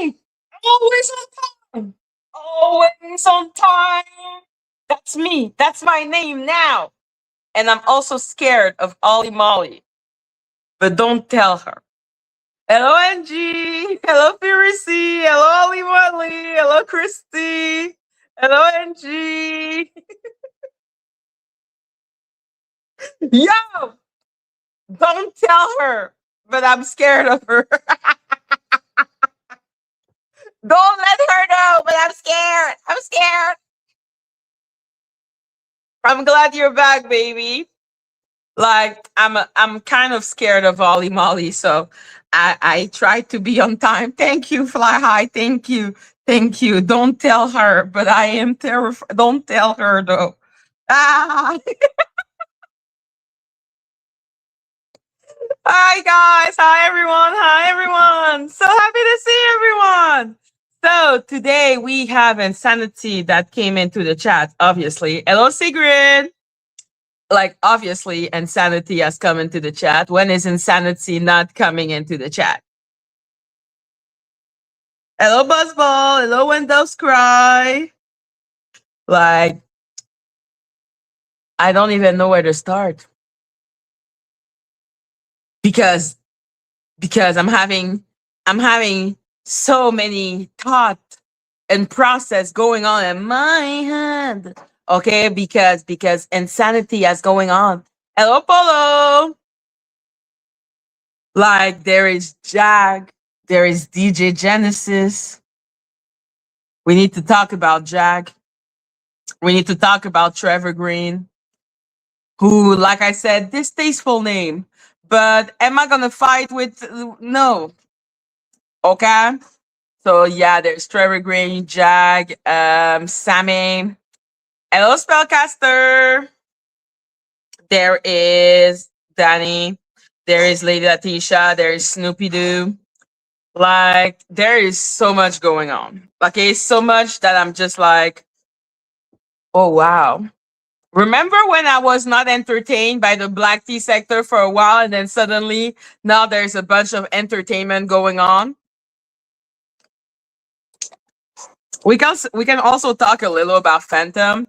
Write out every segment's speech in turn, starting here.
late. I'm always on time. Always on time. That's me. That's my name now. And I'm also scared of Ollie Molly. But don't tell her. Hello, Angie. Hello, Firisi. Hello, Ollie Molly. Hello, Christy. Hello, Angie. Yo, don't tell her. But I'm scared of her. Don't let her know, but I'm scared. I'm scared. I'm glad you're back, baby. Like I'm kind of scared of Ollie Molly, so I try to be on time. Thank you, Fly High. Thank you. Thank you. Don't tell her, but I am terrified. Don't tell her though. Ah, hi guys. Hi everyone. Hi everyone. So happy to see everyone. So today we have Insanity that came into the chat, obviously. Hello, Sigrid. Like obviously Insanity has come into the chat. When is Insanity not coming into the chat? Hello, Buzzball. Hello, When Doves Cry. Like, I don't even know where to start because I'm having so many thought and process going on in my head. Okay, because insanity is going on. Hello, Polo. Like there is Jag, there is DJ Genesis. We need to talk about Jag. We need to talk about Trevor Green, who, like I said, distasteful name. But am I gonna fight with? No. Okay. So yeah, there's Trevor Green, Jag, Sammy. Hello, Spellcaster. There is Danny. There is Lady Latisha. There is Snoopy Doo. Like there is so much going on. Okay, so much that I'm just like, oh wow. Remember when I was not entertained by the black tea sector for a while, and then suddenly now there's a bunch of entertainment going on? We can also talk a little about Phantom.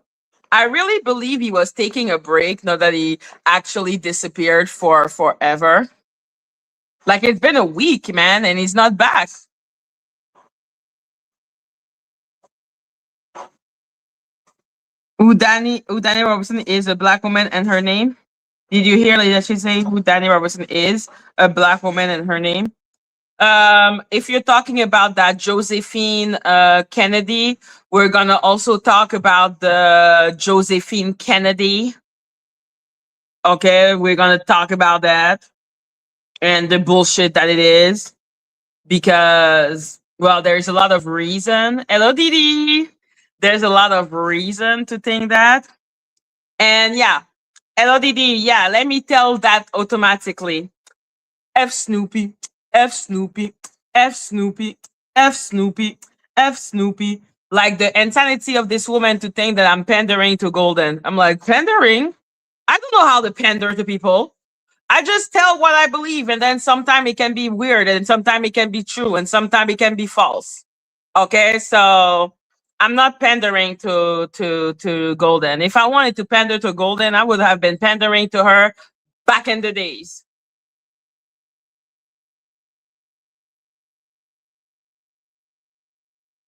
I really believe he was taking a break, not that he actually disappeared for forever. Like it's been a week, man, and he's not back. Udani Robertson is a black woman and her name. Did you hear that she say who Danny Robertson is? A black woman and her name. If you're talking about that Josephine Kennedy, we're gonna also talk about the Josephine Kennedy. Okay, we're gonna talk about that and the bullshit that it is because well, there's a lot of reason. Hello, Didi. There's a lot of reason to think that, and yeah, hello, Didi. Yeah, let me tell that automatically. F Snoopy, F Snoopy, F Snoopy, F Snoopy, F Snoopy. Like the insanity of this woman to think that I'm pandering to Golden. I'm like, pandering? I don't know how to pander to people. I just tell what I believe, and then sometimes it can be weird, and sometimes it can be true, and sometimes it can be false. Okay, so I'm not pandering to Golden. If I wanted to pander to Golden, I would have been pandering to her back in the days.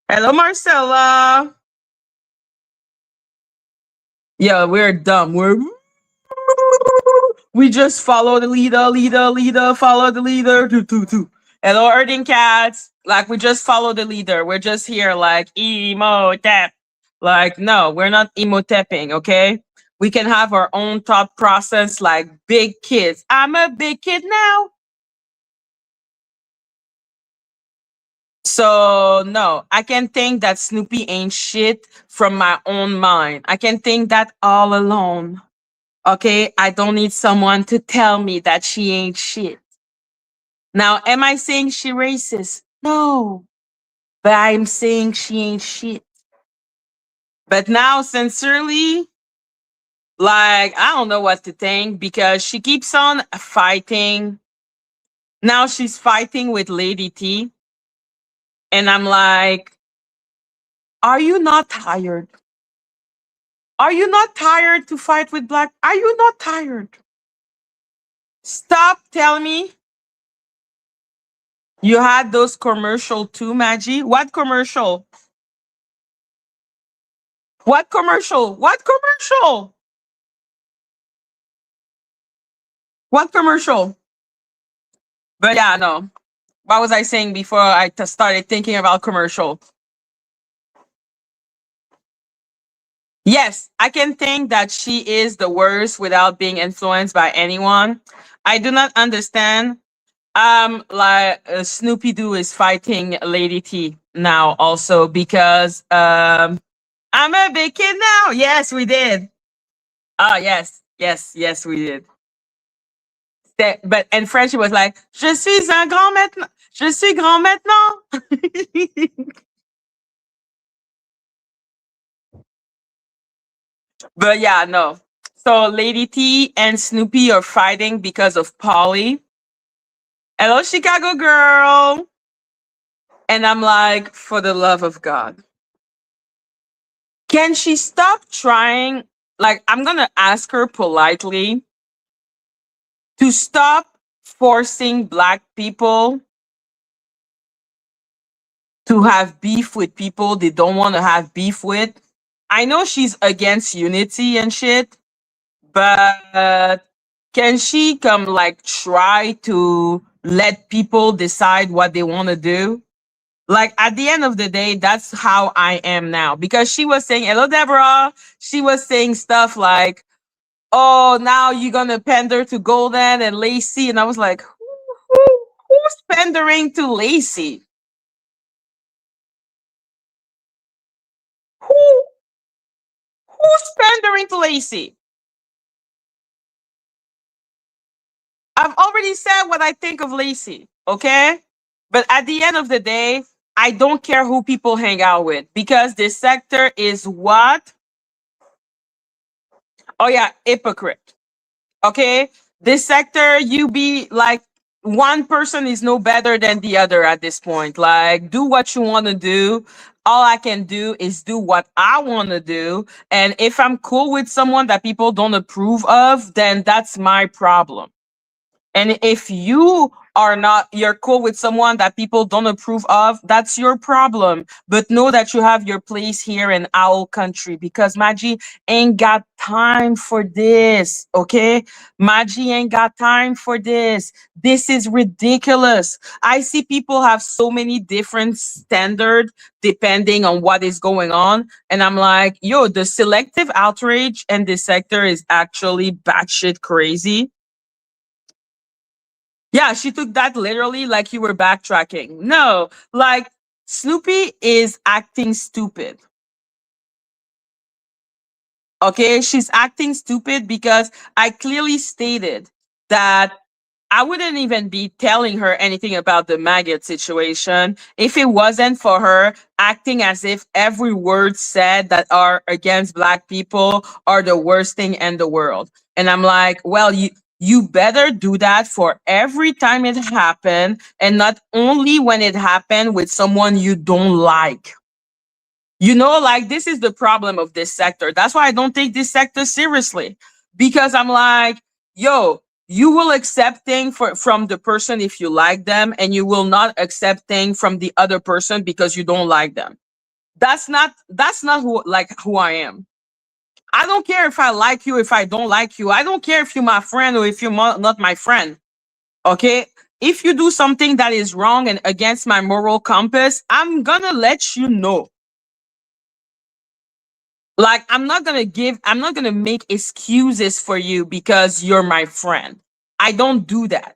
Hello, Marcella. Yeah, we're dumb. We just follow the leader, follow the leader. Do. Hello, Earthing Cats. Like we just follow the leader. We're just here like emo tap. Like, no, we're not emo tapping, okay? We can have our own thought process like big kids. I'm a big kid now. So no, I can think that Snoopy ain't shit from my own mind. I can think that all alone. Okay, I don't need someone to tell me that she ain't shit. Now, am I saying she racist? No, but I'm saying she ain't shit. But now, sincerely, like I don't know what to think because she keeps on fighting. Now she's fighting with Lady T. And I'm like, are you not tired? Are you not tired to fight with black? Are you not tired? Stop telling me you had those commercial too, Maggie. What commercial? What commercial? What commercial? What commercial? But yeah, no. What was I saying before started thinking about commercial? Yes, I can think that she is the worst without being influenced by anyone. I do not understand. Like Snoopy Doo is fighting Lady T now also because I'm a big kid now. Yes, we did. Oh yes, yes, yes, we did. But and Frenchie was like, "Je suis un grand maintenant. Je suis grand maintenant." But yeah, no. So Lady T and Snoopy are fighting because of Polly. Hello, Chicago girl. And I'm like, for the love of God, can she stop trying? Like, I'm gonna ask her politely to stop forcing black people to have beef with people they don't want to have beef with. I know she's against unity and shit, but can she come like try to let people decide what they want to do? Like at the end of the day, that's how I am now. Because she was saying, "Hello, Deborah." She was saying stuff like, "Oh, now you're gonna pander to Golden and Lacey," and I was like, who's pandering to Lacey? Who who's pandering to Lacey? I've already said what I think of Lacey, okay? But at the end of the day, I don't care who people hang out with because this sector is what? Oh yeah, hypocrite. Okay? This sector, you be like one person is no better than the other at this point. Like, do what you want to do. All I can do is do what I want to do. And if I'm cool with someone that people don't approve of, then that's my problem. And if you are not, you're cool with someone that people don't approve of, that's your problem. But know that you have your place here in our country because Maggie ain't got time for this. Okay. Maggie ain't got time for this. This is ridiculous. I see people have so many different standards depending on what is going on. And I'm like, yo, the selective outrage in this sector is actually batshit crazy. Yeah, she took that literally like you were backtracking. No, like Snoopy is acting stupid. Okay, she's acting stupid because I clearly stated that I wouldn't even be telling her anything about the maggot situation if it wasn't for her acting as if every word said that are against black people are the worst thing in the world. And I'm like, well, you better do that for every time it happened and not only when it happened with someone you don't like. You know, like this is the problem of this sector. That's why I don't take this sector seriously. Because I'm like, yo, you will accept things from the person if you like them, and you will not accept things from the other person because you don't like them. That's not who I am. I don't care if I like you, if I don't like you. I don't care if you're my friend or if you're not my friend. Okay? If you do something that is wrong and against my moral compass, I'm gonna let you know. Like I'm not gonna make excuses for you because you're my friend. I don't do that.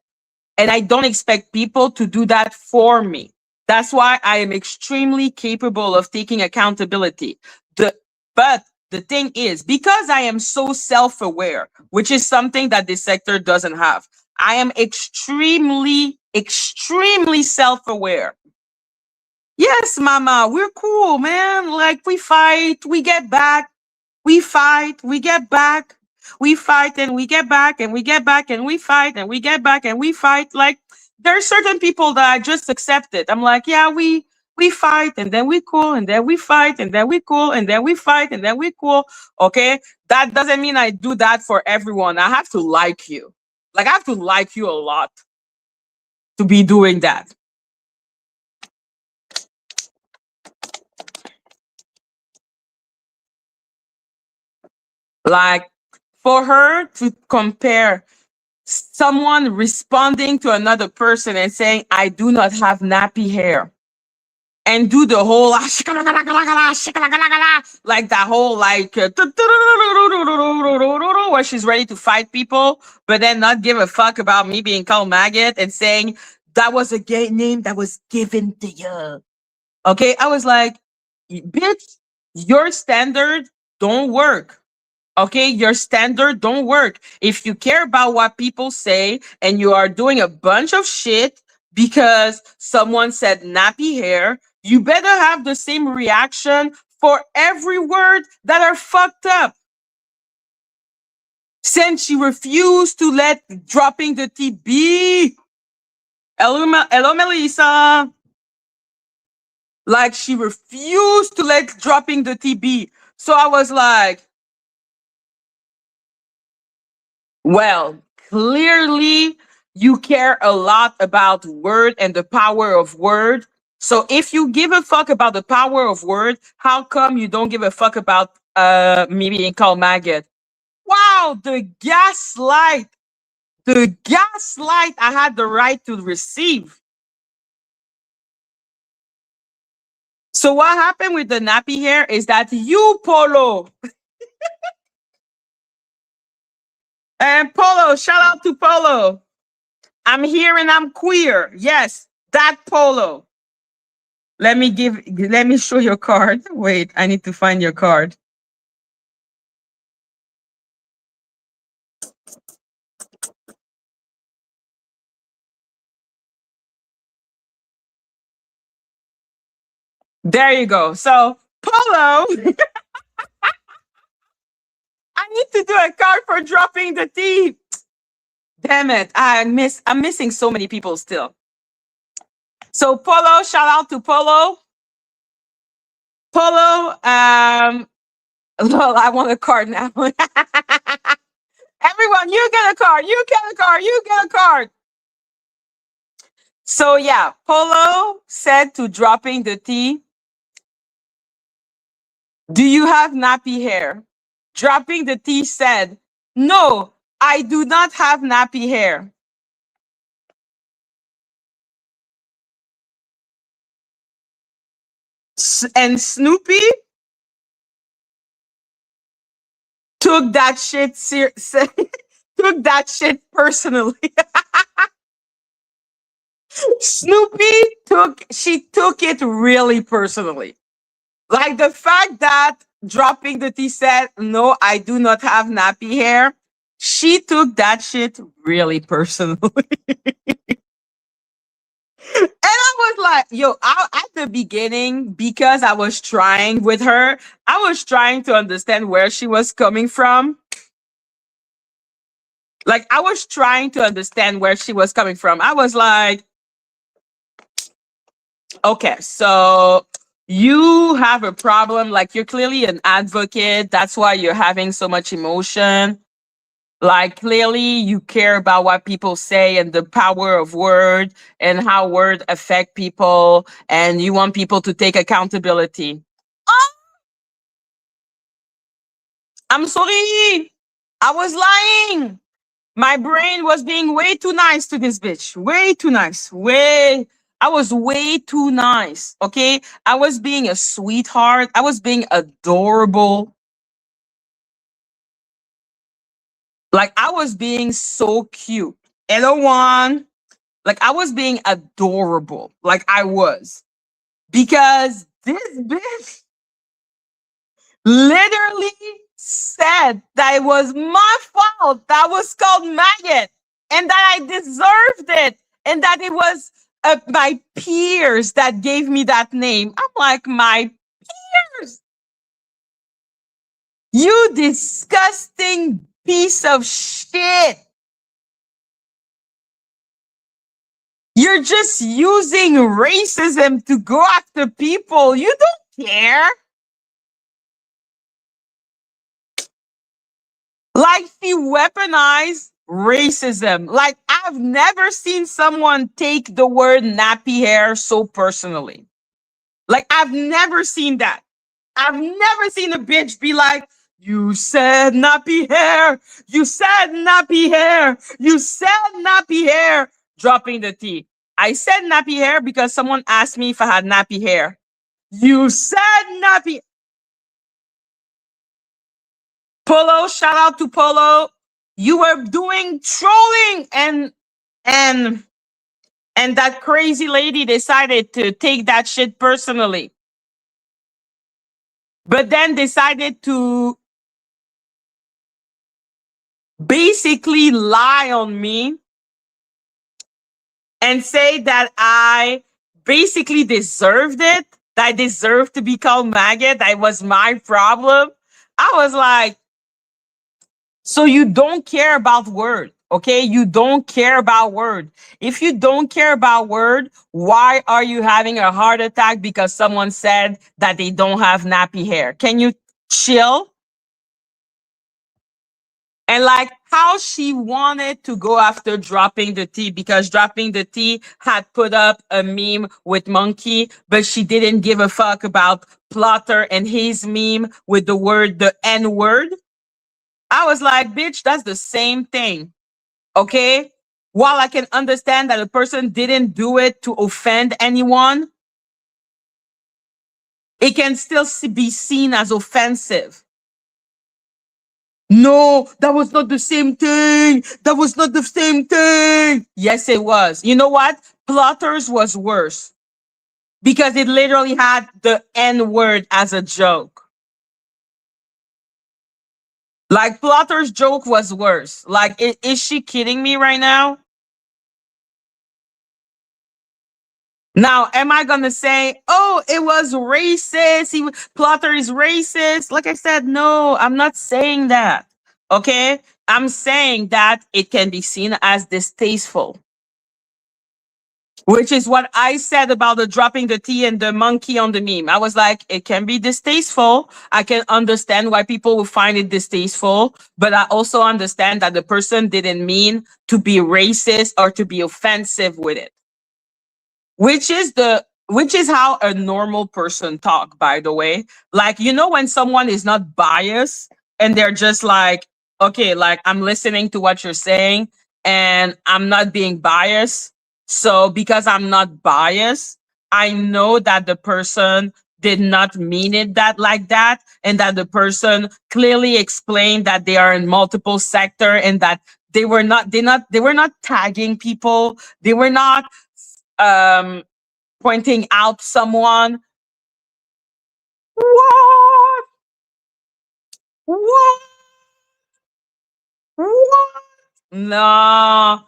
And I don't expect people to do that for me. That's why I am extremely capable of taking accountability. The but the thing is, because I am so self-aware, which is something that this sector doesn't have, I am extremely, extremely self-aware. Yes, mama, we're cool, man. Like we fight, we get back, we fight, we get back, we fight and we get back and we get back and we fight and we get back and we fight. Like there's certain people that I just accept it. I'm like, yeah, We fight and then we cool and then we fight and then we cool and then we fight and then we cool. Okay. That doesn't mean I do that for everyone. I have to like you. Like I have to like you a lot to be doing that. Like for her to compare someone responding to another person and saying, I do not have nappy hair, and do the whole like that whole like where she's ready to fight people, but then not give a fuck about me being called maggot and saying that was a gay name that was given to you. Okay, I was like, bitch, your standard don't work. Okay, your standard don't work. If you care about what people say and you are doing a bunch of shit because someone said nappy hair, you better have the same reaction for every word that are fucked up. Since she refused to let dropping the T be. Hello, Melissa. Like she refused to let dropping the T be. So I was like, well, clearly you care a lot about word and the power of word. So if you give a fuck about the power of word, how come you don't give a fuck about me being called maggot? Wow, the gaslight. The gaslight I had the right to receive. So what happened with the nappy hair is that you, Polo, and Polo, shout out to Polo. I'm here and I'm queer. Yes, that Polo. Let me show your card. Wait, I need to find your card. There you go. So, Polo, I need to do a card for dropping the T. Damn it. I'm missing so many people still. So, Polo, shout out to Polo. Polo, well, I want a card now. Everyone, you get a card. You get a card. You get a card. So yeah, Polo said to dropping the T, do you have nappy hair? Dropping the T said, no, I do not have nappy hair. And Snoopy took that shit took that shit personally. Snoopy took it really personally. Like the fact that dropping the T said, no, I do not have nappy hair. She took that shit really personally. And I was like, yo, at the beginning, because I was trying with her, I was trying to understand where she was coming from. Like, I was trying to understand where she was coming from. I was like, okay, so you have a problem. Like, you're clearly an advocate. That's why you're having so much emotion. Like clearly you care about what people say and the power of word and how word affect people, and you want people to take accountability. Oh, I'm sorry. I was lying. My brain was being way too nice to this bitch. Way too nice. I was way too nice. Okay. I was being a sweetheart. I was being adorable. Like I was being so cute. Hello, one. Like I was being adorable. Like I was. Because this bitch literally said that it was my fault that was called maggot and that I deserved it and that it was my peers that gave me that name. I'm like, my peers? You disgusting piece of shit. You're just using racism to go after people. You don't care. Like she weaponized racism. Like I've never seen someone take the word nappy hair so personally. Like I've never seen that. I've never seen a bitch be like, you said nappy hair. You said nappy hair. You said nappy hair. Dropping the T. I said nappy hair because someone asked me if I had nappy hair. You said nappy. Polo, shout out to Polo. You were doing trolling and and that crazy lady decided to take that shit personally. But then decided to basically lie on me and say that I basically deserved it, that I deserved to be called maggot, that it was my problem. I was like, so you don't care about word, okay? You don't care about word. If you don't care about word, why are you having a heart attack because someone said that they don't have nappy hair? Can you chill? And like how she wanted to go after dropping the T because dropping the T had put up a meme with Monkey, but she didn't give a fuck about Plotter and his meme with the word, the N word. I was like, bitch, that's the same thing. Okay. While I can understand that a person didn't do it to offend anyone, it can still be seen as offensive. No, that was not the same thing. That was not the same thing. Yes, it was. You know what? Plotters was worse because it literally had the N word as a joke. Like Plotter's joke was worse. Like, is she kidding me right now? Now, am I gonna say, "Oh, it was racist"? Plotter is racist. Like I said, no, I'm not saying that. Okay, I'm saying that it can be seen as distasteful, which is what I said about the dropping the T and the monkey on the meme. I was like, it can be distasteful. I can understand why people will find it distasteful, but I also understand that the person didn't mean to be racist or to be offensive with it, which is how a normal person talk, by the way. Like, you know, when someone is not biased and they're just like, okay, like I'm listening to what you're saying and I'm not being biased, so because I'm not biased, I know that the person did not mean it that like that, and that the person clearly explained that they are in multiple sector and that they were not tagging people, they were not um pointing out someone. What? What? What? No.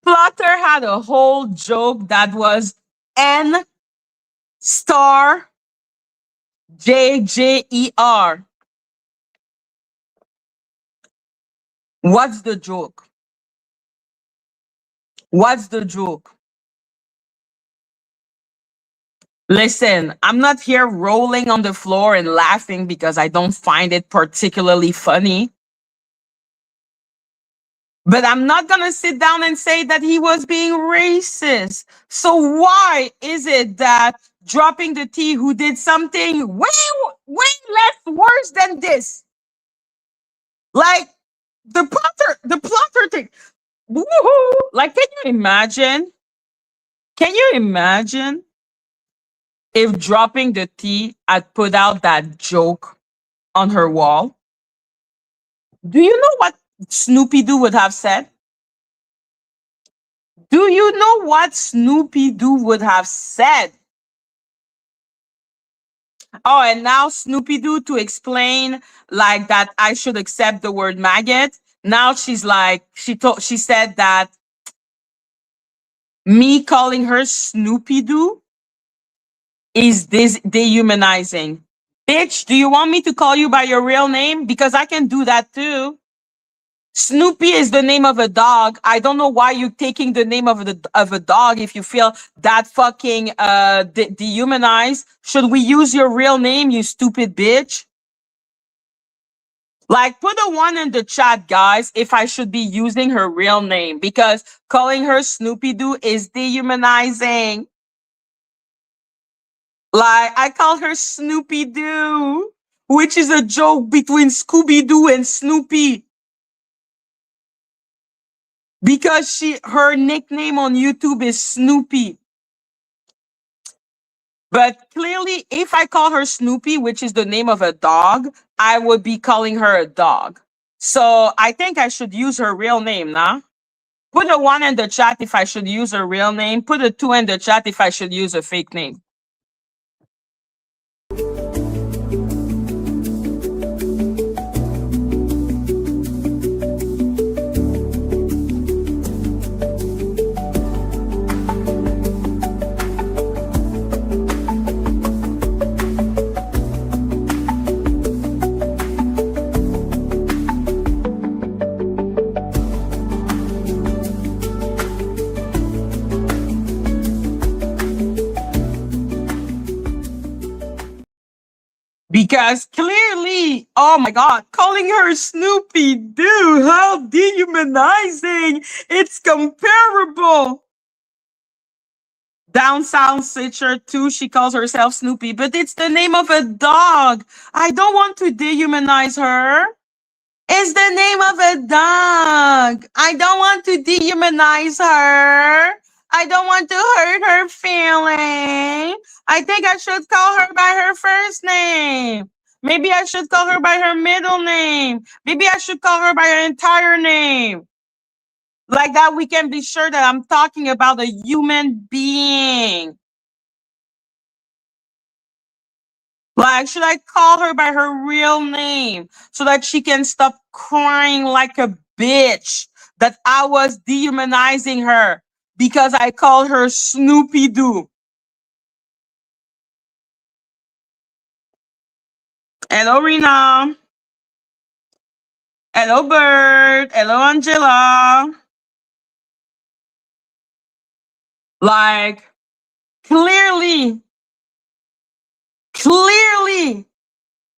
Plotter had a whole joke that was N star JJER. What's the joke? What's the joke? Listen, I'm not here rolling on the floor and laughing because I don't find it particularly funny. But I'm not going to sit down and say that he was being racist. So why is it that dropping the T, who did something way less worse than this? Like the plotter thing. Woohoo! Like, can you imagine? Can you imagine if dropping the T had put out that joke on her wall? Do you know what Snoopy Doo would have said? Do you know what Snoopy Doo would have said? Oh, and now Snoopy Doo, to explain like that I should accept the word maggot. Now she's like, she said that me calling her Snoopy Doo is this dehumanizing. Bitch, do you want me to call you by your real name? Because I can do that too. Snoopy is the name of a dog. I don't know why you're taking the name of a dog if you feel that fucking dehumanized. Should we use your real name, you stupid bitch? Like, put a one in the chat, guys, if I should be using her real name, because calling her Snoopy Doo is dehumanizing. Like, I call her Snoopy Doo, which is a joke between Scooby Doo and Snoopy. Because her nickname on YouTube is Snoopy. But clearly, if I call her Snoopy, which is the name of a dog, I would be calling her a dog. So I think I should use her real name, nah? Put a one in the chat if I should use her real name. Put a two in the chat if I should use a fake name. Because clearly, oh my God, calling her Snoopy Doo, how dehumanizing. It's comparable. Down South Stitcher too, she calls herself Snoopy, but it's the name of a dog. I don't want to dehumanize her. It's the name of a dog. I don't want to dehumanize her. I don't want to hurt her feeling. I think I should call her by her first name. Maybe I should call her by her middle name. Maybe I should call her by her entire name. Like that, we can be sure that I'm talking about a human being. Like, should I call her by her real name so that she can stop crying like a bitch that I was dehumanizing her because I called her Snoopy Doo? Hello, Rena. Hello, Bird. Hello, Angela. Like, clearly,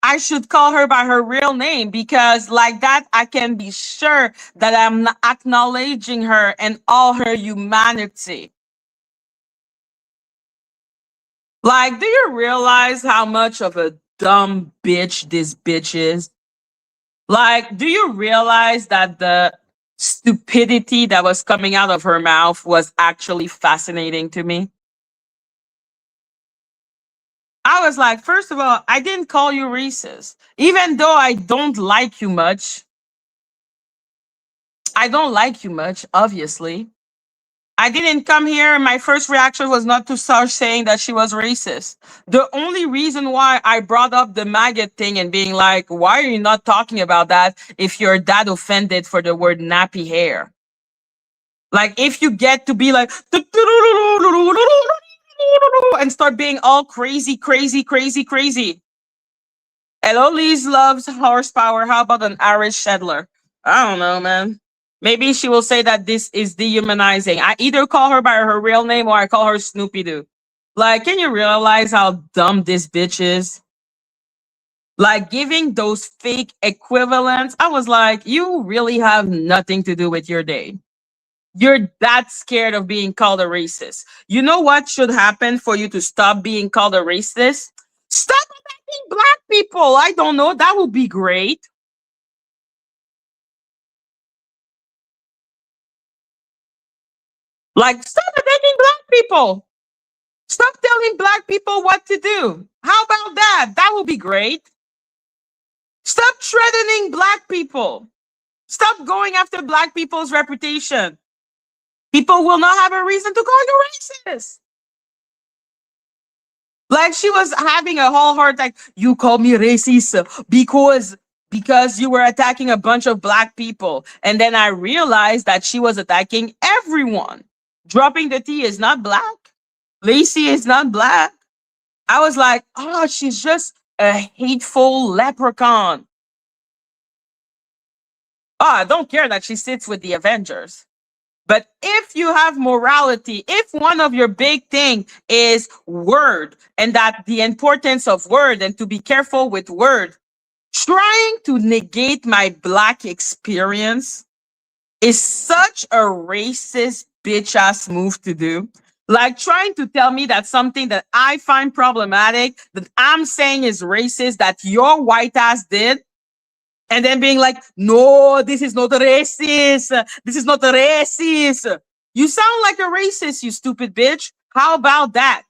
I should call her by her real name because, like that, I can be sure that I'm acknowledging her and all her humanity. Like, do you realize how much of a dumb bitch this bitch is? Like, do you realize that the stupidity that was coming out of her mouth was actually fascinating to me? I was like, first of all, I didn't call you racist. Even though I don't like you much, obviously. I didn't come here and my first reaction was not to start saying that she was racist. The only reason why I brought up the maggot thing and being like, why are you not talking about that if you're that offended for the word nappy hair? Like, if you get to be like, and start being all crazy, crazy, crazy, crazy. Hello, Liz loves horsepower. How about an Irish settler? I don't know, man. Maybe she will say that this is dehumanizing. I either call her by her real name or I call her Snoopy Doo. Like, can you realize how dumb this bitch is? Like, giving those fake equivalents. I was like, you really have nothing to do with your day. You're that scared of being called a racist. You know what should happen for you to stop being called a racist? Stop attacking black people. I don't know. That would be great. Like, stop attacking black people. Stop telling black people what to do. How about that? That would be great. Stop threatening black people. Stop going after black people's reputation. People will not have a reason to call you racist. Like, she was having a whole heart like, you call me racist because you were attacking a bunch of black people. And then I realized that she was attacking everyone. Dropping the T is not black. Lacey is not black. I was like, oh, she's just a hateful leprechaun. Oh, I don't care that she sits with the Avengers. But if you have morality, if one of your big thing is word and that the importance of word and to be careful with word, trying to negate my black experience is such a racist bitch ass move to do. Like trying to tell me that something that I find problematic, that I'm saying is racist, that your white ass did, and then being like, no, this is not racist. This is not racist. You sound like a racist, you stupid bitch. How about that?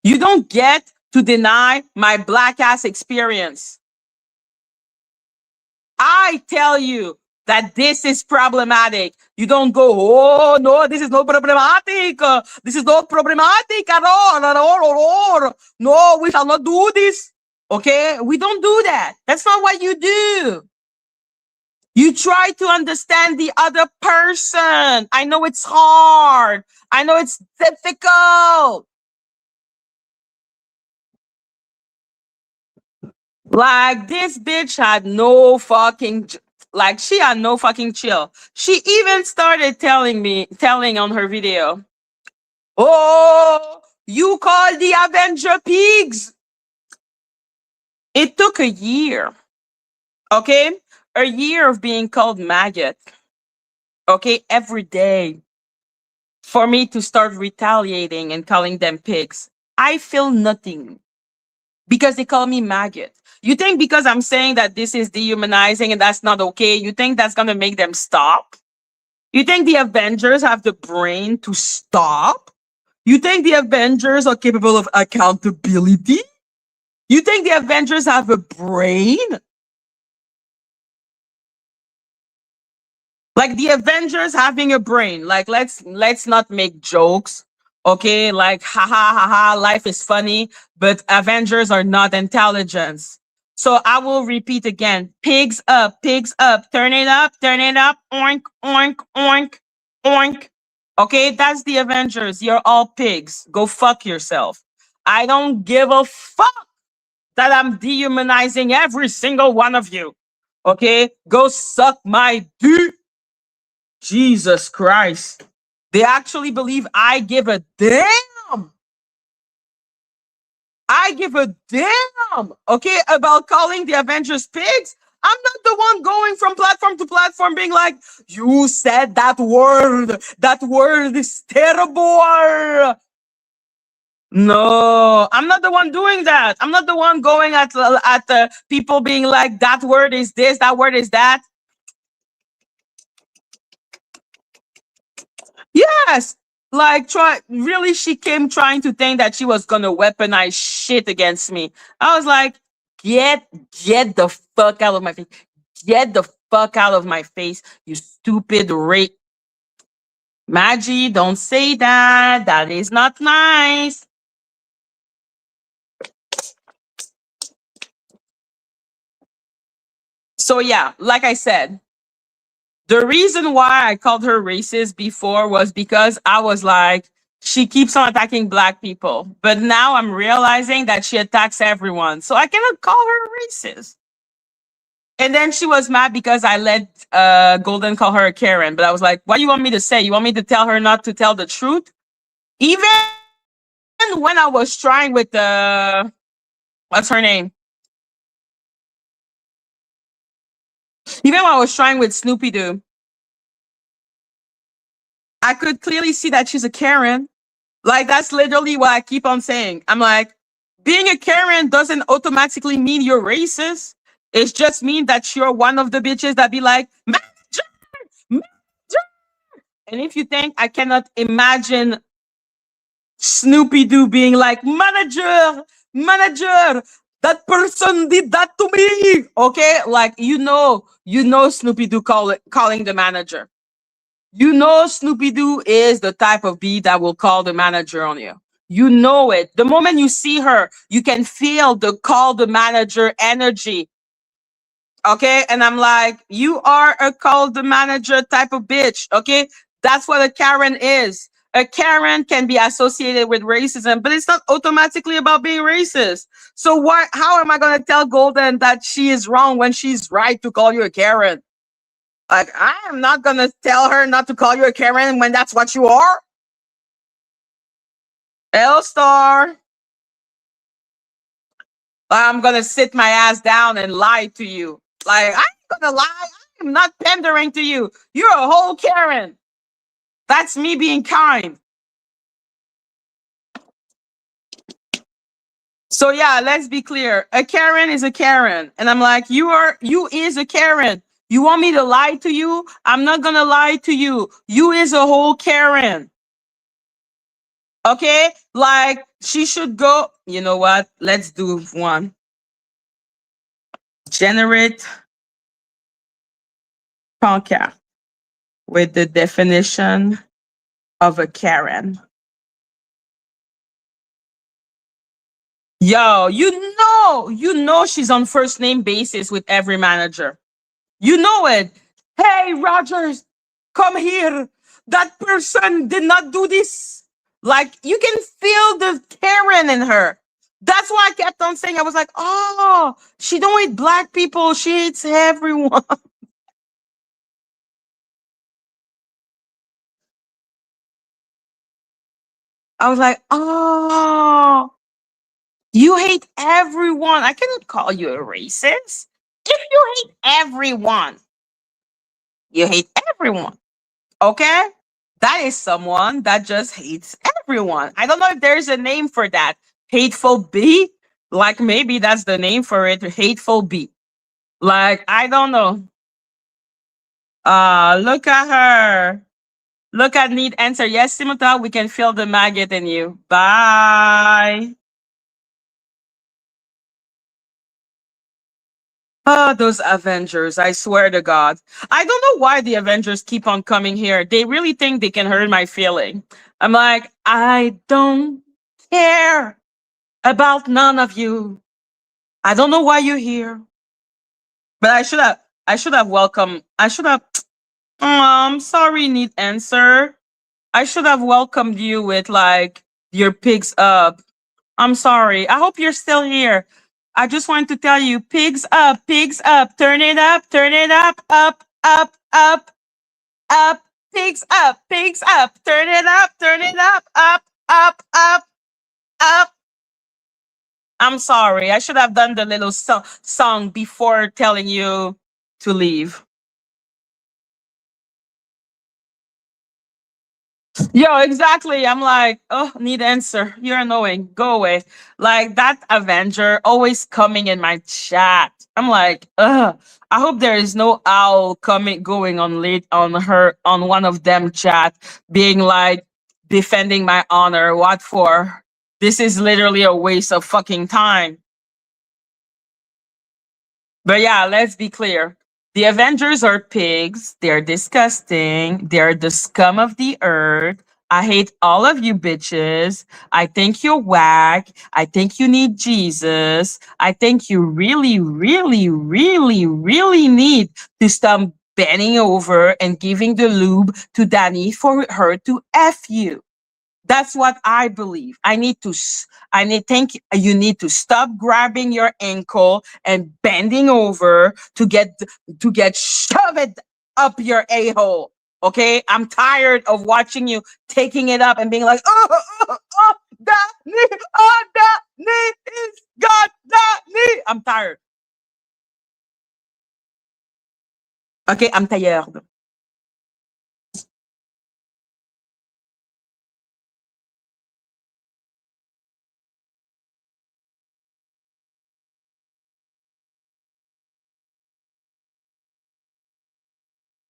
You don't get to deny my black ass experience. I tell you that this is problematic. You don't go, oh, no, this is not problematic. This is not problematic at all. No, we shall not do this. Okay? We don't do that. That's not what you do. You try to understand the other person. I know it's hard. I know it's difficult. Like this bitch had no fucking like she had no fucking chill. She even started telling on her video, "Oh, you call the Avenger pigs." It took a year. Okay? A year of being called maggot. Okay, every day for me to start retaliating and calling them pigs. I feel nothing because they call me maggot. You think because I'm saying that this is dehumanizing and that's not okay, you think that's going to make them stop? You think the Avengers have the brain to stop? You think the Avengers are capable of accountability? You think the Avengers have a brain? Like the Avengers having a brain. Like let's not make jokes. Okay, like ha ha ha ha, life is funny, but Avengers are not intelligence. So I will repeat again. Pigs up, turn it up, oink, oink, oink, oink. Okay, that's the Avengers. You're all pigs. Go fuck yourself. I don't give a fuck that I'm dehumanizing every single one of you. Okay, go suck my dick. Jesus Christ. They actually believe I give a damn. I give a damn, okay, about calling the Avengers pigs. I'm not the one going from platform to platform being like, you said that word. That word is terrible. No, I'm not the one doing that. I'm not the one going at people being like, that word is this, that word is that. Yes. Like really she came trying to think that she was gonna weaponize shit against me. I was like, get the fuck out of my face. Get the fuck out of my face, you stupid rape. Madgie, don't say that. That is not nice. So yeah, like I said, the reason why I called her racist before was because I was like, she keeps on attacking black people. But now I'm realizing that she attacks everyone. So I cannot call her racist. And then she was mad because I let Golden call her a Karen. But I was like, what do you want me to say? You want me to tell her not to tell the truth? Even when I was trying with what's her name? Even when I was trying with Snoopy Doo, I could clearly see that she's a Karen. Like, that's literally what I keep on saying. I'm like, being a Karen doesn't automatically mean you're racist. It just means that you're one of the bitches that be like, manager, manager. And if you think I cannot imagine Snoopy Doo being like, manager, manager, that person did that to me. Okay, like you know Snoopy Doo calling the manager. You know Snoopy Doo is the type of bee that will call the manager on you. You know it. The moment you see her, you can feel the call the manager energy. Okay, and I'm like, you are a call the manager type of bitch. Okay, that's what a Karen is. A Karen can be associated with racism, but it's not automatically about being racist. So why? How am I going to tell Golden that she is wrong when she's right to call you a Karen? Like, I am not going to tell her not to call you a Karen when that's what you are. L star. I'm going to sit my ass down and lie to you. Like, I'm going to lie. I'm not pandering to you. You're a whole Karen. That's me being kind. So yeah, let's be clear. A Karen is a Karen. And I'm like, you is a Karen. You want me to lie to you? I'm not gonna lie to you. You is a whole Karen. Okay? Like, she should go. You know what? Let's do one. Generate concat with the definition of a Karen. Yo, you know she's on first name basis with every manager. You know it. Hey, Rogers, come here. That person did not do this. Like, you can feel the Karen in her. That's why I kept on saying, I was like, oh, she don't hate black people. She hates everyone. I was like, oh, you hate everyone. I cannot call you a racist. If you hate everyone, you hate everyone. Okay? That is someone that just hates everyone. I don't know if there's a name for that. Hateful B? Like, maybe that's the name for it. Hateful B. Like, I don't know. Look at her. Look at Need Answer. Yes, Simota, we can feel the maggot in you. Bye. Oh, those Avengers. I swear to God. I don't know why the Avengers keep on coming here. They really think they can hurt my feeling. I'm like, I don't care about none of you. I don't know why you're here. But I should have welcomed. I should have. Oh, I'm sorry, Need Answer. I should have welcomed you with like your pigs up. I'm sorry. I hope you're still here. I just wanted to tell you, pigs up, turn it up, up, pigs up, turn it up, up. I'm sorry. I should have done the little song before telling you to leave. Yo, exactly. I'm like, oh, need answer. You're annoying. Go away. Like that Avenger always coming in my chat. I'm like, ugh. I hope there is no owl coming going on late on her on one of them chat, being like defending my honor. What for? This is literally a waste of fucking time. But yeah, let's be clear. The Avengers are pigs. They're disgusting. They're the scum of the earth. I hate all of you bitches. I think you're whack. I think you need Jesus. I think you really, really, really, really need to stop bending over and giving the lube to Danny for her to F you. That's what I believe. Think you need to stop grabbing your ankle and bending over to get shoved up your a-hole. Okay? I'm tired of watching you taking it up and being like, that knee is God, that knee. I'm tired. Okay, I'm tired.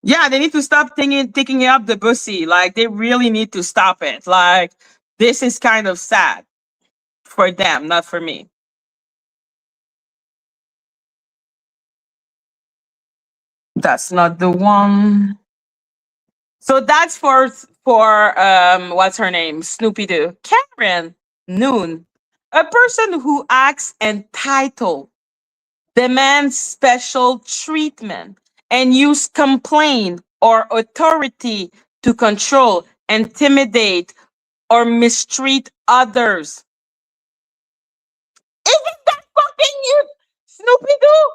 Yeah, they need to stop taking up the pussy. Like, they really need to stop it. Like, this is kind of sad for them, not for me. That's not the one. So that's for what's her name? Snoopy Doo. Karen Noon. A person who acts entitled, demands special treatment, and use complaint or authority to control, intimidate, or mistreat others. Isn't that fucking you, Snoopy Doo?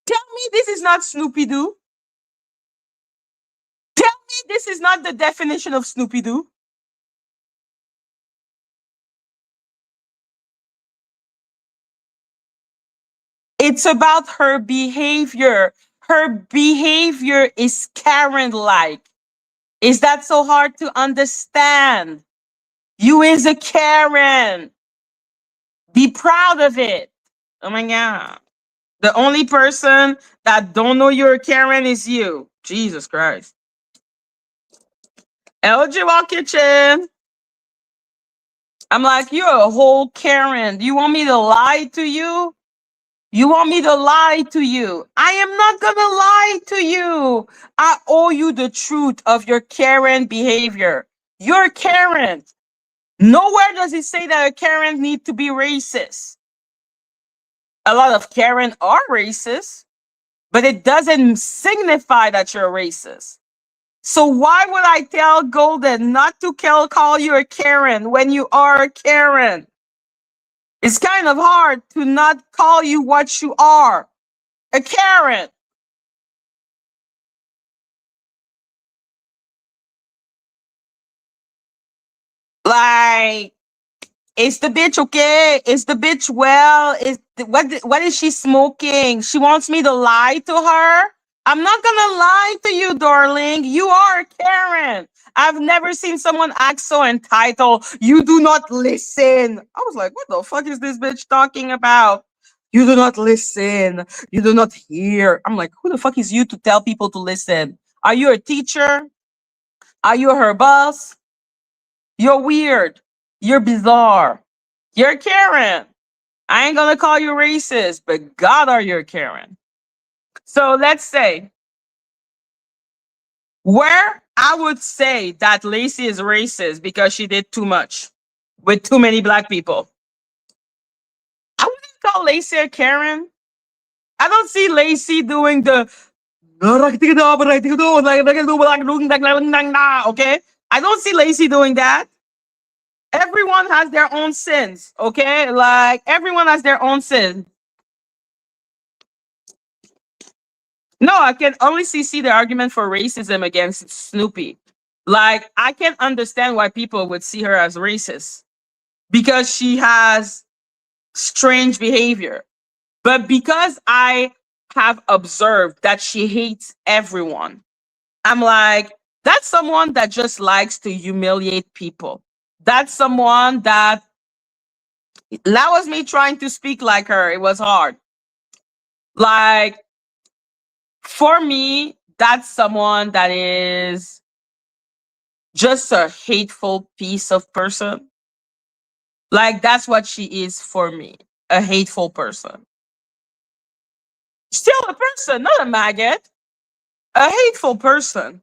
Tell me this is not Snoopy Doo. Tell me this is not the definition of Snoopy Doo. It's about her behavior. Her behavior is Karen like. Is that so hard to understand? You is a Karen. Be proud of it. Oh my God. The only person that don't know you're a Karen is you. Jesus Christ. LG Kitchen. I'm like, you're a whole Karen. Do you want me to lie to you? You want me to lie to you? I am not gonna lie to you. I owe you the truth of your Karen behavior. You're Karen. Nowhere does it say that a Karen need to be racist. A lot of Karen are racist, but it doesn't signify that you're racist. So why would I tell Golden not to call you a Karen when you are a Karen? It's kind of hard to not call you what you are, a Karen. Like, it's the bitch, okay? Is the bitch well? What is she smoking? She wants me to lie to her? I'm not gonna lie to you, darling. You are a Karen. I've never seen someone act so entitled. You do not listen. I was like, what the fuck is this bitch talking about? You do not listen. You do not hear. I'm like, who the fuck is you to tell people to listen? Are you a teacher? Are you her boss? You're weird. You're bizarre. You're Karen. I ain't gonna call you racist, but God, are you a Karen? So let's say where I would say that Lacey is racist because she did too much with too many black people. I wouldn't call Lacey a Karen. I don't see Lacey doing the okay. I don't see Lacey doing that. Everyone has their own sins, okay? Like everyone has their own sin. No, I can only see the argument for racism against Snoopy. Like I can understand why people would see her as racist because she has strange behavior. But because I have observed that she hates everyone, I'm like, that's someone that just likes to humiliate people. That's someone that was me trying to speak like her. It was hard. Like, for me, that's someone that is just a hateful piece of person. Like, that's what she is for me, a hateful person. Still a person, not a maggot, a hateful person.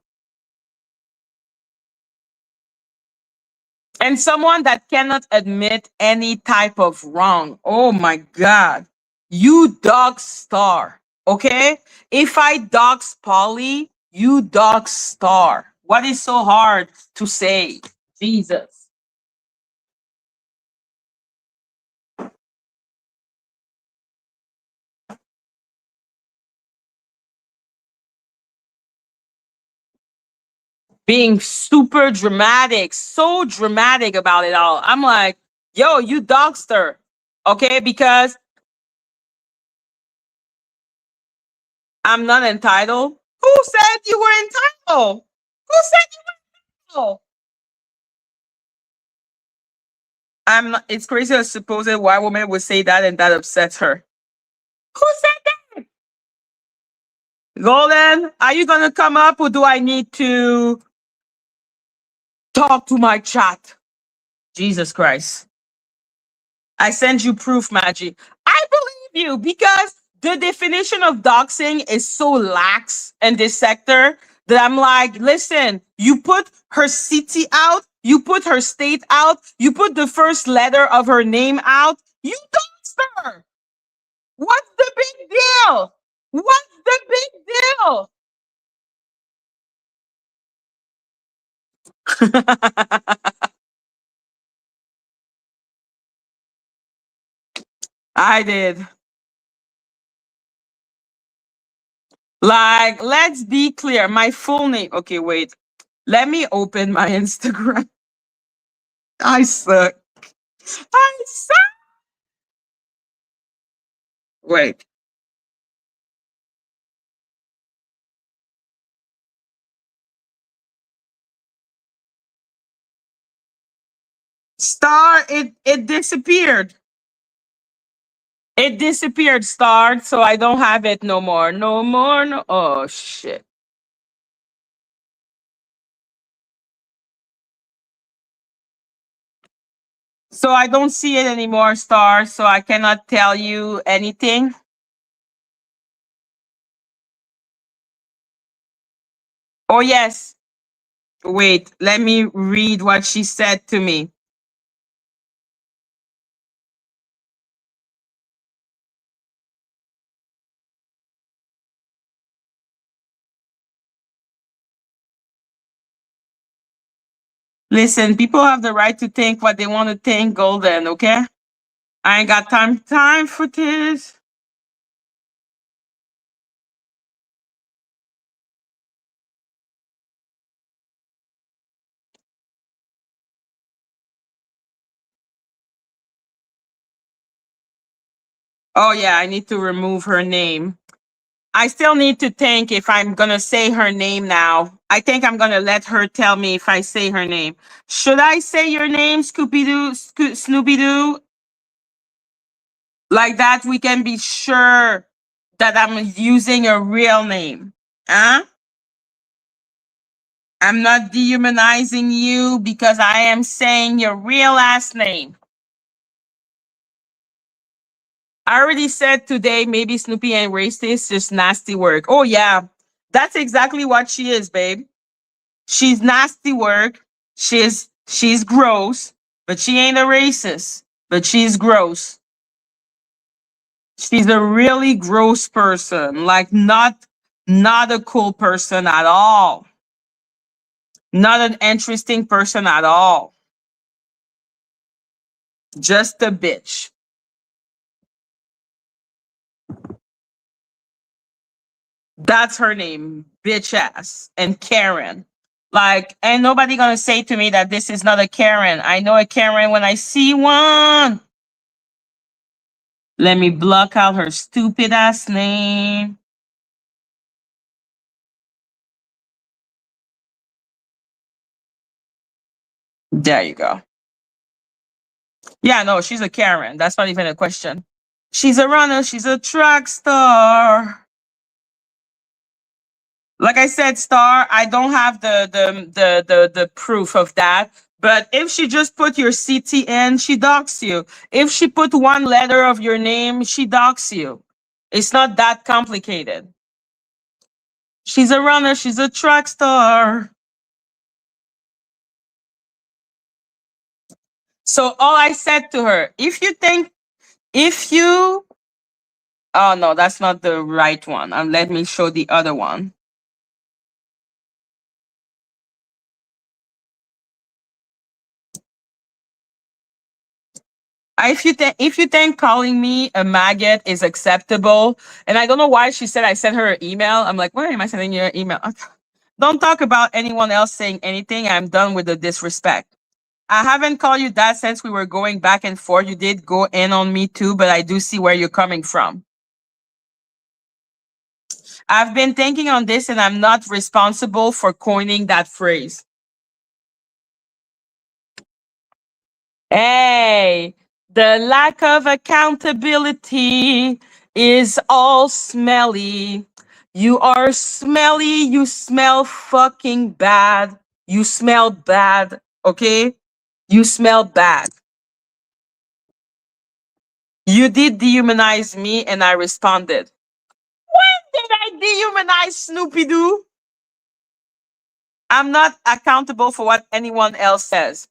And someone that cannot admit any type of wrong. Oh my God. You dog star. Okay? If I dox Polly, you dog star. What is so hard to say? Jesus. Being super dramatic, so dramatic about it all. I'm like, yo, you dogster. Okay? Because I'm not entitled. Who said you were entitled? Who said you were entitled? I'm not, it's crazy to suppose a white woman would say that and that upsets her. Who said that? Golden, are you gonna come up or do I need to talk to my chat? Jesus Christ. I send you proof, Madgie. I believe you because the definition of doxing is so lax in this sector that I'm like, listen, you put her city out, you put her state out, you put the first letter of her name out, you doxed her. What's the big deal? What's the big deal? I did. Like, let's be clear. My full name. Okay, wait. Let me open my Instagram. I suck. I suck. Wait. Star, it disappeared. It disappeared, Star, so I don't have it no more. No more. No. Oh shit. So I don't see it anymore, Star. So I cannot tell you anything. Oh yes. Wait. Let me read what she said to me. Listen, people have the right to think what they want to think, Golden. Okay. I ain't got time for this. Oh yeah, I need to remove her name. I still need to think if I'm gonna say her name now. I think I'm gonna let her tell me if I say her name. Should I say your name, Scooby Doo, Snoopy Doo? Like that, we can be sure that I'm using a real name. Huh? I'm not dehumanizing you because I am saying your real last name. I already said today maybe Snoopy ain't racist, just nasty work. Oh yeah, that's exactly what she is, babe. She's nasty work. She's gross, but she ain't a racist. But she's gross. She's a really gross person. Like not a cool person at all. Not an interesting person at all. Just a bitch. That's her name, bitch ass and Karen. Like, ain't nobody gonna say to me that this is not a Karen. I know a Karen when I see one. Let me block out her stupid ass name. There you go. Yeah, no, she's a Karen. That's not even a question. She's a runner. She's a track star. Like I said, Star, I don't have the proof of that. But if she just put your CTN, she docks you. If she put one letter of your name, she docks you. It's not that complicated. She's a runner. She's a track star. So all I said to her, if you, oh no, that's not the right one. Let me show the other one. If you think calling me a maggot is acceptable, and I don't know why she said I sent her an email. I'm like, why am I sending you an email? Don't talk about anyone else saying anything. I'm done with the disrespect. I haven't called you that since we were going back and forth. You did go in on me too, but I do see where you're coming from. I've been thinking on this and I'm not responsible for coining that phrase. Hey, the lack of accountability is all smelly. You are smelly. You smell fucking bad. You smell bad. Okay? You smell bad. You did dehumanize me and I responded. When did I dehumanize Snoopy Doo? I'm not accountable for what anyone else says.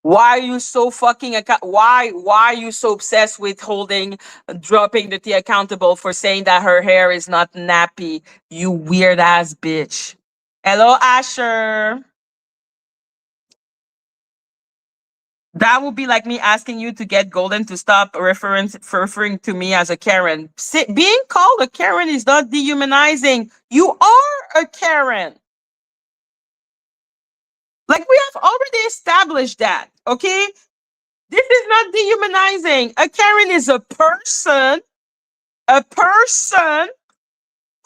Why are you so fucking why are you so obsessed with holding dropping the T accountable for saying that her hair is not nappy? You weird ass bitch. Hello, Asher. That would be like me asking you to get Golden to stop referring to me as a Karen. Being called a Karen is not dehumanizing. You are a Karen. Like we have already established that. Okay, this is not dehumanizing. A Karen is a person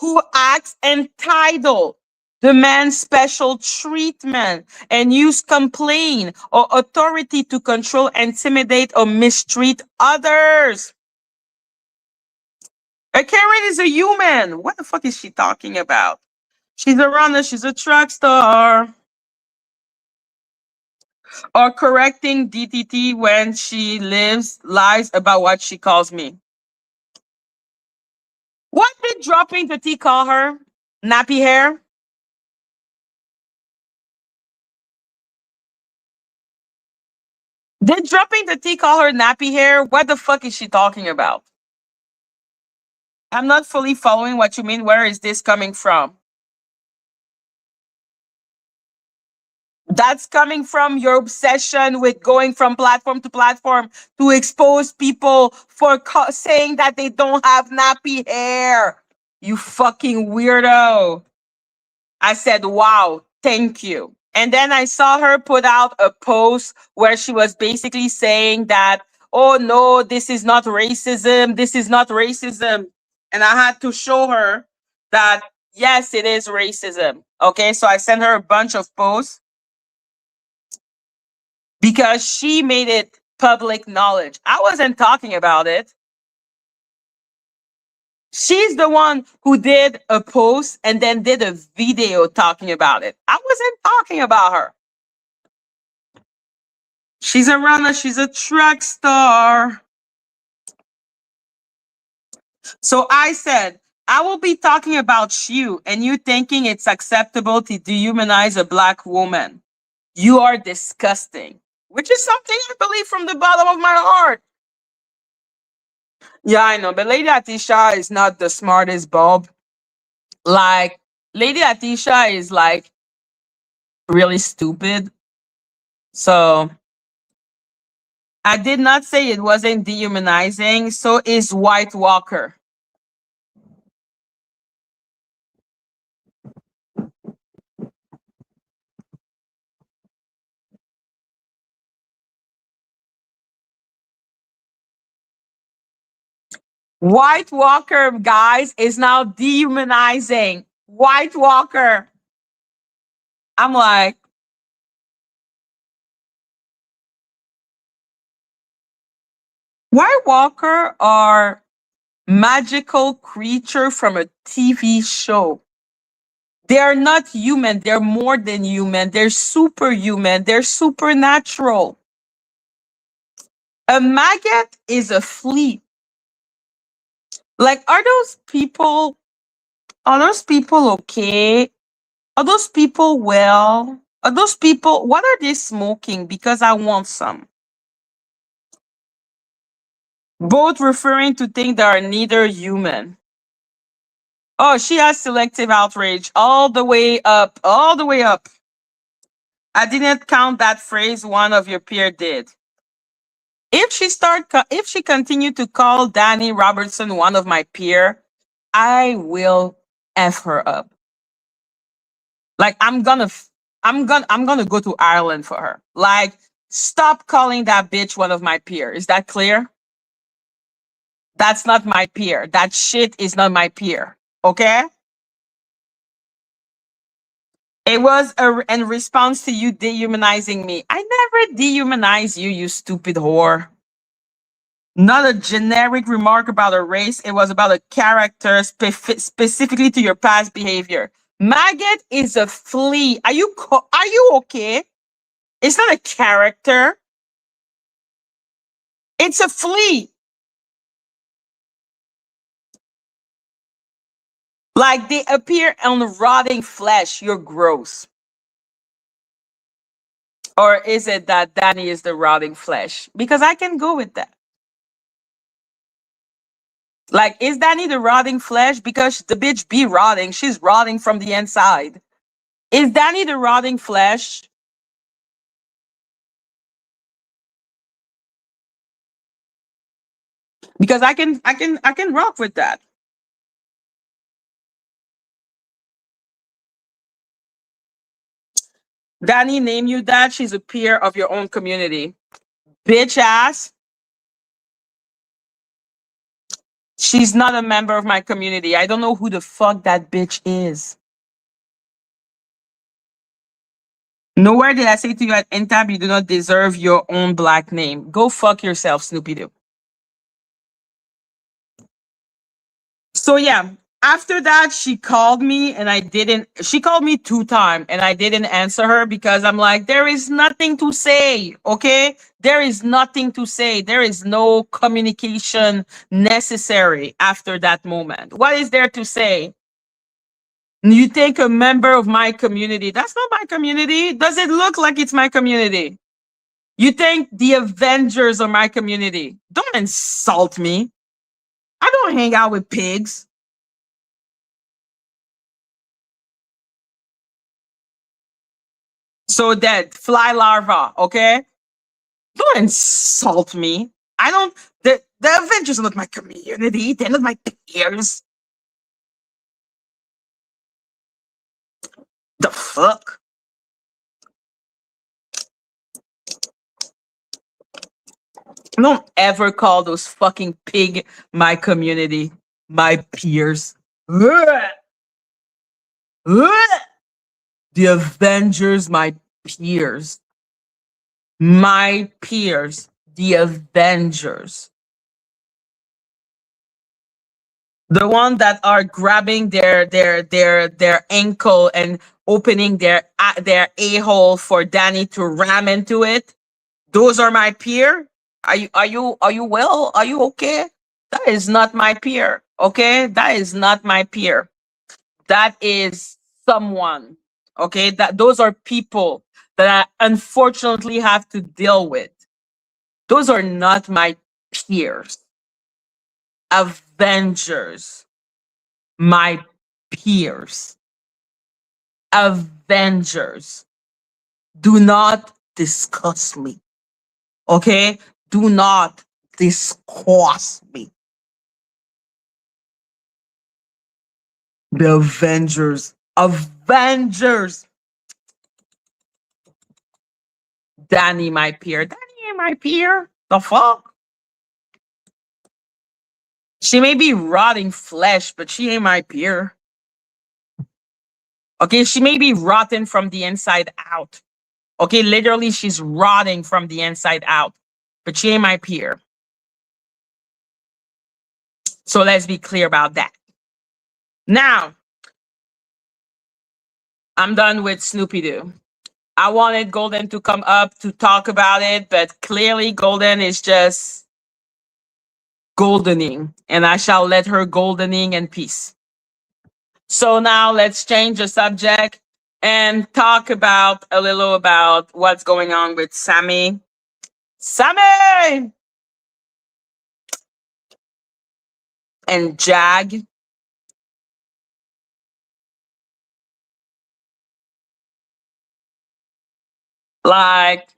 who acts entitled, demands special treatment, and use complaint or authority to control, intimidate, or mistreat others. A Karen is a human. What the fuck is she talking about? She's a runner. She's a track star. Or correcting DTT when she lies about what she calls me. What did dropping the T call her? Nappy hair? Did dropping the T call her nappy hair? What the fuck is she talking about? I'm not fully following what you mean. Where is this coming from? That's coming from your obsession with going from platform to platform to expose people for saying that they don't have nappy hair. You fucking weirdo. I said, wow, thank you. And then I saw her put out a post where she was basically saying that, oh no, this is not racism. This is not racism. And I had to show her that, yes, it is racism. Okay. So I sent her a bunch of posts because she made it public knowledge. I wasn't talking about it. She's the one who did a post and then did a video talking about it. I wasn't talking about her. She's a runner. She's a track star. So I said, I will be talking about you and you thinking it's acceptable to dehumanize a black woman. You are disgusting, which is something I believe from the bottom of my heart. Yeah, I know, but Lady Atisha is not the smartest bulb. Like, Lady Atisha is like really stupid. So I did not say it wasn't dehumanizing. So is White Walker. White Walker, guys, is now dehumanizing. White Walker. I'm like, White Walker are magical creature from a TV show. They are not human. They're more than human. They're superhuman. They're supernatural. A maggot is a flea. Like, are those people okay? Are those people well? Are those people, what are they smoking? Because I want some. Both referring to things that are neither human. Oh, she has selective outrage all the way up, all the way up. I didn't count that phrase. One of your peer did. If she continued to call Danny Robertson one of my peer, I will f her up. Like I'm gonna go to Ireland for her. Like, stop calling that bitch one of my peer. Is that clear? That's not my peer. That shit is not my peer. Okay? It was in response to you dehumanizing me. I never dehumanize you, you stupid whore. Not a generic remark about a race. It was about a character specifically to your past behavior. Maggot is a flea. Are you okay? It's not a character. It's a flea. Like they appear on rotting flesh. You're gross. Or is it that Danny is the rotting flesh? Because I can go with that. Like, is Danny the rotting flesh? Because the bitch be rotting. She's rotting from the inside. Is Danny the rotting flesh? Because I can rock with that. Danny name you that. She's a peer of your own community. Bitch ass. She's not a member of my community. I don't know who the fuck that bitch is. Nowhere did I say to you at Intab you do not deserve your own black name. Go fuck yourself, Snoopy Doo. So yeah, after that she called me and I didn't. She called me 2 times and I didn't answer her because I'm like, there is nothing to say. Okay, there is nothing to say. There is no communication necessary after that moment. What is there to say? You take a member of my community. That's not my community. Does it look like it's my community? You think the Avengers are my community? Don't insult me. I don't hang out with pigs. So that fly larva, okay? Don't insult me. I don't. The Avengers are not my community. They're not my peers. The fuck? Don't ever call those fucking pig my community, my peers. Ugh. Ugh. The Avengers, my peers. My peers, the Avengers. The one that are grabbing their ankle and opening their a-hole for Danny to ram into it. Those are my peer. Are you well? Are you okay? That is not my peer. Okay? That is not my peer. That is someone. Okay? That those are people that I unfortunately have to deal with. Those are not my peers. Avengers. My peers. Avengers. Do not discuss me. Okay? Do not discuss me. The Avengers. Avengers. Danny, my peer. Danny ain't my peer. The fuck? She may be rotting flesh, but she ain't my peer. Okay, she may be rotten from the inside out. Okay, literally, she's rotting from the inside out, but she ain't my peer. So let's be clear about that. Now, I'm done with Snoopy Doo. I wanted Golden to come up to talk about it, but clearly Golden is just goldening, and I shall let her goldening in peace. So now let's change the subject and talk about a little about what's going on with Sammy. Sammy and Jag. Like,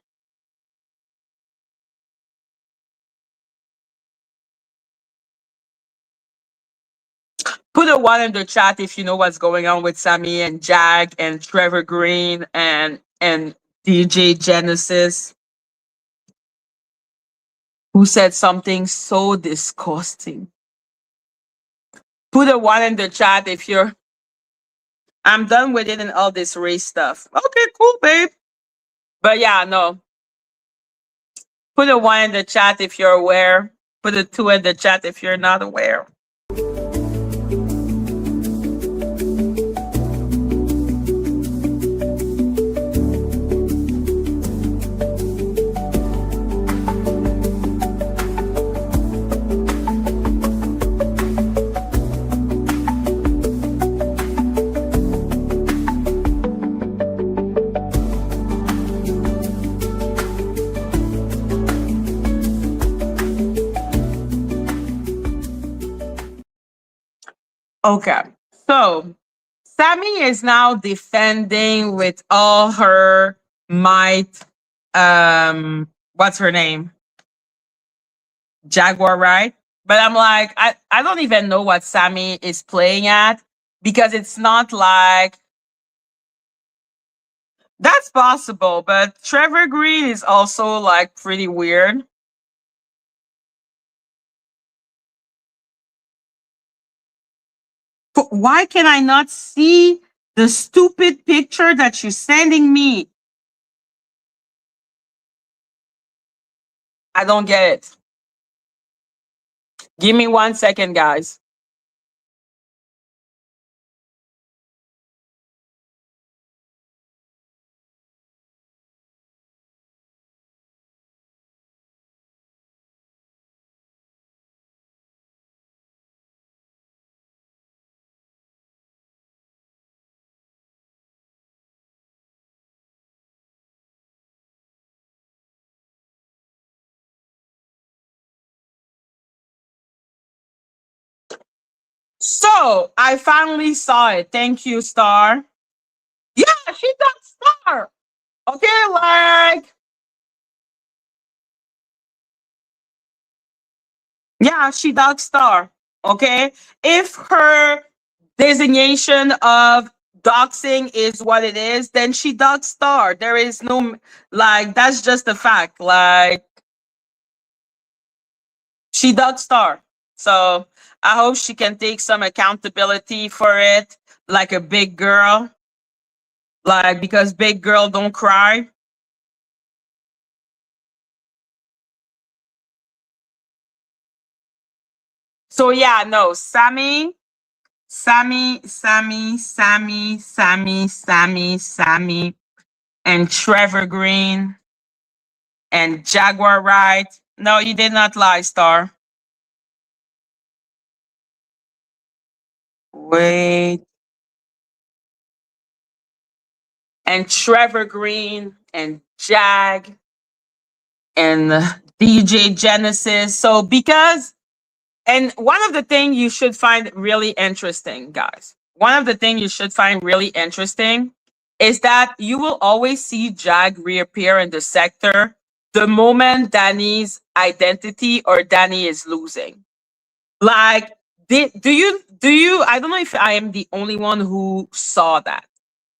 put a one in the chat if you know what's going on with Sammy and Jag and Trevor Green and DJ Genesis, who said something so disgusting. Put a one in the chat if you're. I'm done with it and all this race stuff. Okay, cool, babe. But yeah, no. Put a one in the chat if you're aware. Put a two in the chat if you're not aware. Okay. So Sammy is now defending with all her might. What's her name? Jaguar, right? But I'm like, I don't even know what Sammy is playing at because it's not like that's possible. But Trevor Green is also like pretty weird. But why can I not see the stupid picture that you're sending me? I don't get it. Give me 1 second, guys. So I finally saw it. Thank you, Star. Yeah, she got Star. Okay, like yeah, she dog star. Okay. If her designation of doxing is what it is, then she dog star. There is no like that's just a fact. Like she dog star. So I hope she can take some accountability for it, like a big girl. Like because big girl don't cry. So yeah, no, Sammy, and Trevor Green and Jaguar Ride. No, you did not lie, Star. Wait. And Trevor Green and Jag and DJ Genesis. So because and one of the things you should find really interesting, guys. One of the things you should find really interesting is that you will always see Jag reappear in the sector the moment Danny's identity or Danny is losing. Like, do you? I don't know if I am the only one who saw that.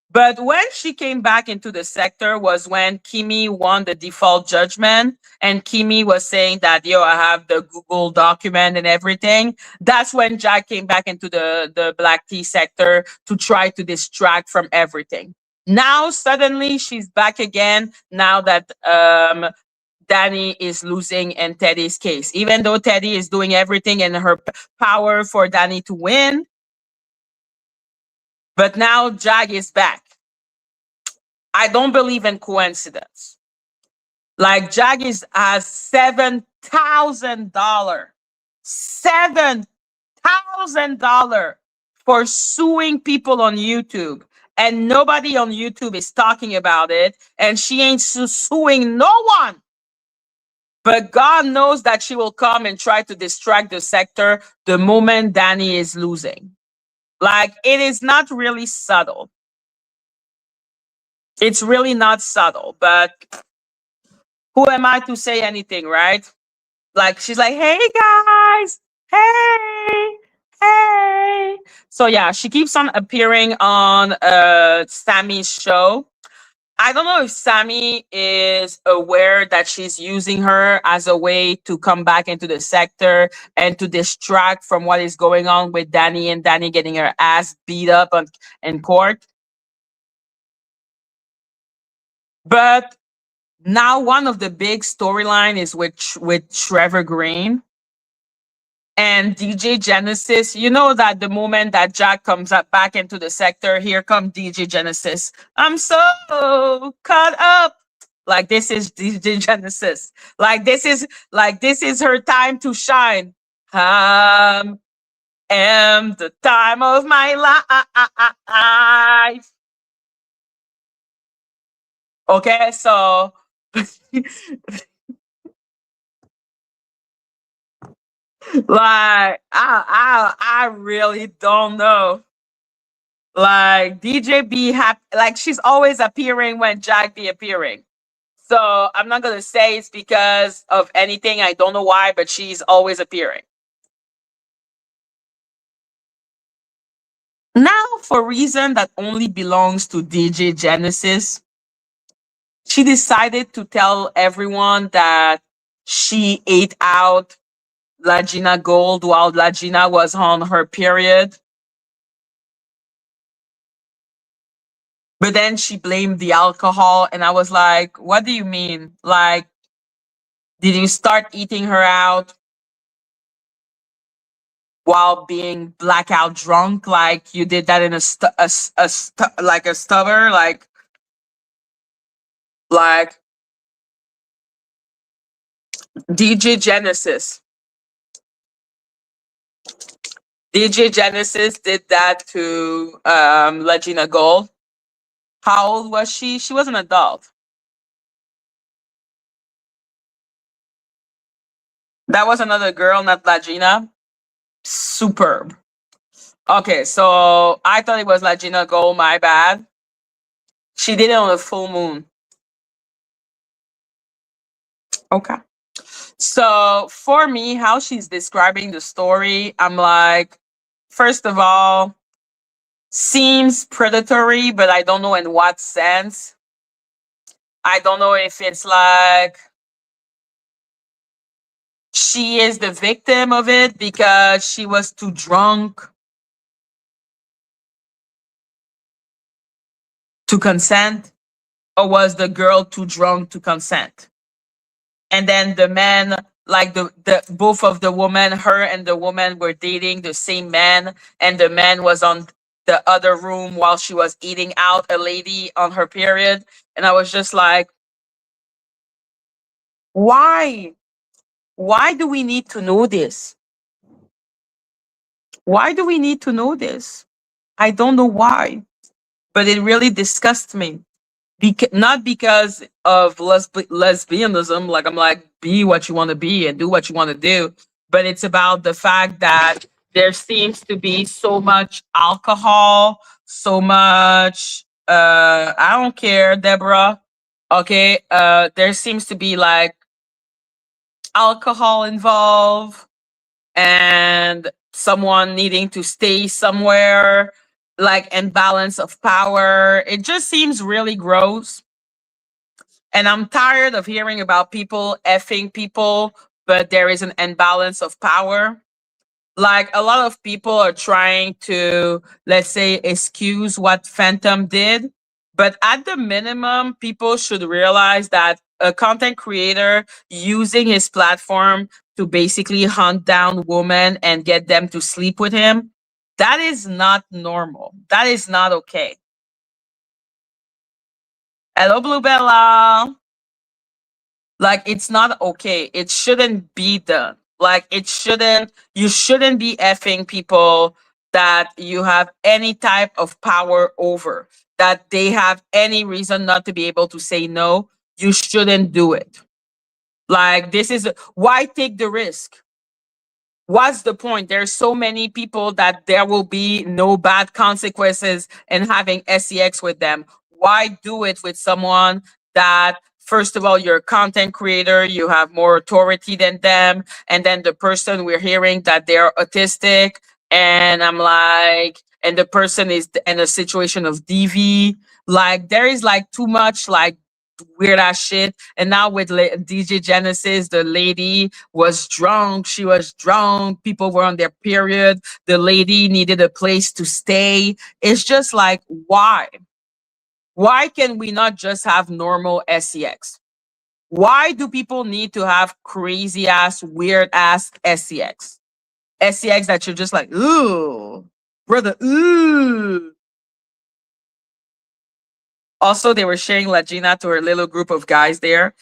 But when she came back into the sector was when Kimi won the default judgment and Kimi was saying that, yo, I have the Google document and everything. That's when Jack came back into the black tea sector to try to distract from everything. Now suddenly she's back again now that Danny is losing in Teddy's case. Even though Teddy is doing everything in her power for Danny to win, but now Jag is back. I don't believe in coincidence. Like Jaggis has $7,000, $7,000 for suing people on YouTube, and nobody on YouTube is talking about it, and she ain't suing no one. But God knows that she will come and try to distract the sector the moment Danny is losing. Like it is not really subtle. It's really not subtle, but who am I to say anything, right? Like she's like, "Hey guys, hey, hey." So yeah, she keeps on appearing on Sammy's show. I don't know if Sammy is aware that she's using her as a way to come back into the sector and to distract from what is going on with Danny and Danny getting her ass beat up in court. But now one of the big storyline is with Trevor Green and DJ Genesis. You know that the moment that Jack comes up back into the sector, here come DJ Genesis. I'm so caught up. Like this is DJ Genesis. Like this is her time to shine. Am the time of my life. Okay, so Like I really don't know. Like DJ be happy, like she's always appearing when Jack be appearing. So I'm not gonna say it's because of anything. I don't know why, but she's always appearing. Now, for a reason that only belongs to DJ Genesis, she decided to tell everyone that she ate out Lagina Gold while Lagina was on her period. But then she blamed the alcohol, and I was like, what do you mean? Like, did you start eating her out while being blackout drunk? Like you did that in like a stubber? Like DJ Genesis. DJ Genesis did that to Legina Gold. How old was she? She was an adult. That was another girl, not Lagina. Superb. Okay, so I thought it was Lagina Gold, my bad. She did it on a full moon. Okay. So for me, how she's describing the story, I'm like, first of all, seems predatory, but I don't know in what sense. I don't know if it's like she is the victim of it because she was too drunk to consent, or was the girl too drunk to consent? And then the man, like the both of the woman, her and the woman were dating the same man, and the man was on the other room while she was eating out a lady on her period. And I was just like, why? Why do we need to know this? Why do we need to know this? I don't know why, but it really disgusts me. Not because of lesbianism, like I'm like, be what you want to be and do what you want to do, but it's about the fact that there seems to be so much alcohol, so much, I don't care, Deborah. Okay, there seems to be like alcohol involved and someone needing to stay somewhere, like imbalance of power. It just seems really gross. And I'm tired of hearing about people effing people, but there is an imbalance of power. Like a lot of people are trying to, let's say, excuse what Phantom did. But at the minimum, people should realize that a content creator using his platform to basically hunt down women and get them to sleep with him, that is not normal. That is not okay. Hello, Bluebella. Like it's not okay. It shouldn't be done. Like it shouldn't, you shouldn't be effing people that you have any type of power over, that they have any reason not to be able to say no. You shouldn't do it. Like this is why take the risk? What's the point? There's so many people that there will be no bad consequences in having sex with them. Why do it with someone that, first of all, you're a content creator, you have more authority than them, and then the person we're hearing that they're autistic, and I'm like, and the person is in a situation of DV. Like there is like too much like weird ass shit. And now with DJ Genesis, the lady was drunk. She was drunk. People were on their period. The lady needed a place to stay. It's just like, why? Why can we not just have normal sex? Why do people need to have crazy ass, weird ass sex? Sex that you're just like, ooh, brother, ooh. Also, they were sharing Lagina to her little group of guys there.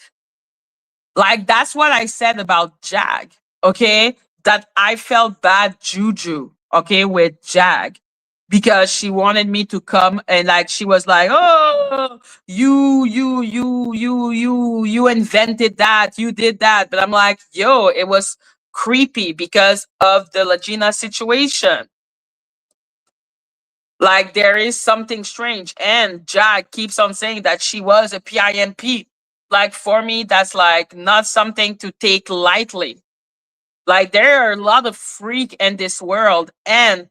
Like that's what I said about Jag. Okay, that I felt bad juju. Okay, with Jag because she wanted me to come and like she was like, oh, you invented that, you did that. But I'm like, yo, it was creepy because of the Legina situation. Like there is something strange. And Jack keeps on saying that she was a PIMP. Like for me, that's like not something to take lightly. Like there are a lot of freak in this world, and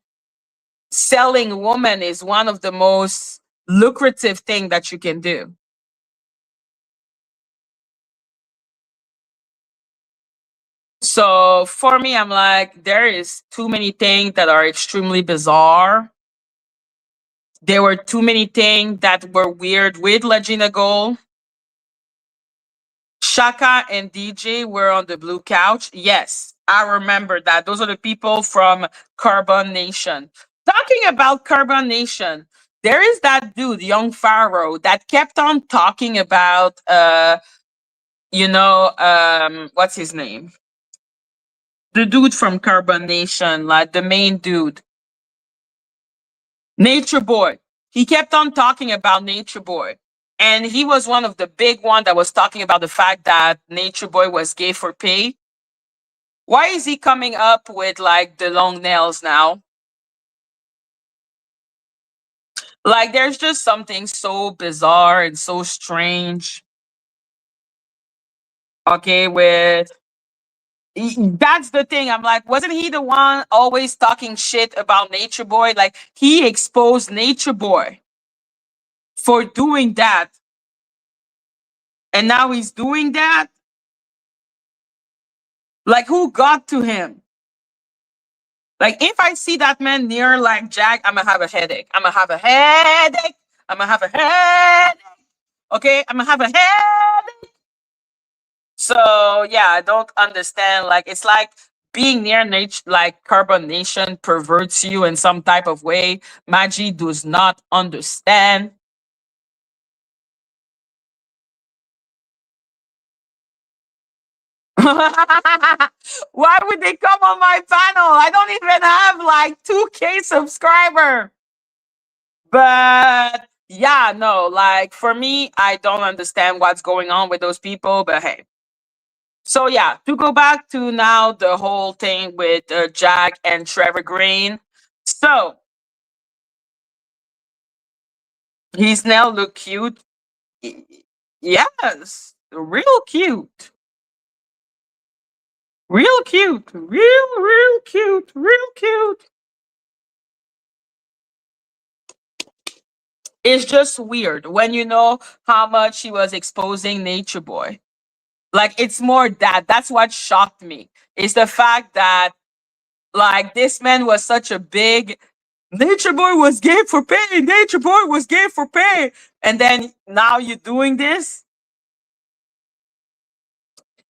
selling woman is one of the most lucrative thing that you can do. So for me, I'm like, there is too many things that are extremely bizarre. There were too many things that were weird with Legina Gold. Shaka and DJ were on the blue couch. Yes, I remember that. Those are the people from Carbon Nation. Talking about Carbon Nation, there is that dude, Young Pharaoh, that kept on talking about what's his name? The dude from Carbon Nation, like the main dude. Nature Boy. He kept on talking about Nature Boy. And he was one of the big one that was talking about the fact that Nature Boy was gay for pay. Why is he coming up with like the long nails now? Like there's just something so bizarre and so strange. Okay, with that's the thing. I'm like, wasn't he the one always talking shit about Nature Boy? Like he exposed Nature Boy for doing that. And now he's doing that. Like who got to him? Like if I see that man near like Jack, I'm gonna have a headache. I'm gonna have a headache. I'm gonna have a headache. Okay, I'm gonna have a headache. So yeah, I don't understand. Like it's like being near nature, like carbonation perverts you in some type of way. Madgie does not understand. Why would they come on my panel? I don't even have like 2K subscriber. But yeah, no, like for me, I don't understand what's going on with those people. But hey, so yeah, to go back to now the whole thing with Jack and Trevor Green. So he's now look cute. Y- Yes, real cute. Real cute. Real cute. Real cute. It's just weird when you know how much he was exposing Nature Boy. Like it's more that. That's what shocked me. Is the fact that like this man was such a big Nature Boy was gay for pay. Nature Boy was gay for pay. And then now you're doing this.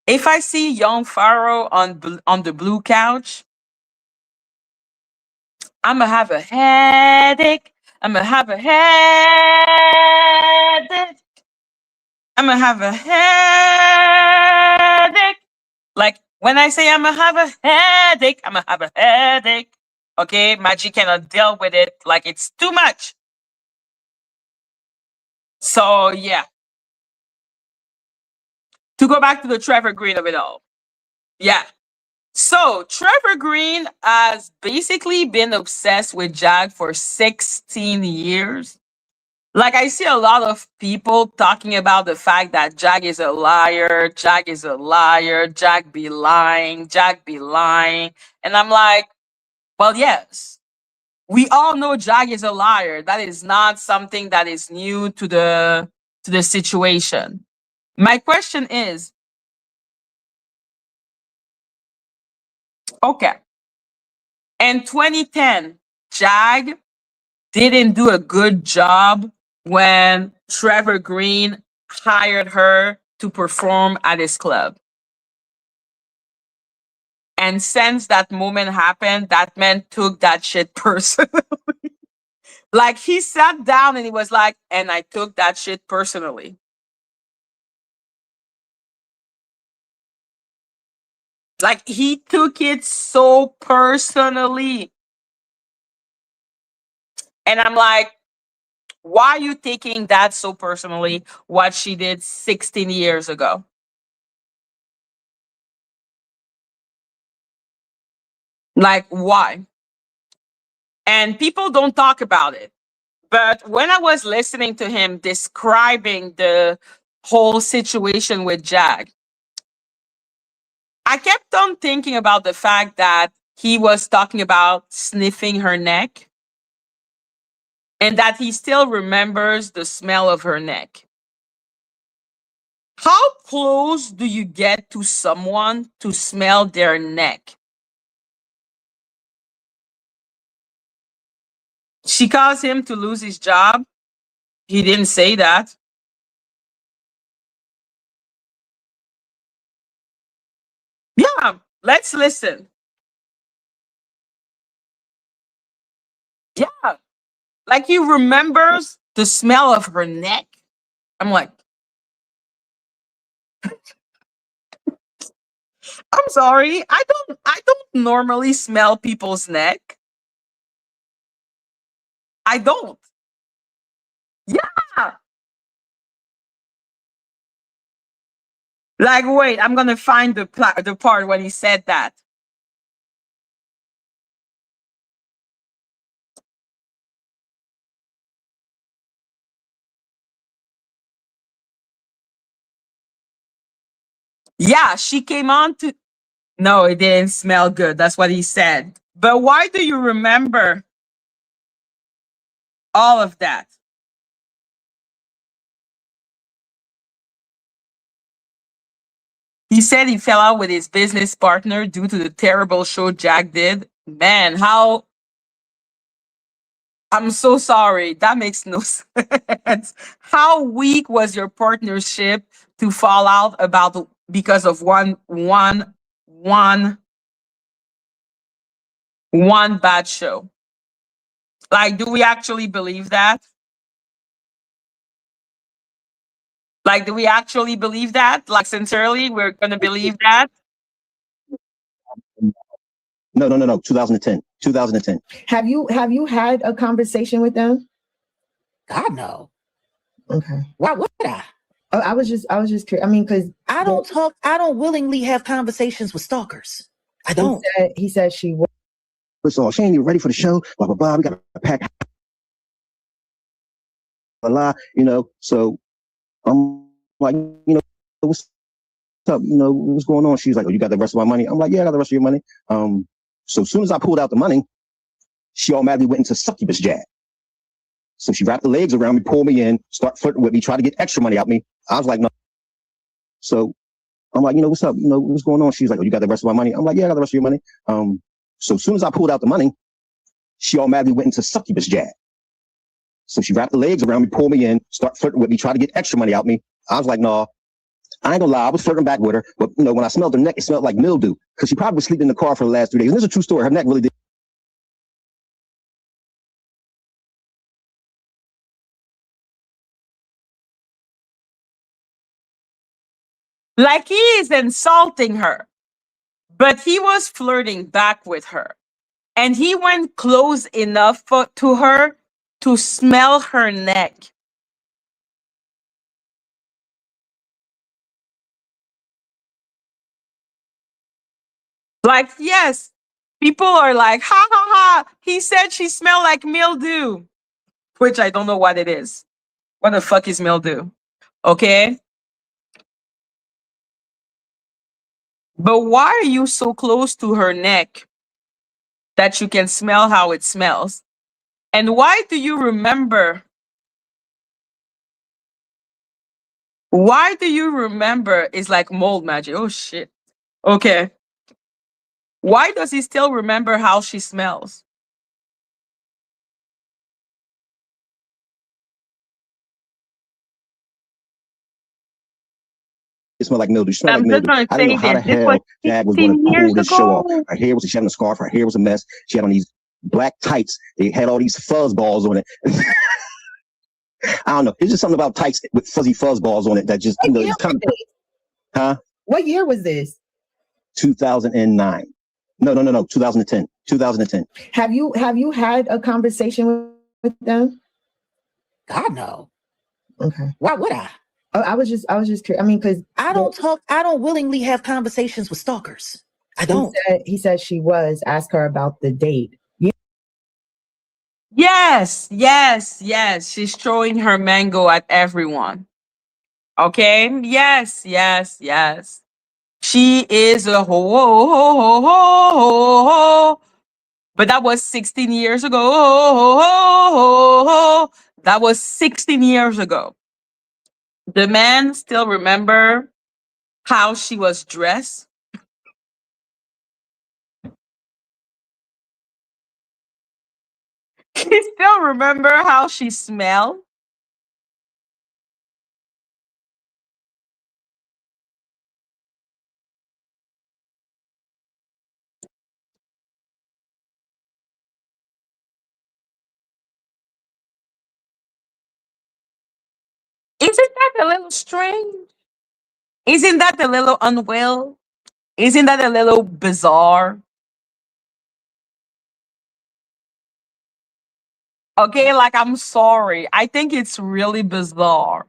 If I see young Pharaoh on the blue couch, I'm gonna have a headache. I'm gonna have a headache. I'm gonna have a headache. Like when I say I'm gonna have a headache, I'm gonna have a headache. Okay, Maggie cannot deal with it. Like it's too much. So yeah, to go back to the Trevor Green of it all. Yeah. So Trevor Green has basically been obsessed with Jack for 16 years. Like I see a lot of people talking about the fact that Jack is a liar, Jack is a liar, Jack be lying, Jack be lying. And I'm like, well, yes. We all know Jack is a liar. That is not something that is new to the situation. My question is, okay, in 2010, Jag didn't do a good job when Trevor Green hired her to perform at his club. And since that moment happened, that man took that shit personally. Like he sat down and he was like, and I took that shit personally. Like he took it so personally. And I'm like, why are you taking that so personally? What she did 16 years ago? Like, why? And people don't talk about it. But when I was listening to him describing the whole situation with Jag, I kept on thinking about the fact that he was talking about sniffing her neck and that he still remembers the smell of her neck. How close do you get to someone to smell their neck? She caused him to lose his job. He didn't say that. Yeah, let's listen. Yeah, like he remembers the smell of her neck. I'm like, I'm sorry. I don't normally smell people's neck. I don't. Yeah. Like, wait, I'm gonna find the part when he said that. Yeah, she came on to. No, it didn't smell good. That's what he said. But why do you remember all of that? He said he fell out with his business partner due to the terrible show Jack did. Man, how I'm so sorry. That makes no sense. How weak was your partnership to fall out about because of one bad show? Like, do we actually believe that? Like, do we actually believe that? Like, sincerely, we're gonna believe that? No. 2010. 2010. Have you had a conversation with them? God no. Okay. Why would I? I was just curious. I mean, because I don't willingly have conversations with stalkers. I don't. He said she was. First of all, she ain't even ready for the show. Blah blah blah. We got to pack. Blah, blah, So I'm like, what's up? What's going on? She's like, oh, you got the rest of my money? I'm like, yeah, I got the rest of your money. So as soon as I pulled out the money, she automatically went into succubus jab. So she wrapped the legs around me, pulled me in, start flirting with me, try to get extra money out of me. I was like, no. So I'm like, what's up? What's going on? She's like, oh, you got the rest of my money? I'm like, yeah, I got the rest of your money. So as soon as I pulled out the money, she automatically went into succubus jab. So she wrapped the legs around me, pulled me in, start flirting with me, try to get extra money out of me. I was like, no, I ain't gonna lie. I was flirting back with her. But, when I smelled her neck, it smelled like mildew because she probably was sleeping in the car for the last 3 days. And this is a true story. Her neck really did. Like, he is insulting her, but he was flirting back with her. And he went close enough to her to smell her neck. Like, yes, people are like, ha ha ha, he said she smelled like mildew, which I don't know what it is. What the fuck is mildew? Okay. But why are you so close to her neck that you can smell how it smells? And why do you remember? Why do you remember? It's like mold magic. Oh shit. Okay. Why does he still remember how she smells? It smelled like mildew. She smelled I'm like just mildew. gonna I didn't know say how the this was hell Jag was 16 going to years pull this show off. ago. Her hair was, she had a scarf. Her hair was a mess. She had on these black tights. They had all these fuzz balls on it. I don't know. It's just something about tights with fuzzy fuzz balls on it that just, it's kind of, huh? What year was this? 2009. No. 2010. 2010. Have you had a conversation with them? God no. Okay. Why would I? I was just curious. I mean, because I don't willingly have conversations with stalkers. I don't. He said she was. Ask her about the date. Yes, yes, yes. She's throwing her mango at everyone. Okay. Yes, yes, yes. She is a ho ho ho ho ho ho ho. But that was 16 years ago. Ho, ho, ho, ho, ho. That was 16 years ago. The man still remember how she was dressed. He still remember how she smelled. Isn't that a little strange? Isn't that a little unwell? Isn't that a little bizarre? Okay, like I'm sorry. I think it's really bizarre.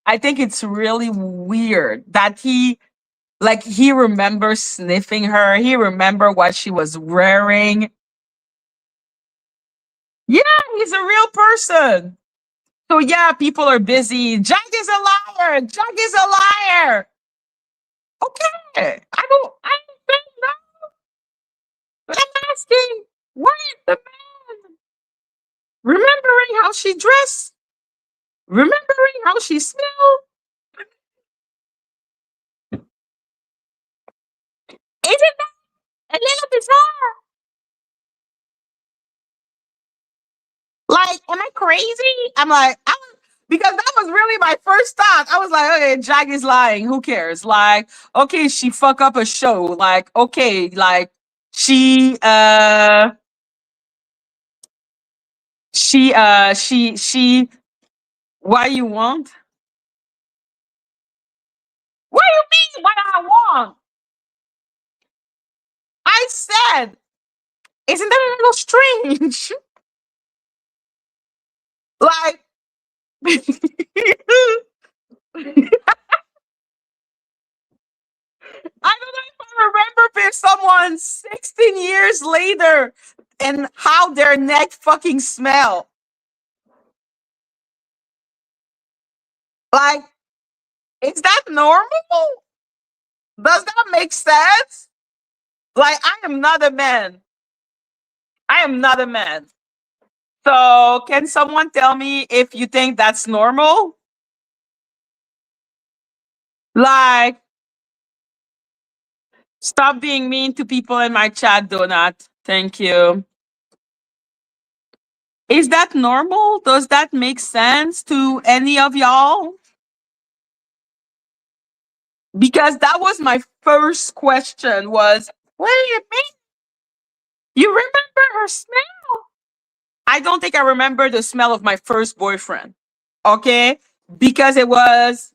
I think it's really weird that he remembers sniffing her. He remember what she was wearing. Yeah, he's a real person. So yeah, people are busy. Jack is a liar. Jack is a liar. Okay. I don't know. But I'm asking, why is the man remembering how she dressed? Remembering how she smelled? Isn't that a little bizarre? Like, am I crazy? I'm like, because that was really my first thought. I was like, okay, Jack is lying. Who cares? Like, okay, she fuck up a show. Like, okay, like she she what you want? What do you mean what I want? I said, isn't that a little strange? Like I don't know if I remember if someone 16 years later and how their neck fucking smell. Like, is that normal? Does that make sense? Like, I am not a man. I am not a man. So, can someone tell me if you think that's normal? Like, stop being mean to people in my chat, Donut. Thank you. Is that normal? Does that make sense to any of y'all? Because that was my first question was, wait a minute, you remember her smell? I don't think I remember the smell of my first boyfriend. Okay? Because it was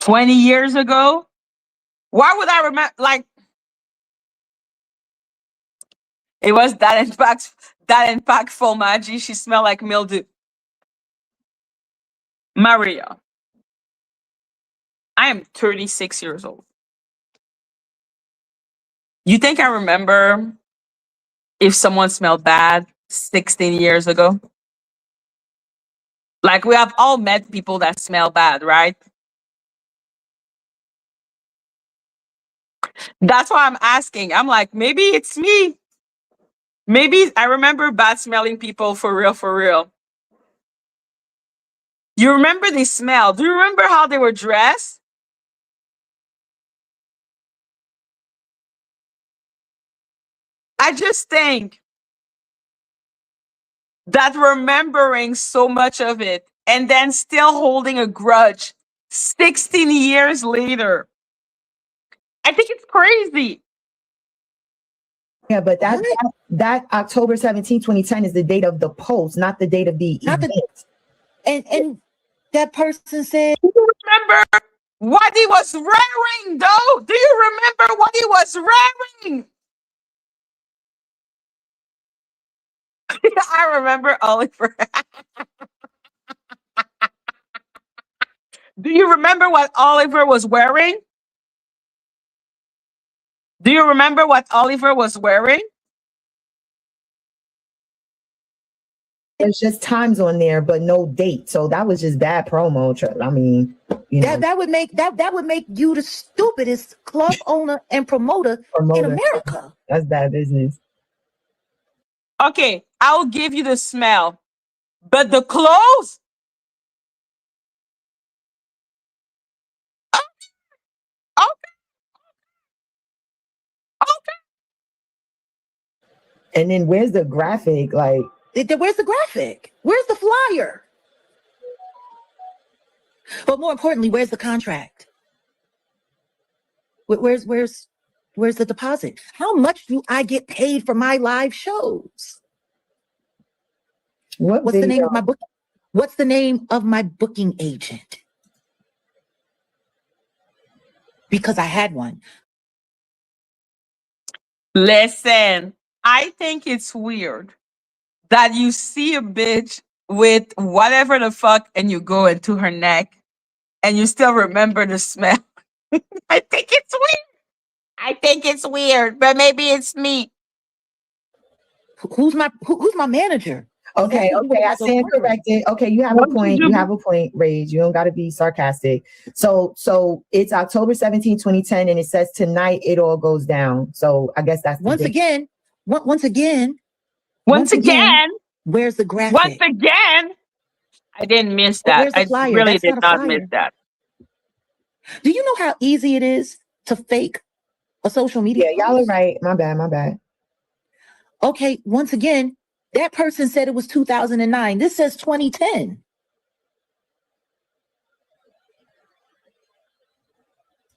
20 years ago. Why would I remember? Like, it was that impactful, Madgie. She smelled like mildew. Maria, I am 36 years old. You think I remember if someone smelled bad 16 years ago? Like, we have all met people that smell bad, right? That's why I'm asking. I'm like, maybe it's me. Maybe I remember bad smelling people for real, for real. You remember the smell. Do you remember how they were dressed? I just think that remembering so much of it and then still holding a grudge 16 years later, I think it's crazy. Yeah, but that What? that October 17, 2010 is the date of the post, not the date of the Not the- event. And that person said, Do you remember what he was wearing, though? Do you remember what he was wearing? I remember Oliver. Do you remember what Oliver was wearing? Do you remember what Oliver was wearing? There's just times on there, but no date. So that was just bad promo. I mean, That would make you the stupidest club owner and promoter in promoter. America. That's bad business. Okay, I'll give you the smell, but the clothes. Okay, okay. And then where's the graphic? Like, Where's the graphic? Where's the flyer? But more importantly, where's the contract? Where's the deposit? How much do I get paid for my live shows? What's the name of my book? What's the name of my booking agent? Because I had one. Listen, I think it's weird that you see a bitch with whatever the fuck and you go into her neck and you still remember the smell. I think it's weird. I think it's weird, but maybe it's me. Who's my manager? Okay, I stand corrected. Okay, you have a point. You have a point, Rage. You don't got to be sarcastic. So it's October 17, 2010, and it says tonight it all goes down. So I guess that's once again, where's the graphic? Once again, I didn't miss that. Where's the flyer? I really That's did not not miss that. Do you know how easy it is to fake a social media? Yeah, y'all are right. My bad. Okay, once again, that person said it was 2009. This says 2010.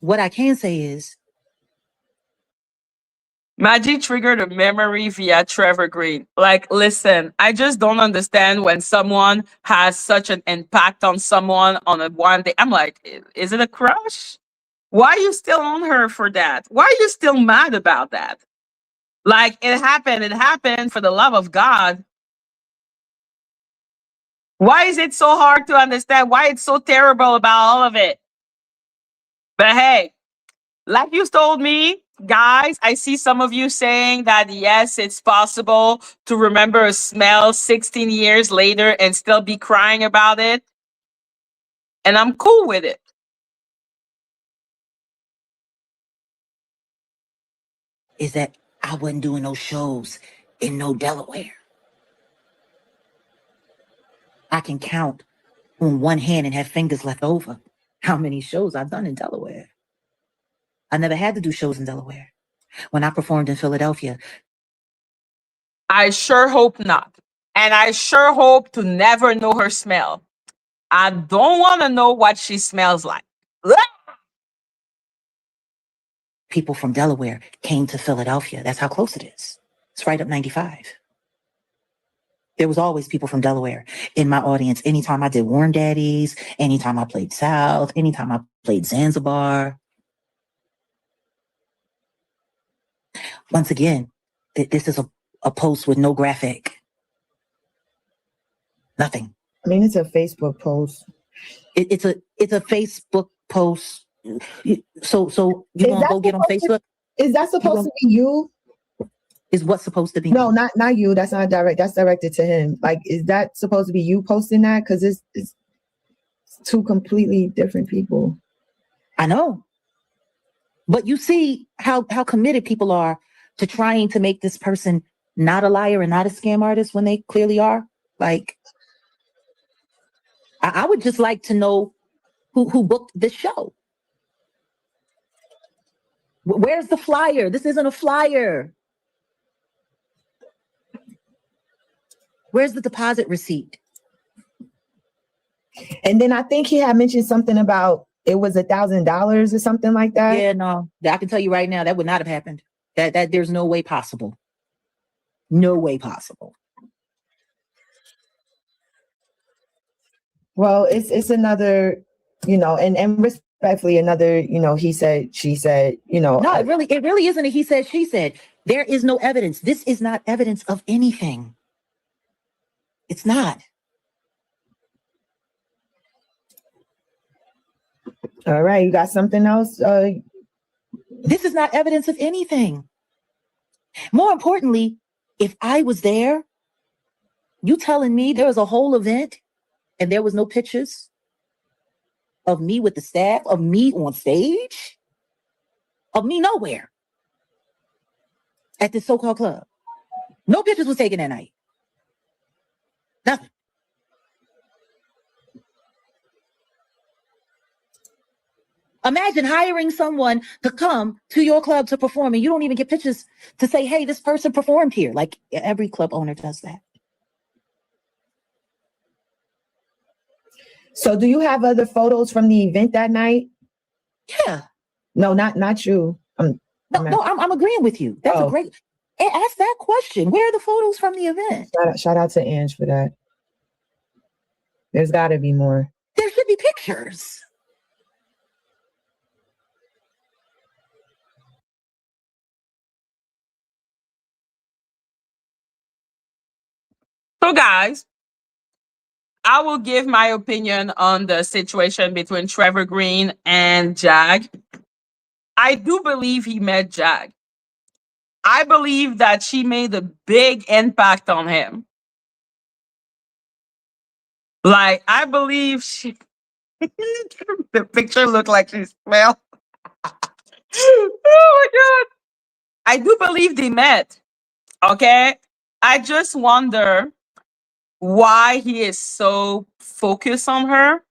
What I can say is, Madgie triggered a memory via Trevor Green. Like, listen, I just don't understand when someone has such an impact on someone on a one day. I'm like, is it a crush? Why are you still on her for that? Why are you still mad about that? Like, it happened for the love of God. Why is it so hard to understand? Why it's so terrible about all of it? But hey, like you told me, guys, I see some of you saying that yes, it's possible to remember a smell 16 years later and still be crying about it. And I'm cool with it. is that I wasn't doing no shows in no Delaware. I can count on one hand and have fingers left over how many shows I've done in Delaware. I never had to do shows in Delaware. When I performed in Philadelphia, I sure hope not. And I sure hope to never know her smell. I don't want to know what she smells like. Ugh! people from Delaware came to Philadelphia. That's how close it is. It's right up 95. There was always people from Delaware in my audience. Anytime I did Warm Daddies, anytime I played South, anytime I played Zanzibar. Once again, this is a post with no graphic. Nothing. I mean, it's a Facebook post. It's a Facebook post. So you gonna go get on Facebook? Is that supposed to be you? Is what's supposed to be? No, not you. That's not direct. That's directed to him. Like, is that supposed to be you posting that? Because it's two completely different people. I know. But you see how committed people are to trying to make this person not a liar and not a scam artist when they clearly are. Like, I would just like to know who booked this show. Where's the flyer? This isn't a flyer. Where's the deposit receipt? And then I think he had mentioned something about it was $1,000 or something like that. Yeah, no, I can tell you right now that would not have happened. That there's no way possible. No way possible. Well, it's another, and respectfully, another, he said, she said, No, it really isn't a he said, she said. There is no evidence. This is not evidence of anything. It's not. All right, you got something else? This is not evidence of anything. More importantly, if I was there, you telling me there was a whole event and there was no pictures of me with the staff, of me on stage, of me nowhere at this so-called club. No pictures was taken that night. Nothing. Imagine hiring someone to come to your club to perform and you don't even get pictures to say, hey, this person performed here. Like every club owner does that. So do you have other photos from the event that night? Yeah. No, not you. I'm agreeing with you. That's a great. Ask that question. Where are the photos from the event? Shout out to Ange for that. There's got to be more. There should be pictures. So, guys, I will give my opinion on the situation between Trevor Green and Jag. I do believe he met Jag. I believe that she made a big impact on him. Like, I believe she. The picture looked like she smelled. Oh my God. I do believe they met. Okay. I just wonder why he is so focused on her.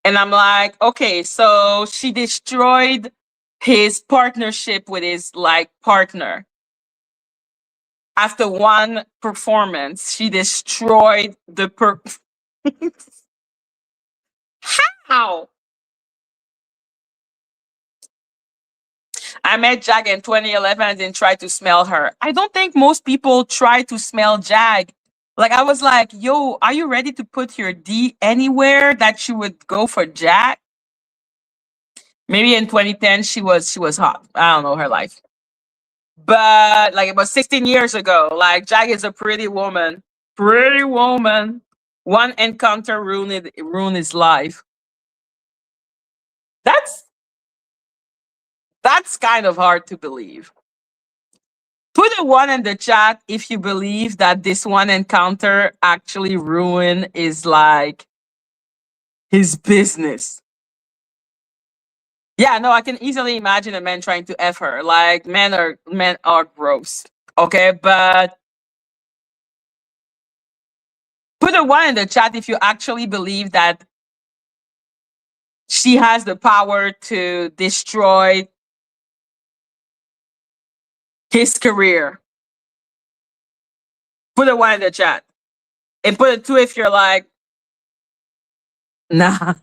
And I'm like, okay, so she destroyed his partnership with his partner. After one performance, she destroyed the How? I met Jag in 2011 and then tried to smell her. I don't think most people try to smell Jag. Like, I was like, yo, are you ready to put your D anywhere that you would go for Jag? Maybe in 2010 she was hot. I don't know her life. But like about 16 years ago, like Jag is a pretty woman. Pretty woman. One encounter ruined his life. That's kind of hard to believe. Put a one in the chat if you believe that this one encounter actually ruined his his business. Yeah, no, I can easily imagine a man trying to F her. Like men are gross. Okay, but put a one in the chat if you actually believe that she has the power to destroy his career. Put a one in the chat. And put a two if you're like, nah.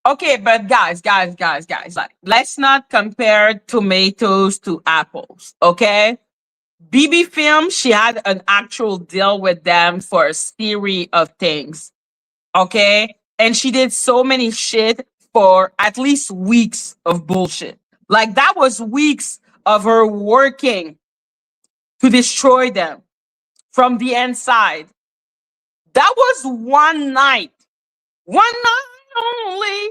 Okay, but guys, like, let's not compare tomatoes to apples, okay? BB Film, she had an actual deal with them for a series of things, okay? And she did so many shit for at least weeks of bullshit. Like, that was weeks of her working to destroy them from the inside. That was one night. One night only.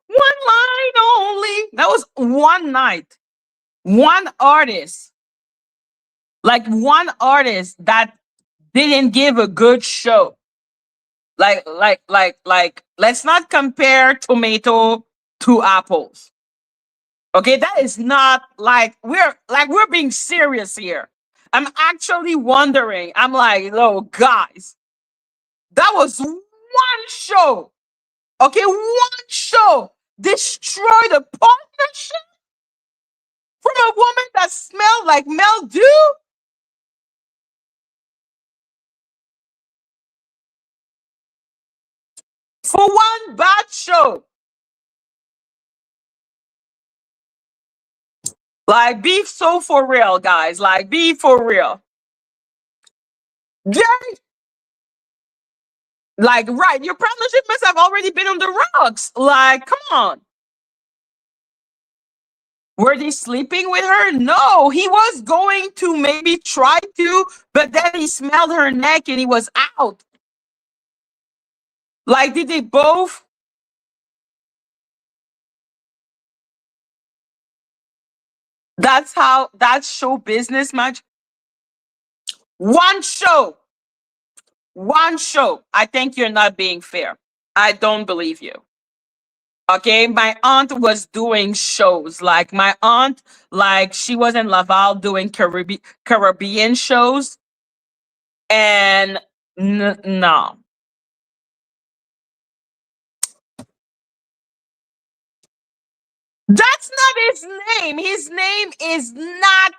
One night only. That was one night. One artist. Like one artist that didn't give a good show. Like, let's not compare tomato to apples. Okay, that is not we're being serious here. I'm actually wondering. I'm like, oh guys, that was one show. Okay, one show destroyed a partnership from a woman that smelled like mildew. For one bad show. Like, be so for real, guys. Like, be for real. Jerry, like, right, your partnership must have already been on the rocks. Like, come on. Were they sleeping with her? No, he was going to maybe try to, but then he smelled her neck and he was out. Like, did they both? That's show business, much. One show. One show. I think you're not being fair. I don't believe you. Okay, my aunt was doing shows. Like my aunt, like she was in Laval doing Caribbean shows, and no, that's not his name. His name is not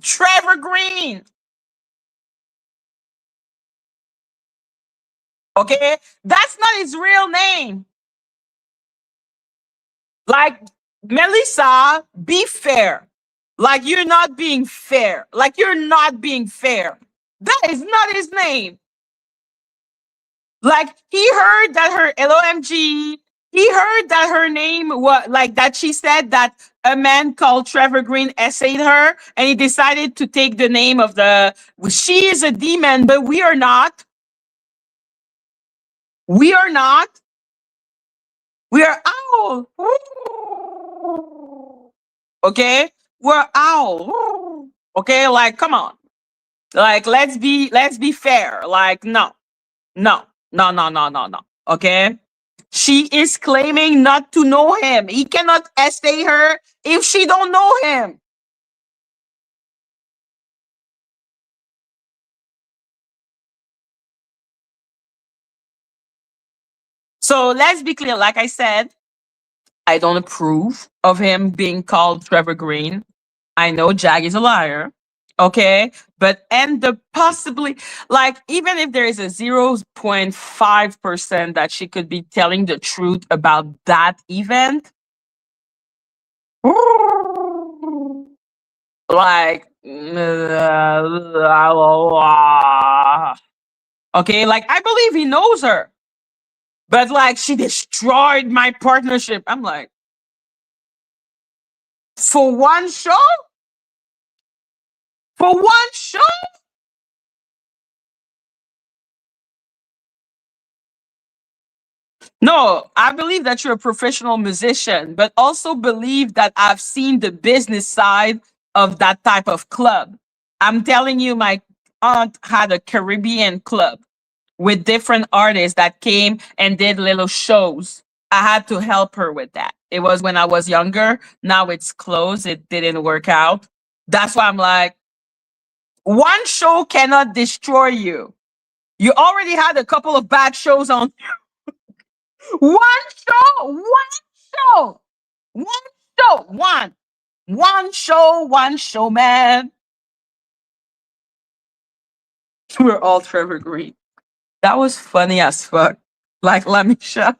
Trevor Green. Okay, that's not his real name. Like, Melissa, be fair. Like, you're not being fair. Like, you're not being fair. That is not his name. Like, he heard that her LOMG, he heard that her name was like that. She said that a man called Trevor Green essayed her, and he decided to take the name of the. She is a demon, but we are not. We are not. We are owl. Okay, we're owl. Okay, like, come on. Like, let's be fair. Like, no, no, no, no, no, no, no. Okay. She is claiming not to know him. He cannot essay her if she don't know him. So let's be clear. Like I said, I don't approve of him being called Trevor Green. I know Jag is a liar. Okay. But, and the possibly, like, even if there is a 0.5% that she could be telling the truth about that event, like, okay, like, I believe he knows her, but like, she destroyed my partnership. I'm like, for one show? For one show? No, I believe that you're a professional musician, but also believe that I've seen the business side of that type of club. I'm telling you, my aunt had a Caribbean club with different artists that came and did little shows. I had to help her with that. It was when I was younger. Now it's closed. It didn't work out. That's why I'm like, one show cannot destroy you. You already had a couple of bad shows on. One show, show, one show, one show, man. We're all Trevor Green. That was funny as fuck. Like Lamisha.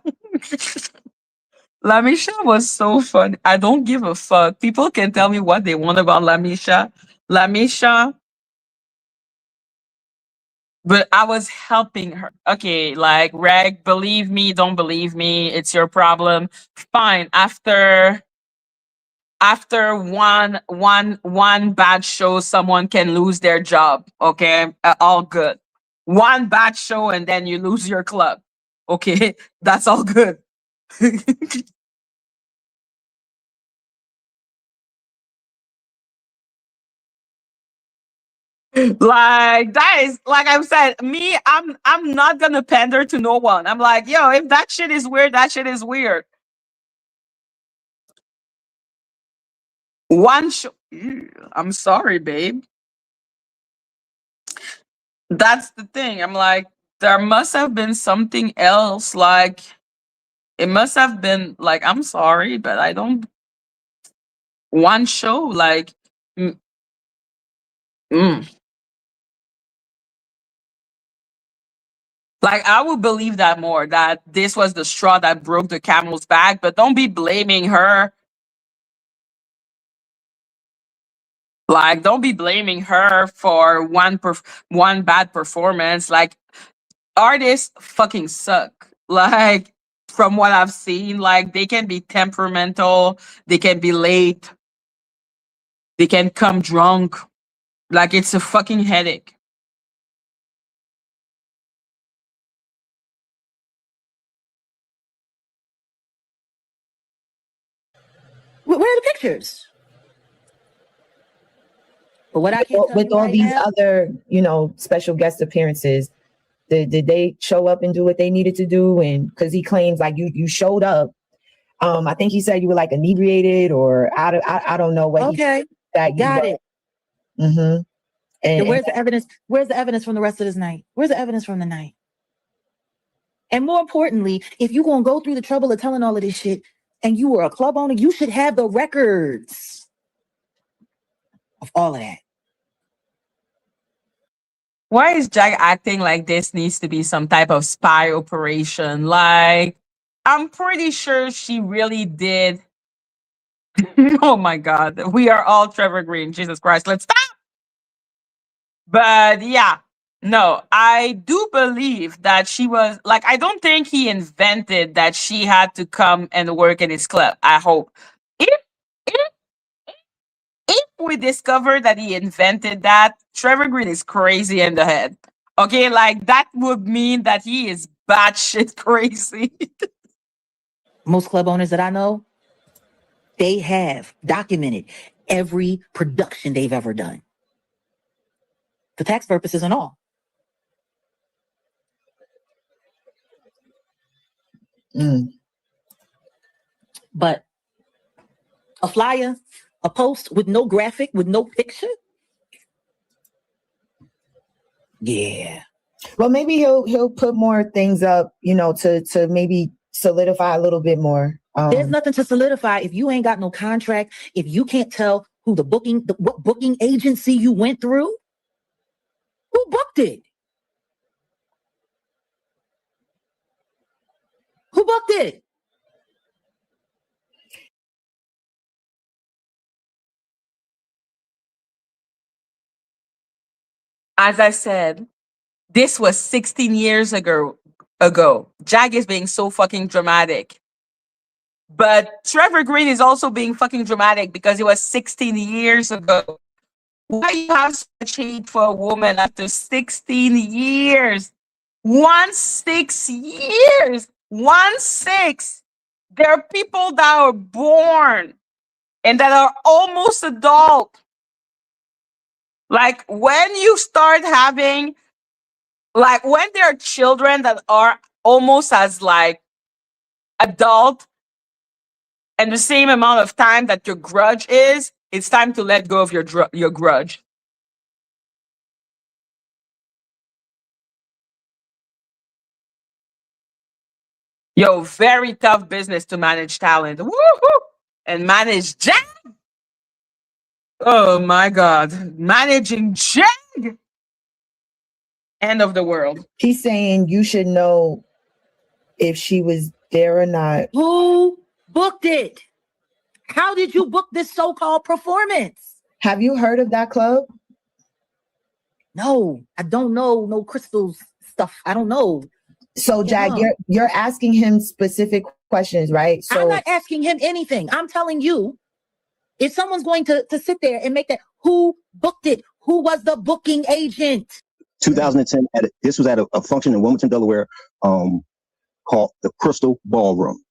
Lamisha was so funny. I don't give a fuck. People can tell me what they want about Lamisha. Lamisha, but I was helping her. Okay, like, Reg, believe me, don't believe me, it's your problem. Fine. After one bad show, someone can lose their job. Okay, all good. One bad show and then you lose your club. Okay, that's all good. Like, that is, like I've said, me, I'm not gonna pander to no one. I'm like, yo, if that shit is weird, that shit is weird. One show. I'm sorry, babe. That's the thing. I'm like, there must have been something else. Like, it must have been like, I'm sorry, but I don't. One show, like, mm, mm. Like, I would believe that more, that this was the straw that broke the camel's back. But don't be blaming her. Like, don't be blaming her for one bad performance. Like, artists fucking suck. Like, from what I've seen, like, they can be temperamental, they can be late, they can come drunk. Like, it's a fucking headache. Where are the pictures? But what I can't tell With you all right these now, other, special guest appearances, did they show up and do what they needed to do? And because he claims like you showed up, I think he said you were like inebriated or I don't know what okay, that you got were. it. Mm-hmm. And where's the evidence? Where's the evidence from the rest of this night? Where's the evidence from the night? And more importantly, if you're gonna go through the trouble of telling all of this shit, and you were a club owner, you should have the records of all of that. Why is Jack acting like this needs to be some type of spy operation? Like, I'm pretty sure she really did. Oh my God. We are all Trevor Green. Jesus Christ. Let's stop. But yeah, no, I do believe that she was like, I don't think he invented that she had to come and work in his club. I hope. If, if, if we discover that he invented that, Trevor Green is crazy in the head. Okay, like that would mean that he is batshit crazy. Most club owners that I know, they have documented every production they've ever done for tax purposes and all. But a flyer, a post with no graphic, with no picture. Yeah. Well, maybe he'll put more things up, to maybe solidify a little bit more. There's nothing to solidify if you ain't got no contract. If you can't tell who what booking agency you went through, who booked it? Who booked it? As I said, this was 16 years ago. Jag is being so fucking dramatic. But Trevor Green is also being fucking dramatic because it was 16 years ago. Why you have such hate for a woman after 16 years? 16 years. 16. There are people that are born and that are almost adult. Like when you start having, like when there are children that are almost as like adult and the same amount of time that your grudge is, it's time to let go of your grudge. Yo, very tough business to manage talent. Woohoo! And manage Jag. Oh my God. Managing Jag. End of the world. He's saying you should know if she was there or not. Who booked it? How did you book this so-called performance? Have you heard of that club? No, I don't know. No crystals stuff. I don't know. So Jag, you're asking him specific questions, right? So I'm not asking him anything. I'm telling you, if someone's going to sit there and make that, who booked it? Who was the booking agent? 2010, this was at a function in Wilmington, Delaware, called the Crystal Ballroom.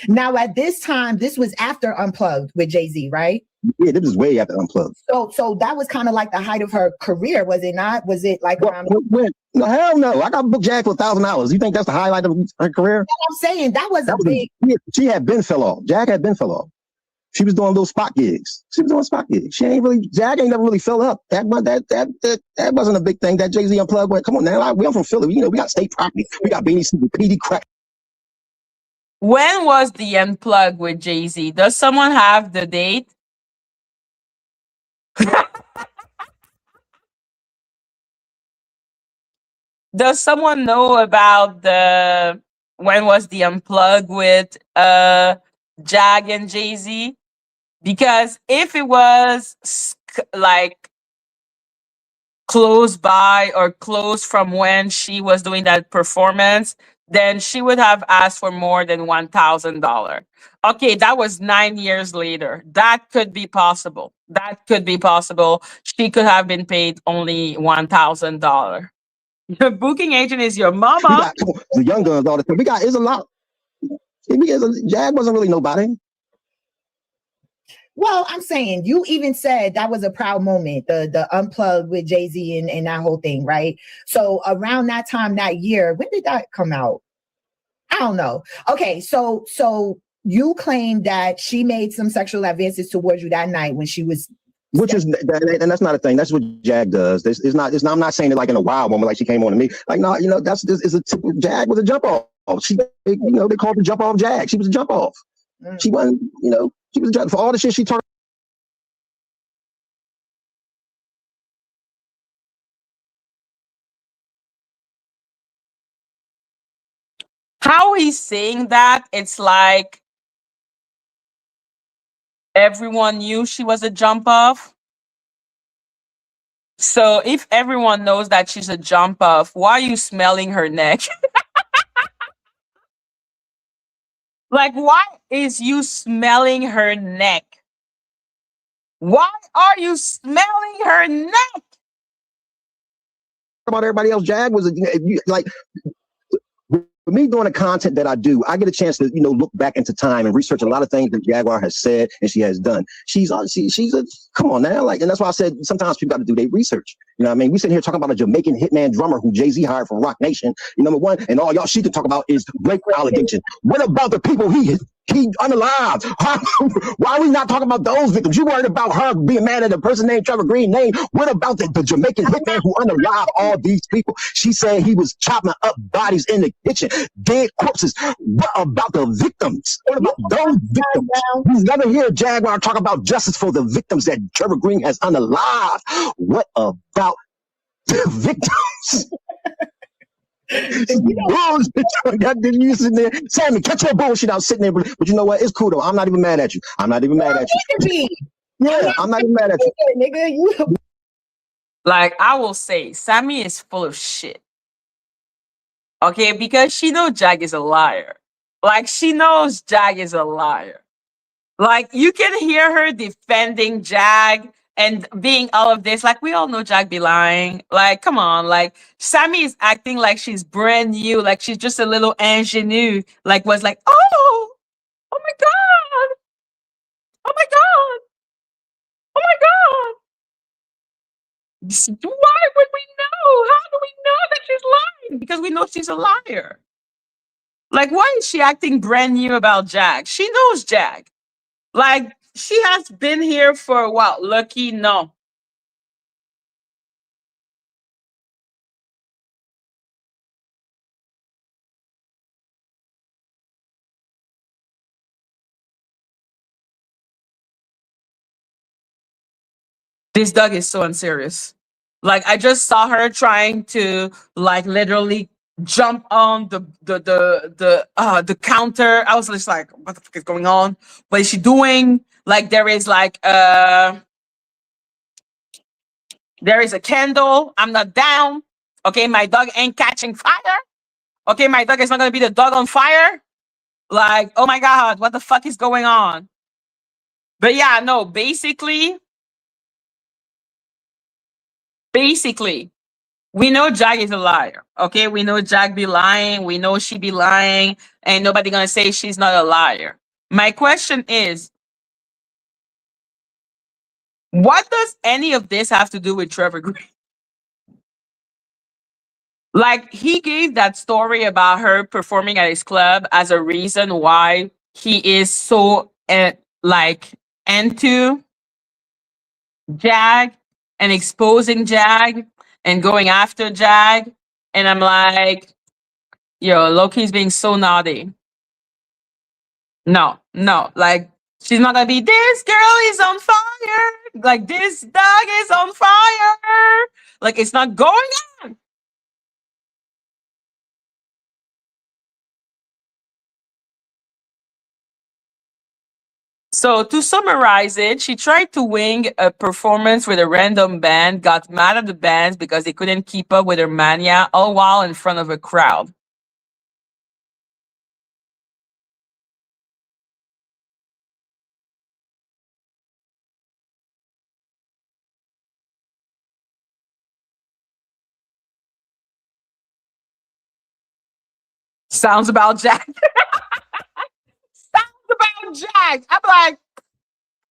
Now, at this time, this was after Unplugged with Jay-Z, right? Yeah, this was way after Unplugged. So that was kind of like the height of her career, was it not? Was it like around? No, hell no. I got booked Jag for $1,000. You think that's the highlight of her career? I'm saying that was big. She had been fell off. Jag had been fell off. She was doing little spot gigs. She ain't really. Jag ain't never really fell up. That wasn't a big thing. That Jay-Z Unplugged went. Come on now, I'm from Philly. We got state property. We got Beanie Sigel, PD Crack. When was the Unplugged with Jay-Z? Does someone have the date? Does someone know about when was the Unplugged with Jag and Jay-Z? Because if it was like close by or close from when she was doing that performance, then she would have asked for more than $1,000. Okay, that was 9 years later. That could be possible. That could be possible. She could have been paid only $1,000. Your booking agent is your We mama. got the young guns all the time. We got it's a lot. Jag wasn't really nobody. Well, I'm saying you even said that was a proud moment, the unplugged with Jay-Z and that whole thing, right? So around that time that year, when did that come out? I don't know. Okay, so you claim that she made some sexual advances towards you that night when she was, Which is, and that's not a thing. That's what Jag does. This is not. I'm not saying it like in a wild moment, like she came on to me. Like, no, that's this is a typical. Jag was a jump off. She, they called her jump off Jag. She was a jump off. She wasn't, she was a jump for all the shit she turned. How he's saying that, it's like everyone knew she was a jump off. So if everyone knows that she's a jump off, why are you smelling her neck? Like, why is you smelling her neck? Why are you smelling her neck? About everybody else, Jag was like. For me doing the content that I do, I get a chance to, look back into time and research a lot of things that Jaguar has said and she has done. She's a come on now, like, and that's why I said sometimes people got to do their research. You know what I mean? We sitting here talking about a Jamaican hitman drummer who Jay-Z hired from Rock Nation. Number one, and all y'all she can talk about is rape allegations. What about the people he unalive? Why are we not talking about those victims? You worried about her being mad at a person named Trevor Green name. What about the Jamaican hitman who unalive all these people? She said he was chopping up bodies in the kitchen, dead corpses. What about the victims? What about those victims? You never hear Jaguar talk about justice for the victims that Trevor Green has unalive. What about the victims? You sitting there, Sammy, catch your bullshit out sitting there. But you know what? It's cool though. I'm not even mad at you. I'm not even mad at you. Yeah, I'm not even mad at you. Nigga, Like, I will say, Sammy is full of shit. Okay, because she knows Jag is a liar. Like, she knows Jag is a liar. Like, you can hear her defending Jag and being all of this. Like, we all know Jag be lying. Like, come on. Like, Sammy is acting like she's brand new. Like, she's just a little ingenue. Like, was like, oh my God. Oh my God. Oh my God. Why would we know? How do we know that she's lying? Because we know she's a liar. Like, why is she acting brand new about Jag? She knows Jag. Like, she has been here for a while. Lucky, no. This dog is so unserious. Like, I just saw her trying to, like, literally jump on the counter. I was just like, what the fuck is going on? What is she doing? Like, there is a candle. I'm not down. Okay, my dog ain't catching fire. Okay, my dog is not gonna be the dog on fire. Like, oh my God, what the fuck is going on? But yeah, no, basically, we know Jag is a liar. Okay, we know Jag be lying. We know she be lying. Ain't nobody gonna say she's not a liar. My question is, what does any of this have to do with Trevor Green? Like, he gave that story about her performing at his club as a reason why he is so like into Jag and exposing Jag and going after Jag. And I'm like, yo, Loki's being so naughty. No, like, she's not gonna be, this girl is on fire. Like, this dog is on fire. Like, it's not going on. So to summarize it, she tried to wing a performance with a random band, got mad at the bands because they couldn't keep up with her mania, all while in front of a crowd. Sounds about Jack. Sounds about Jack. I'm like,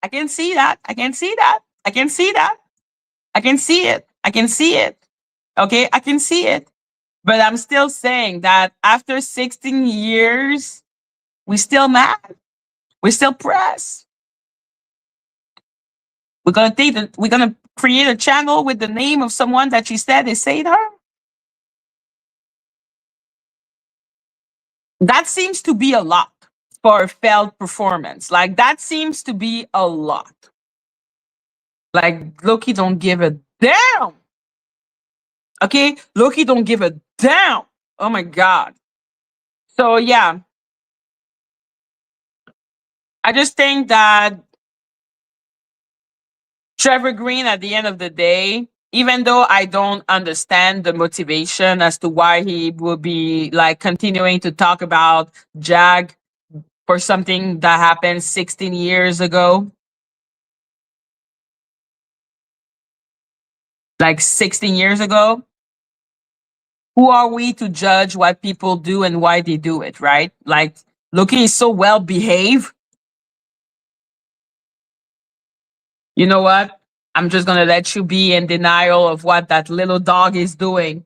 I can see that. I can see that. I can see that. I can see it. I can see it. Okay, I can see it. But I'm still saying that after 16 years, we still mad. We're still pressed. We're gonna create a channel with the name of someone that she said they saved her. That seems to be a lot for a failed performance. Like that seems to be a lot. Like Loki don't give a damn. Okay, Loki don't give a damn. Oh my god. So yeah, I just think that Trevor Green, at the end of the day, even though I don't understand the motivation as to why he would be like continuing to talk about Jag for something that happened 16 years ago, like 16 years ago, who are we to judge what people do and why they do it, right? Like, Loki is so well behaved. You know what? I'm just going to let you be in denial of what that little dog is doing.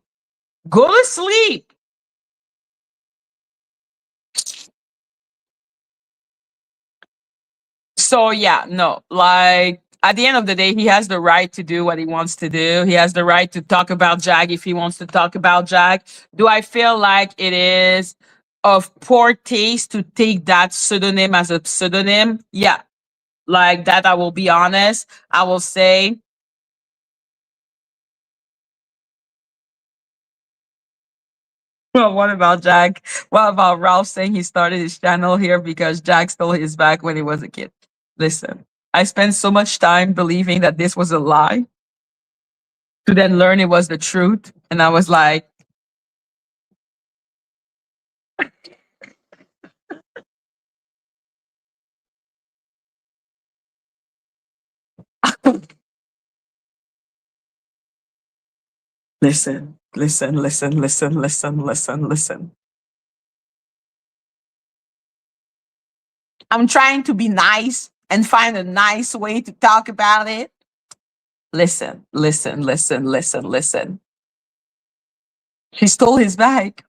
Go to sleep. So, yeah, no, like at the end of the day, he has the right to do what he wants to do. He has the right to talk about Jag if he wants to talk about Jag. Do I feel like it is of poor taste to take that pseudonym as a pseudonym? Yeah, like that, I will be honest. I will say, well, what about Jag? What about Ralph saying he started his channel here because Jag stole his bag when he was a kid? Listen, I spent so much time believing that this was a lie to then learn it was the truth. And I was like, listen, listen, listen, listen, listen, listen, listen. I'm trying to be nice and find a nice way to talk about it. Listen, listen, listen, listen, listen. She stole his bag.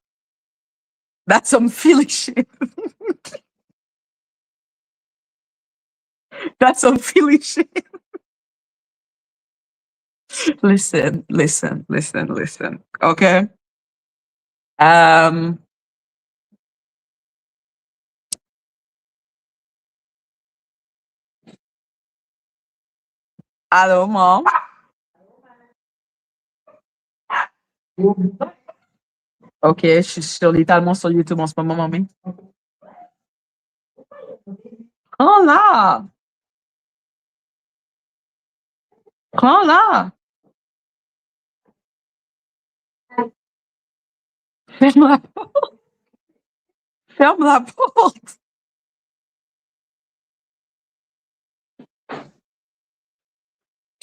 That's some Philly shit. That's some Philly shit. Listen, listen, listen, listen. Okay. Um, Allô, mom. Ok, je suis littéralement sur YouTube en ce moment, mamie. Oh là! Oh là! Ferme la porte! Ferme la porte!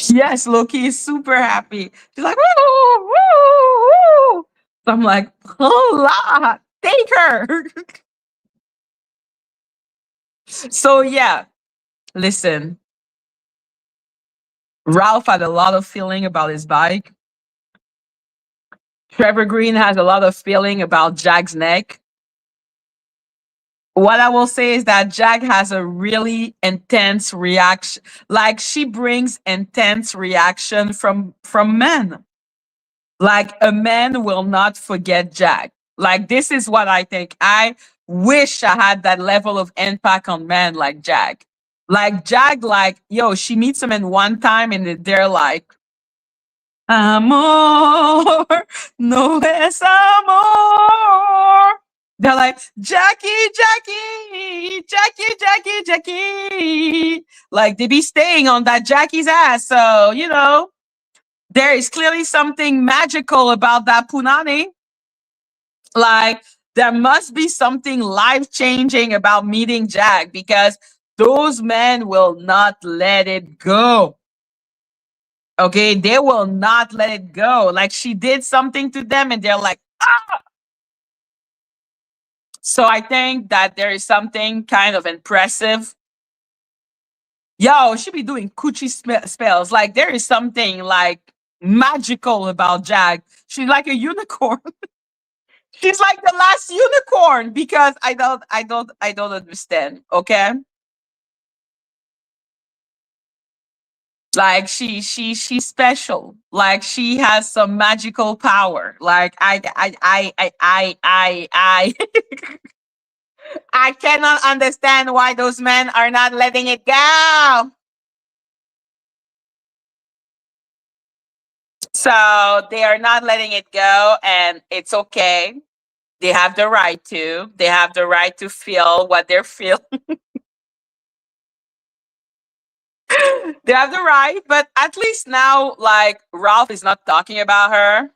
Yes, Loki is super happy. She's like, woo, woo, woo. So I'm like, oh la, take her. So yeah, listen. Ralph had a lot of feeling about his bike. Trevor Green has a lot of feeling about Jag's neck. What I will say is that Jag has a really intense reaction. Like she brings intense reaction from men. Like a man will not forget Jag. Like this is what I think. I wish I had that level of impact on men like Jag. Like Jag, like, yo, she meets him in one time and they're like, amor, no es amor. They're like, like Jackie. Like they be staying on that Jackie's ass. So, there is clearly something magical about that punani. Like there must be something life-changing about meeting Jack because those men will not let it go. Okay, they will not let it go. Like she did something to them and they're like, ah. So I think that there is something kind of impressive. Yo, she be doing coochie spells. Like there is something like magical about Jack. She's like a unicorn. She's like the last unicorn because I don't understand. Okay. Like she's special. Like she has some magical power. Like I I cannot understand why those men are not letting it go. So they are not letting it go, and it's okay. They have the right to. They have the right to feel what they're feeling. They have the right, but at least now, like Ralph is not talking about her.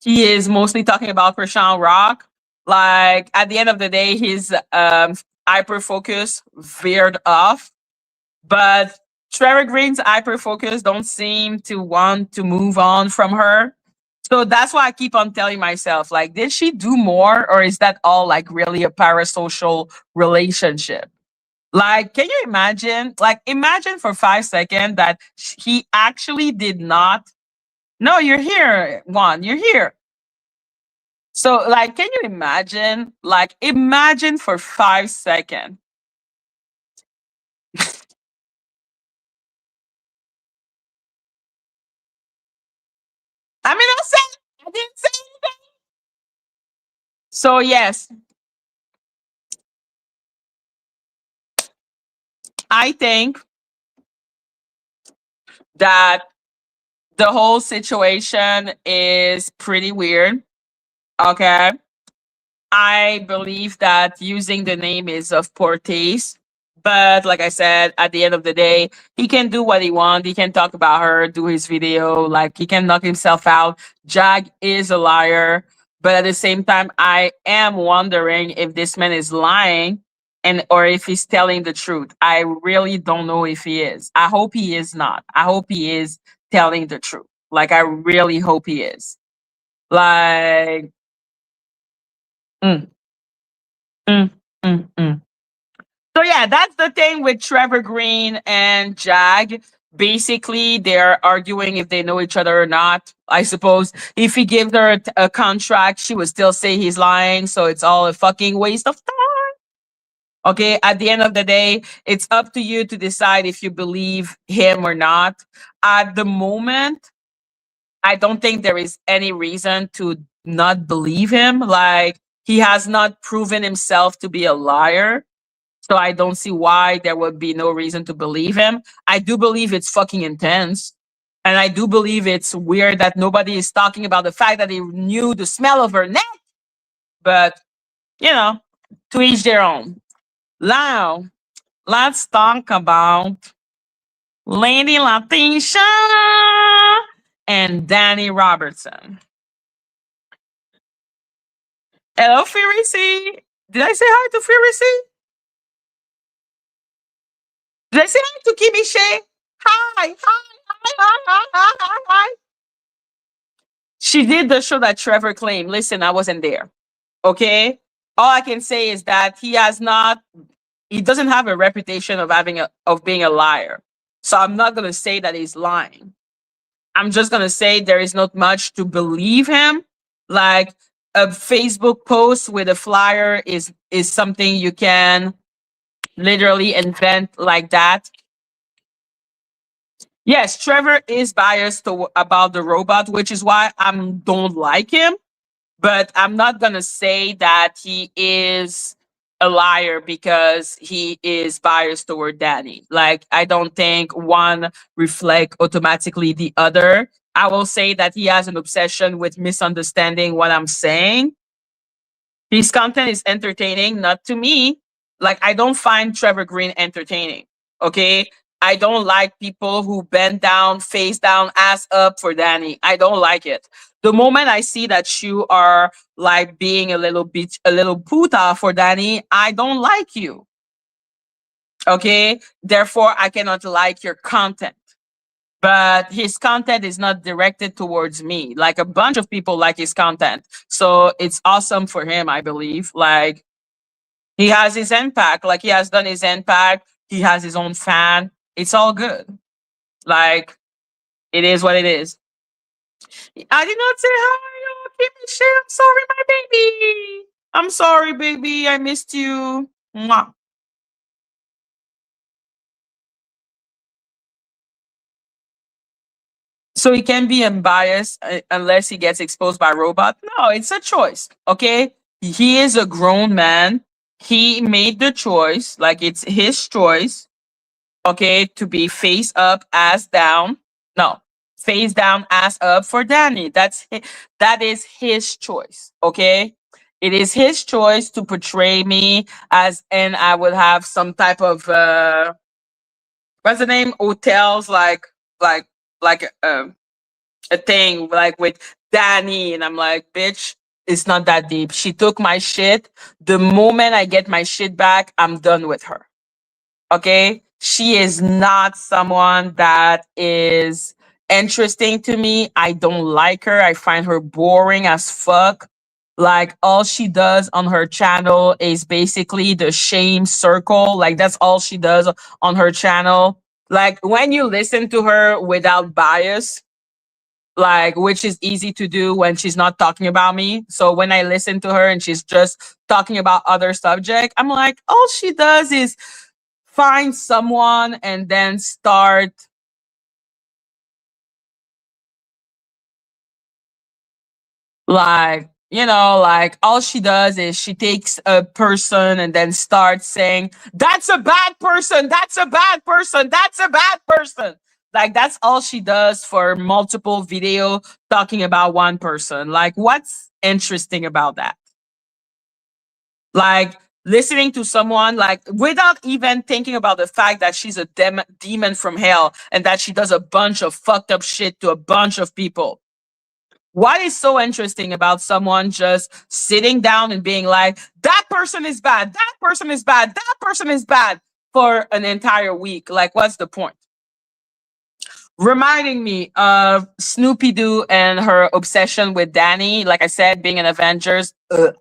He is mostly talking about Krishan Rock. Like at the end of the day, his hyper focus veered off, but Trevor Green's hyper focus don't seem to want to move on from her. So that's why I keep on telling myself, like, did she do more, or is that all like really a parasocial relationship? Like, can you imagine? Like, imagine for 5 seconds that he actually did not. No, you're here, Juan. You're here. So, like, can you imagine? Like, imagine for 5 seconds. I mean, I didn't say anything. So, yes, I think that the whole situation is pretty weird. Okay. I believe that using the name is of poor taste. But like I said, at the end of the day, he can do what he wants. He can talk about her, do his video, like he can knock himself out. Jag is a liar. But at the same time, I am wondering if this man is lying and or if he's telling the truth. I really don't know if he is. I hope he is not. I hope he is telling the truth. Like I really hope he is. Like mm, mm, mm. So yeah, that's the thing with Trevor Green and Jag. Basically, they're arguing if they know each other or not. I suppose if he gives her a contract, she would still say he's lying. So it's all a fucking waste of time. Okay, at the end of the day, it's up to you to decide if you believe him or not. At the moment, I don't think there is any reason to not believe him. Like, he has not proven himself to be a liar. So I don't see why there would be no reason to believe him. I do believe it's fucking intense. And I do believe it's weird that nobody is talking about the fact that he knew the smell of her neck. But, to each their own. Now, let's talk about Lady Latisha and Danny Robertson. Hello, Firisi. Did I say hi to Firisi? Did I say hi to Kimi Shea? Hi. She did the show that Trevor claimed. Listen, I wasn't there. Okay? All I can say is that he doesn't have a reputation of being a liar. So I'm not gonna say that he's lying. I'm just gonna say there is not much to believe him. Like a Facebook post with a flyer is something you can literally invent like that. Yes, Trevor is biased about the robot, which is why I don't like him. But I'm not gonna say that he is a liar because he is biased toward Danny. Like I don't think one reflect automatically the other. I will say that he has an obsession with misunderstanding what I'm saying. His content is entertaining, not to me. Like, I don't find Trevor Green entertaining. Okay. I don't like people who bend down, face down, ass up for Danny. I don't like it. The moment I see that you are like being a little bitch, a little puta for Danny, I don't like you. Okay. Therefore, I cannot like your content. But his content is not directed towards me. Like, a bunch of people like his content. So it's awesome for him, I believe. Like, he has his impact. Like, he has done his impact. He has his own fan. It's all good. Like, it is what it is. I did not say hi. Oh, keep it shit. I'm sorry, my baby. I'm sorry, baby. I missed you. Mwah. So he can be unbiased unless he gets exposed by a robot. No, it's a choice. Okay. He is a grown man. He made the choice. Like, it's his choice. Okay. To be face up, ass down. No, face down, ass up for Danny. That is his choice. Okay. It is his choice to portray me as, and I would have some type of what's the name? Hotels, like like a thing like with Danny, and I'm like, bitch, it's not that deep. She took my shit. The moment I get my shit back, I'm done with her. Okay? She is not someone that is interesting to me. I don't like her. I find her boring as fuck. Like, all she does on her channel is basically the shame circle. Like, that's all she does on her channel. Like, when you listen to her without bias, like, which is easy to do when she's not talking about me. So when I listen to her and she's just talking about other subject, I'm like, all she does is find someone and then start like, like, all she does is she takes a person and then starts saying, that's a bad person, that's a bad person, that's a bad person. Like, that's all she does for multiple video talking about one person. Like, what's interesting about that? Like, listening to someone, like, without even thinking about the fact that she's a demon from hell and that she does a bunch of fucked up shit to a bunch of people. What is so interesting about someone just sitting down and being like, that person is bad, that person is bad, that person is bad for an entire week? Like, what's the point? Reminding me of Snoopy Doo and her obsession with Danny. Like I said, being an Avengers. Ugh.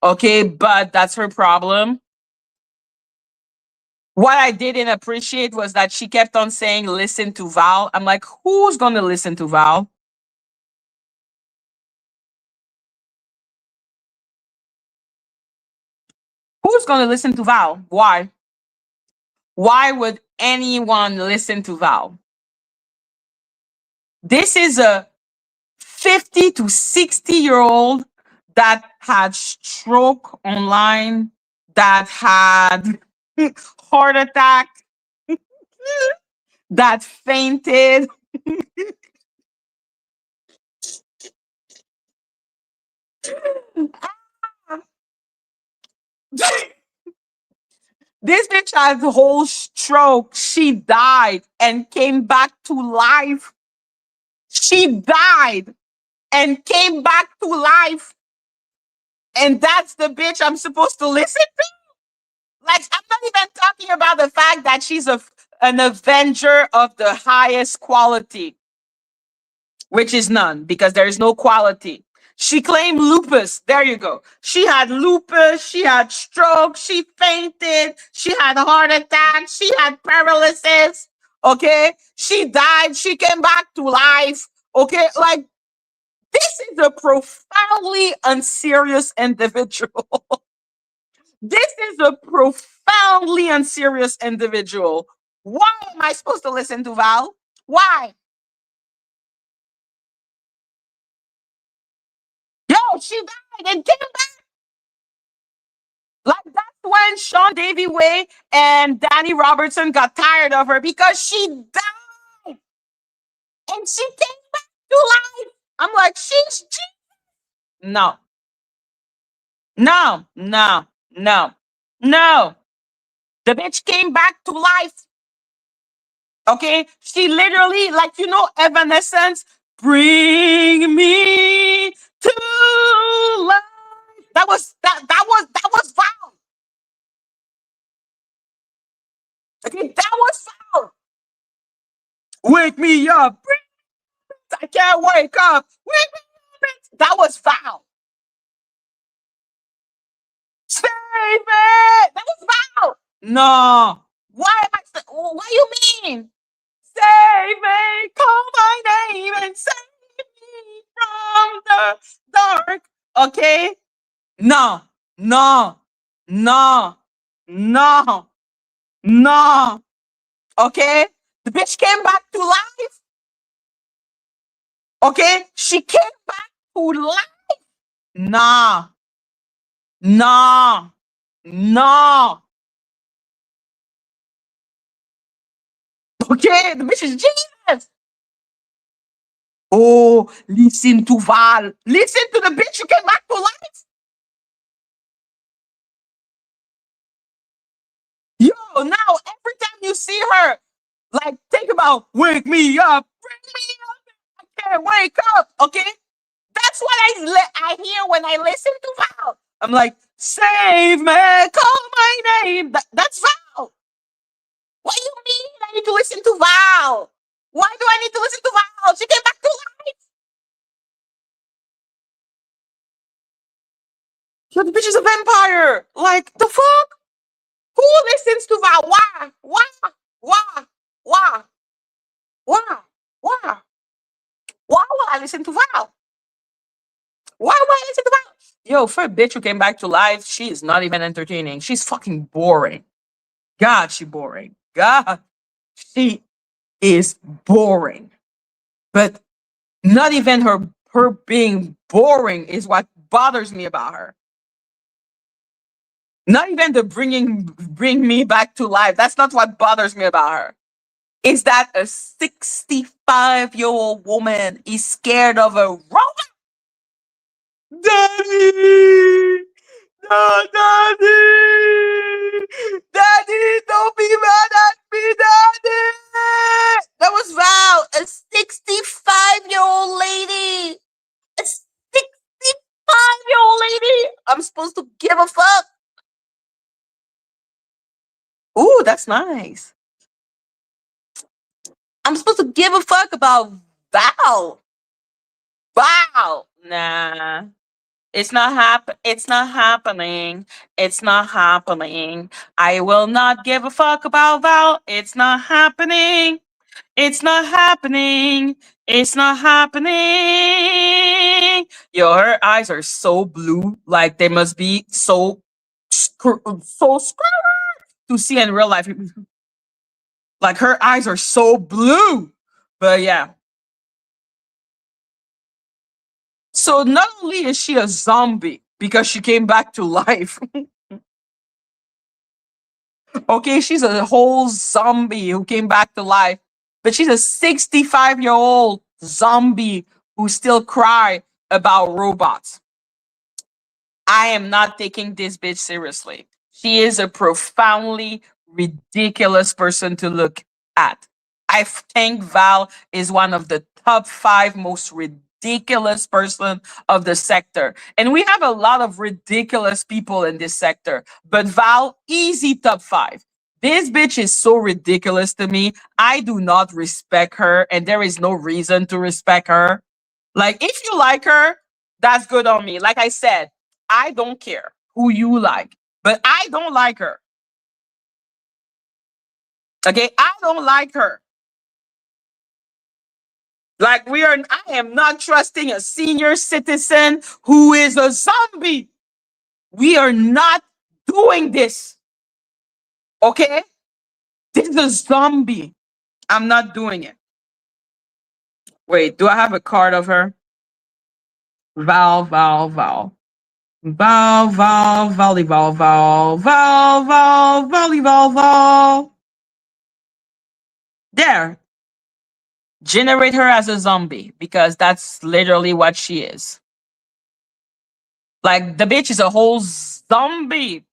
Okay, but that's her problem. What I didn't appreciate was that she kept on saying, listen to Val. I'm like, who's going to listen to Val? Who's going to listen to Val? Why? Why would anyone listen to Val? This is a 50 to 60-year-old that had stroke online, that had heart attack, that fainted. This bitch had the whole stroke. She died and came back to life. She died and came back to life. And that's the bitch I'm supposed to listen to? Like, I'm not even talking about the fact that she's an Avenger of the highest quality, which is none, because there is no quality. She claimed lupus. There you go. She had lupus. She had stroke. She fainted. She had a heart attack. She had paralysis. Okay. She died. She came back to life. Okay. Like, this is a profoundly unserious individual. This is a profoundly unserious individual. Why am I supposed to listen to Val? Why? Yo, she died and came back. Like, that's when Sean Davy Way and Danny Robertson got tired of her, because she died and she came back to life. I'm like, no. No, no, no, no. The bitch came back to life. Okay, she literally, like, you know, Evanescence, bring me to life. That was Val. Okay, that was Val. Wake me up. I can't wake up. Wake me up. That was Val. Save it. That was Val. No. Why am I? What do you mean? Save me. Call my name and save me from the dark. Okay. No. No. No. No. No. Okay. The bitch came back to life. Okay. She came back to life. Nah. Nah. Nah. Okay. The bitch is genius. Oh, listen to Val. Listen to the bitch who came back to life. Yo, now every time you see her, like, think about wake me up, bring me up. I can't wake up. Okay, that's what I hear when I listen to Val. I'm like, save me, call my name. That's Val. What do you mean? I need to listen to Val. Why do I need to listen to Val? She came back to life. Yo, the bitch is a vampire. Like, the fuck? Who listens to Val? Why? Why? Why? Why? Why? Why? Why would I listen to Val? Why would I listen to Val? Yo, for a bitch who came back to life, she is not even entertaining. She's fucking boring. God, she boring. God, she is boring. But not even her being boring is what bothers me about her. Not even the bring me back to life. That's not what bothers me about her. Is that a 65-year-old woman is scared of a robot? Daddy! No, Daddy! Daddy, don't be mad at me, Daddy! That was Val, a 65-year-old lady. A 65-year-old lady. I'm supposed to give a fuck. Ooh, that's nice. I'm supposed to give a fuck about Val. Val. Nah. It's not it's not happening. It's not happening. I will not give a fuck about Val. It's not happening. It's not happening. It's not happening. Yo, her eyes are so blue. Like they must be so to see in real life. Like her eyes are so blue. But yeah. So not only is she a zombie because she came back to life. Okay, she's a whole zombie who came back to life, but she's a 65-year-old zombie who still cry about robots. I am not taking this bitch seriously. She is a profoundly ridiculous person to look at. I think Val is one of the top 5 most ridiculous person of the sector. And we have a lot of ridiculous people in this sector, but Val, easy top 5. This bitch is so ridiculous to me. I do not respect her, and there is no reason to respect her. Like, if you like her, that's good on me. Like I said, I don't care who you like, but I don't like her. Okay, I don't like her. Like I am not trusting a senior citizen who is a zombie. We are not doing this. Okay? This is a zombie. I'm not doing it. Wait, do I have a card of her? Val, Val, Val. Val, Val, Valley, Val, Val, Val, Val, Valley, Val, Val. There. Generate her as a zombie because that's literally what she is. Like the bitch is a whole zombie.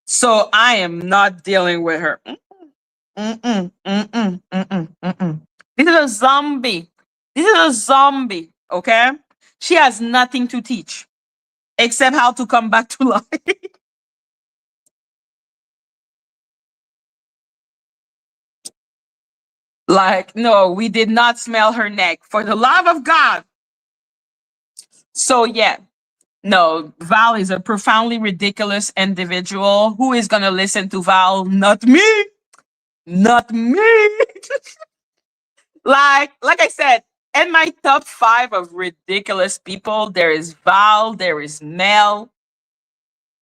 So I am not dealing with her. Mm-mm, mm-mm, mm-mm, mm-mm. This is a zombie. This is a zombie. Okay? She has nothing to teach except how to come back to life. Like, no, we did not smell her neck. For the love of God. So yeah. No, Val is a profoundly ridiculous individual. Who is gonna listen to Val? Not me. Not me. like I said, in my top 5 of ridiculous people, there is Val, there is Mel.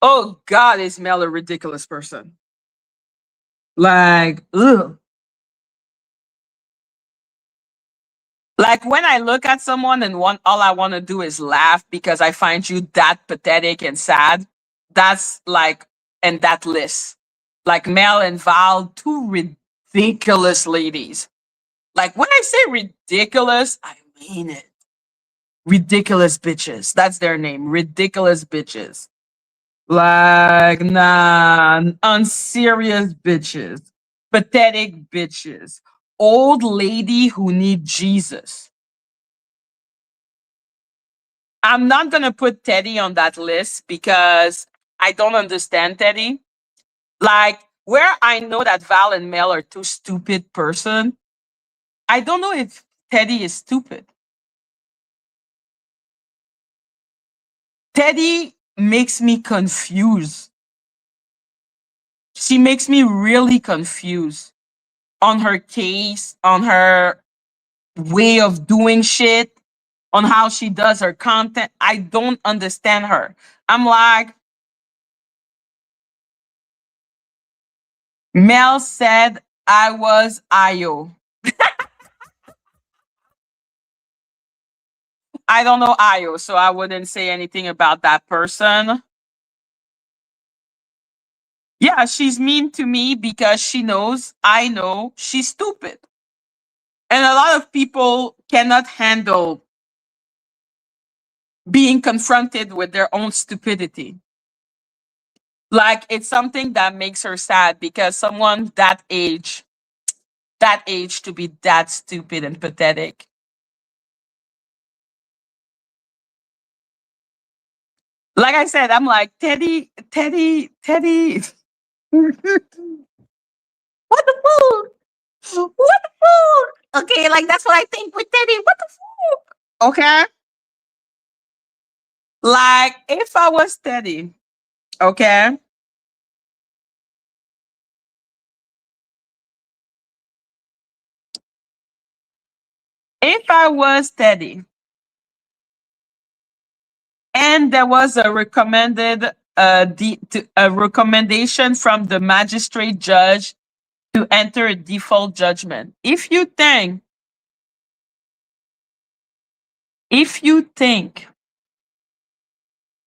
Oh God, is Mel a ridiculous person? Like, ugh. Like when I look at someone and all I want to do is laugh because I find you that pathetic and sad. That's like in that list. Like Mel and Val, two ridiculous ladies. Like when I say ridiculous, I mean it. Ridiculous bitches. That's their name. Ridiculous bitches. Like, nah, unserious bitches. Pathetic bitches. Old lady who need Jesus. I'm not gonna put Teddy on that list because I don't understand Teddy. Like, where I know that Val and Mel are two stupid person, I don't know if Teddy is stupid. Teddy makes me confused. She makes me really confused on her case, on her way of doing shit, on how she does her content. I don't understand her. I'm like, Mel said I was Ayo. I don't know Ayo, so I wouldn't say anything about that person. Yeah, she's mean to me because she knows I know she's stupid. And a lot of people cannot handle being confronted with their own stupidity. Like it's something that makes her sad because someone that age to be that stupid and pathetic. Like I said, I'm like, Teddy, Teddy, Teddy. What the fool? What the fool? Okay, like that's what I think with Teddy. What the fool? Okay. Like if I was Teddy, okay. If I was Teddy and there was a a recommendation from the magistrate judge to enter a default judgment. If you think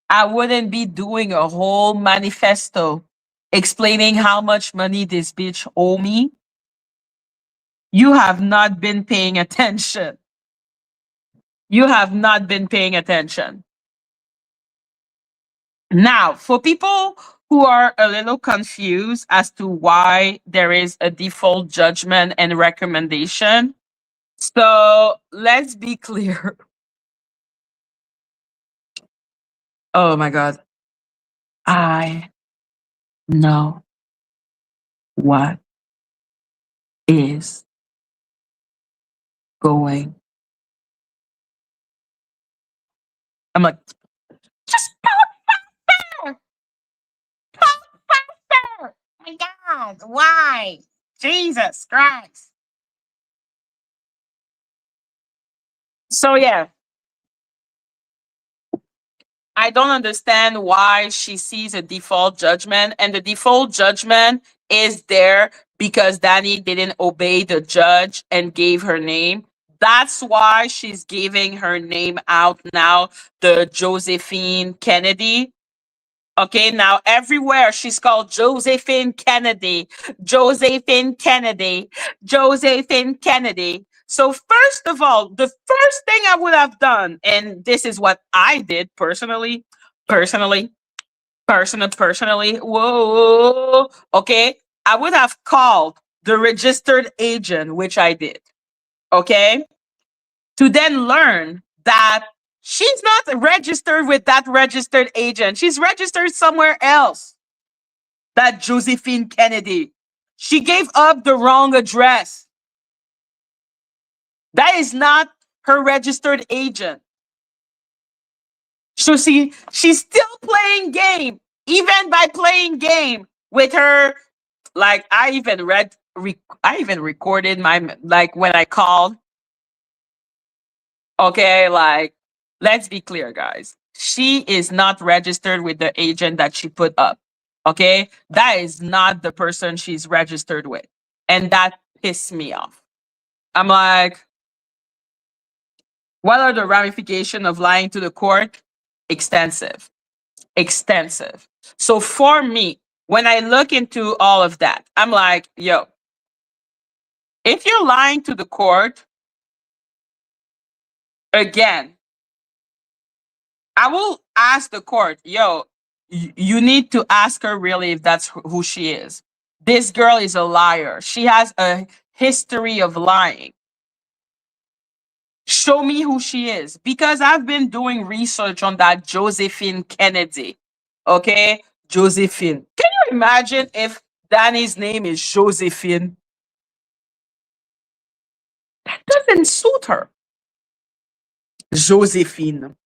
I wouldn't be doing a whole manifesto explaining how much money this bitch owe me, you have not been paying attention. You have not been paying attention. Now, for people who are a little confused as to why there is a default judgment and recommendation, so let's be clear. Oh my God. I know what is going. I'm like, just power, power. My God, why? Jesus Christ. So yeah, I don't understand why she sees a default judgment, and the default judgment is there because Danny didn't obey the judge and gave her name. That's why she's giving her name out now, the Josephine Kennedy. Okay, now everywhere she's called Josephine Kennedy, Josephine Kennedy, Josephine Kennedy. So first of all, the first thing I would have done, and this is what I did personally, whoa, okay, I would have called the registered agent, which I did, okay, to then learn that she's not registered with that registered agent. She's registered somewhere else. That Josephine Kennedy. She gave up the wrong address. That is not her registered agent. So she's still playing game, even by playing game with her. Like I even recorded my, like when I called. Okay, like let's be clear, guys. She is not registered with the agent that she put up. Okay, that is not the person she's registered with, and that pissed me off. I'm like, what are the ramifications of lying to the court? Extensive. Extensive. So for me, when I look into all of that, I'm like, yo, if you're lying to the court, again, I will ask the court, yo, you need to ask her really if that's who she is. This girl is a liar. She has a history of lying. Show me who she is, because I've been doing research on that Josephine Kennedy. Okay, Josephine. Can you imagine if Danny's name is Josephine? That doesn't suit her. Josephine.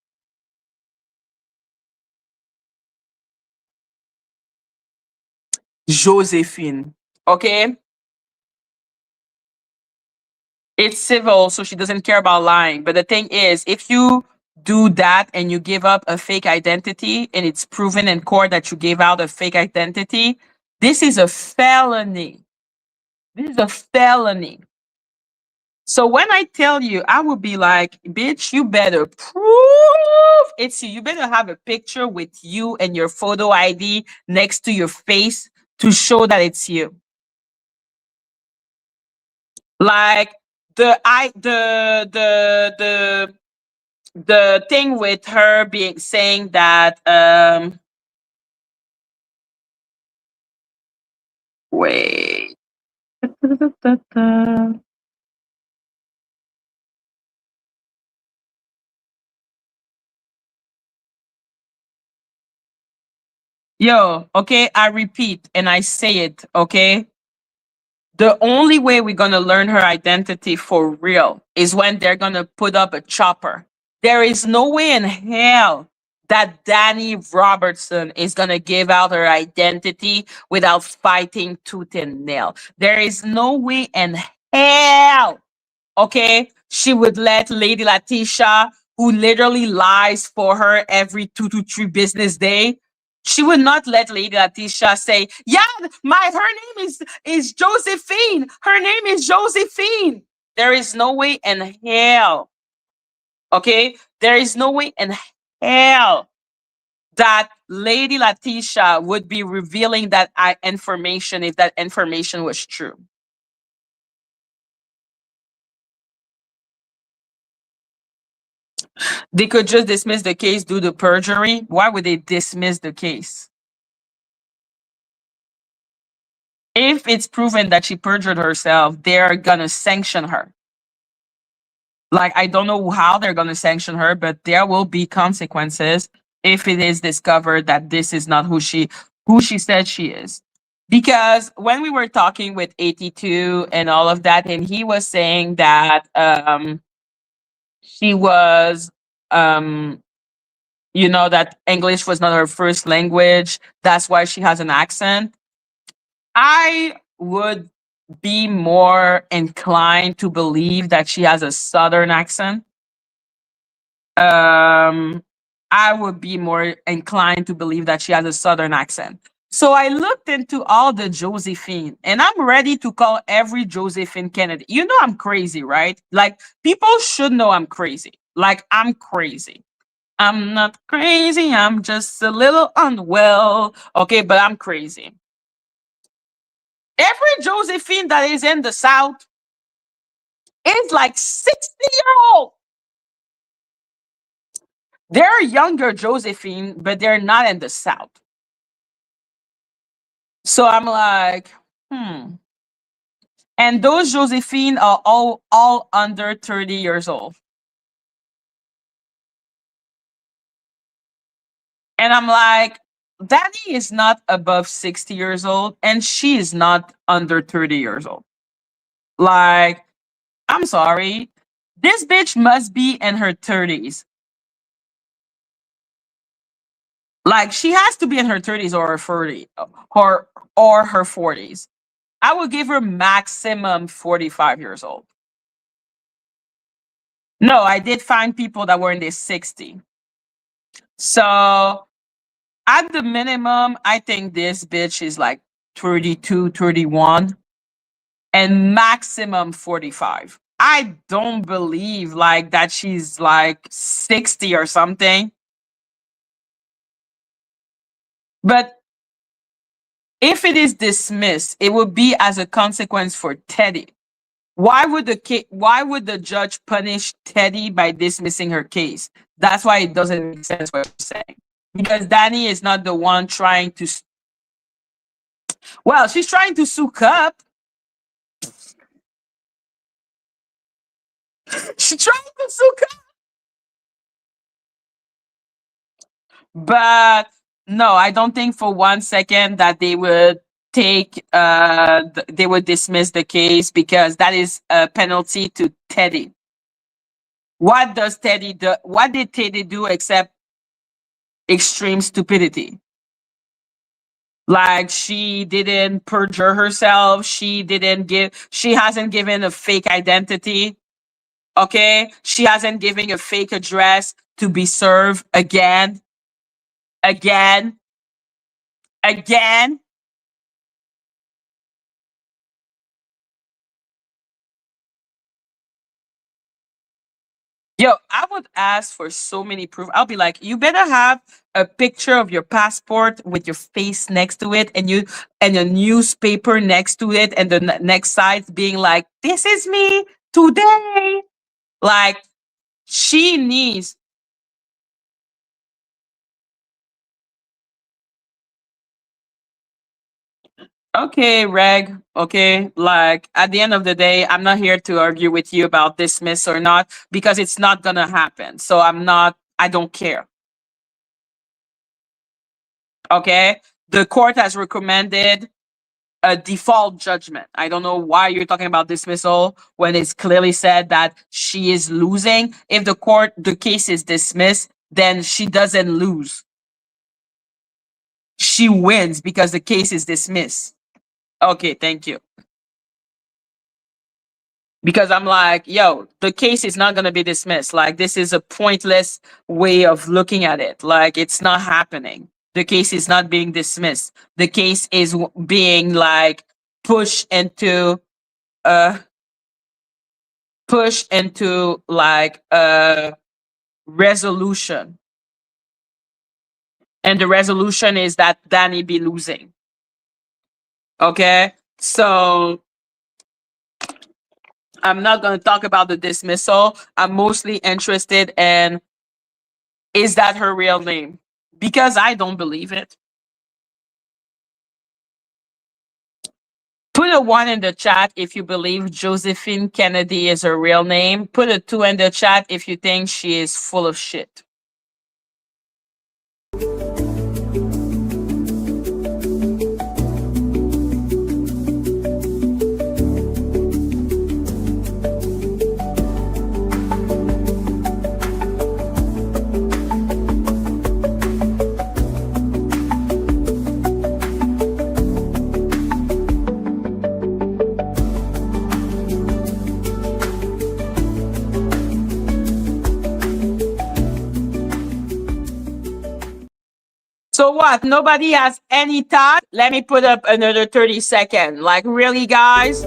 Josephine. Okay, it's civil, so she doesn't care about lying. But the thing is, if you do that and you give up a fake identity and it's proven in court that you gave out a fake identity, this is a felony. This is a felony. So when I tell you, I will be like, bitch, you better prove it's you. You better have a picture with you and your photo ID next to your face to show that it's you. Like the thing with her being saying that wait. Yo, okay, I repeat and I say it, okay? The only way we're gonna learn her identity for real is when they're gonna put up a chopper. There is no way in hell that Danny Robertson is gonna give out her identity without fighting tooth and nail. There is no way in hell, okay, she would let Lady Letitia, who literally lies for her every 2 to 3 business day, she would not let Lady Letitia say, "Yeah, her name is Josephine. Her name is Josephine." There is no way in hell. Okay, there is no way in hell that Lady Letitia would be revealing that information if that information was true. They could just dismiss the case due to perjury. Why would they dismiss the case? If it's proven that she perjured herself, they're gonna sanction her. Like, I don't know how they're gonna sanction her, but there will be consequences if it is discovered that this is not who she said she is. Because when we were talking with 82 and all of that, and he was saying that she was that English was not her first language, that's why she has an accent. I would be more inclined to believe that she has a Southern accent. I would be more inclined to believe that she has a Southern accent. So I looked into all the Josephine, and I'm ready to call every Josephine Kennedy. You know I'm crazy, right? Like, people should know I'm crazy. Like, I'm crazy. I'm not crazy. I'm just a little unwell. Okay, but I'm crazy. Every Josephine that is in the South, is like 60-year-old. They're younger Josephine, but they're not in the South. So I'm like, And those Josephine are all under 30 years old. And I'm like, Danny is not above 60 years old, and she is not under 30 years old. Like, I'm sorry. This bitch must be in her 30s. Like, she has to be in her 30s or her 40 or her 40s. I would give her maximum 45 years old. No, I did find people that were in their 60. So at the minimum, I think this bitch is like 32, 31, and maximum 45. I don't believe like that she's like 60 or something. But if it is dismissed, it will be as a consequence for Teddy. Why would the judge punish Teddy by dismissing her case? That's why it doesn't make sense what you're saying. Because Danny is not the one trying to. Well, she's trying to sue Cup. She's trying to sue Cup. But no, I don't think for 1 second that they would they would dismiss the case, because that is a penalty to Teddy. What does Teddy do? What did Teddy do except extreme stupidity? Like, she didn't perjure herself. She hasn't given a fake identity. Okay. She hasn't given a fake address to be served again. Yo, I would ask for so many proof. I'll be like, you better have a picture of your passport with your face next to it, and a newspaper next to it, and the next side being like, this is me today. Like, she needs. Okay, Reg. Okay. Like, at the end of the day, I'm not here to argue with you about dismiss or not, because it's not going to happen. So I don't care. Okay. The court has recommended a default judgment. I don't know why you're talking about dismissal when it's clearly said that she is losing. If the case is dismissed, then she doesn't lose. She wins because the case is dismissed. Okay, thank you. Because I'm like, yo, the case is not going to be dismissed. Like, this is a pointless way of looking at it. Like, it's not happening. The case is not being dismissed. The case is being like pushed into like a resolution. And the resolution is that Danny be losing. Okay? So I'm not going to talk about the dismissal. I'm mostly interested in, is that her real name? Because I don't believe it. Put a 1 in the chat if you believe Josephine Kennedy is her real name. Put a 2 in the chat if you think she is full of shit. So what? Nobody has any thought? Let me put up another 30 seconds. Like, really, guys?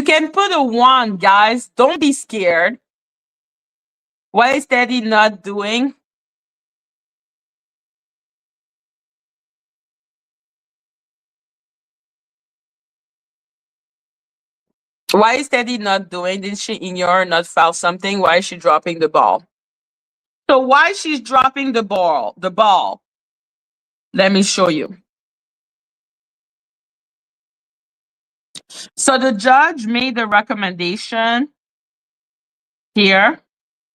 can put a 1, guys. Don't be scared. What is Teddy not doing? Why is Teddy not doing? Did she ignore, not file something? Why is she dropping the ball? So why she's dropping the ball? Let me show you. So the judge made a recommendation here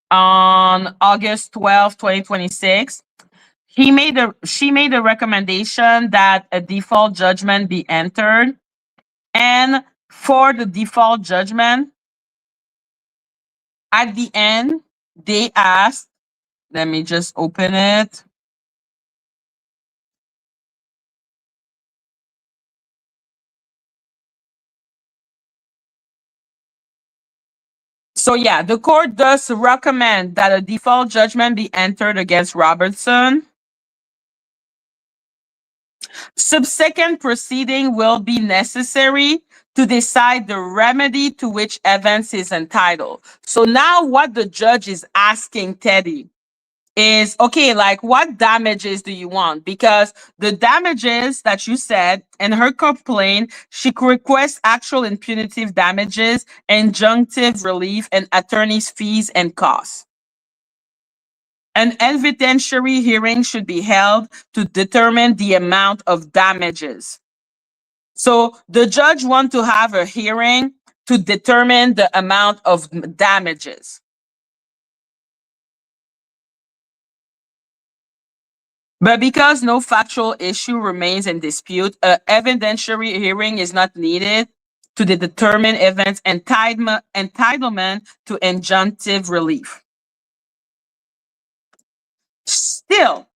on August 12, 2026. She made a recommendation that a default judgment be entered. And for the default judgment, at the end, they asked, let me just open it. So yeah, the court does recommend that a default judgment be entered against Robertson. Subsequent proceeding will be necessary to decide the remedy to which Evans is entitled. So now what the judge is asking Teddy is, okay, like what damages do you want? Because the damages that you said in her complaint, she requests actual and punitive damages, injunctive relief, and attorney's fees and costs. An evidentiary hearing should be held to determine the amount of damages. So the judge wants to have a hearing to determine the amount of damages. But because no factual issue remains in dispute, an evidentiary hearing is not needed to determine Evans' entitlement to injunctive relief. Still,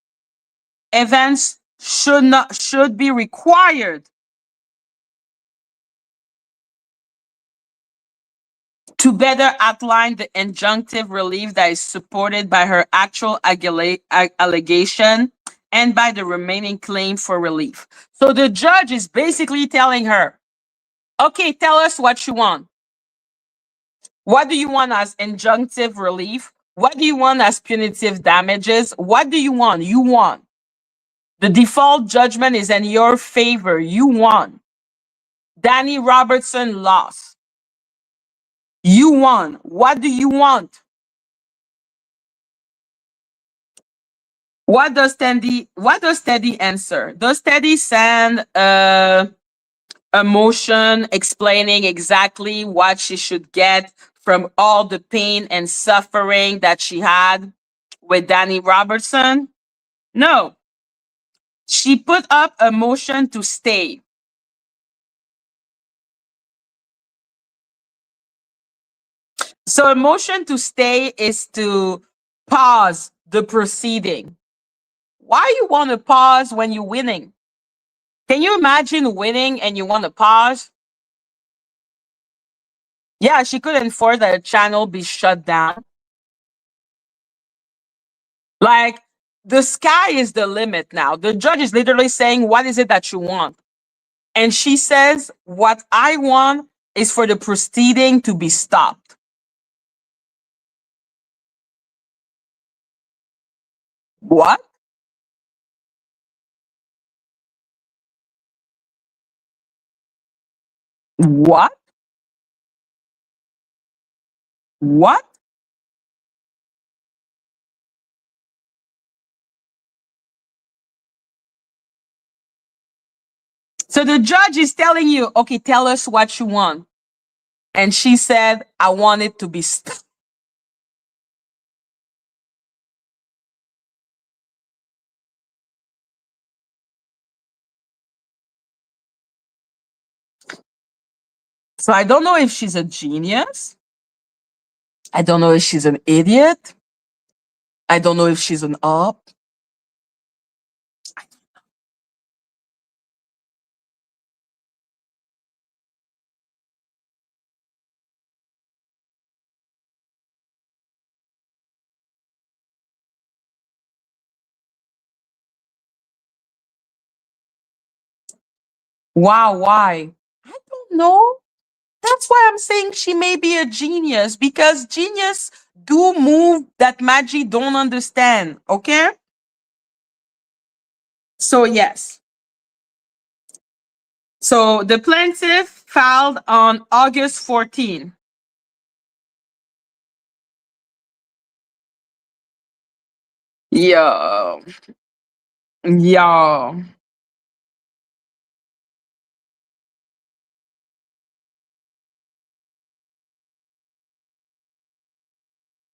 Evans should be required to better outline the injunctive relief that is supported by her actual allegation and by the remaining claim for relief. So the judge is basically telling her, okay, tell us what you want. What do you want as injunctive relief? What do you want as punitive damages? What do you want? You want. The default judgment is in your favor. You won. Danny Robertson lost. You won. What do you want? What does Teddy answer? Does Teddy send a motion explaining exactly what she should get from all the pain and suffering that she had with Danny Robertson? No. She put up a motion to stay. So a motion to stay is to pause the proceeding. Why you want to pause when you're winning? Can you imagine winning and you want to pause? Yeah, she could enforce that a channel be shut down. Like, the sky is the limit now. The judge is literally saying, what is it that you want? And she says, what I want is for the proceeding to be stopped. What? What? What? So the judge is telling you, okay, tell us what you want. And she said, I want it to be stopped. So I don't know if she's a genius. I don't know if she's an idiot. I don't know if she's an up. Wow, why? I don't know. That's why I'm saying she may be a genius, because genius do move that Madgie don't understand. Okay. So yes. So the plaintiff filed on August 14. Yeah. Yeah.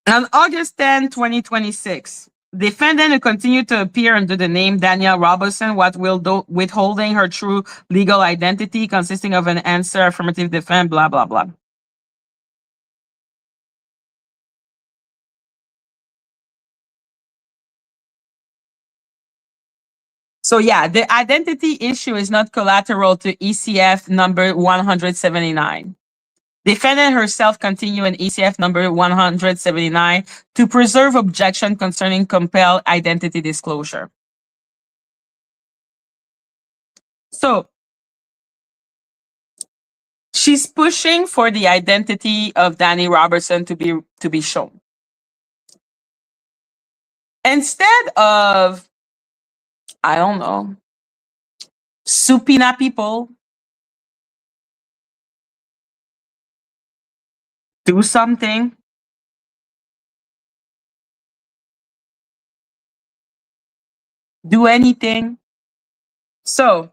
On August 10, 2026, defendant will continue to appear under the name Danielle Robertson, what will withholding her true legal identity consisting of an answer, affirmative defense, blah, blah, blah. So yeah, the identity issue is not collateral to ECF number 179. Defendant herself continue in ECF number 179 to preserve objection concerning compelled identity disclosure. So she's pushing for the identity of Danny Robertson to be shown. Instead of, I don't know, subpoena people, do something. Do anything. So,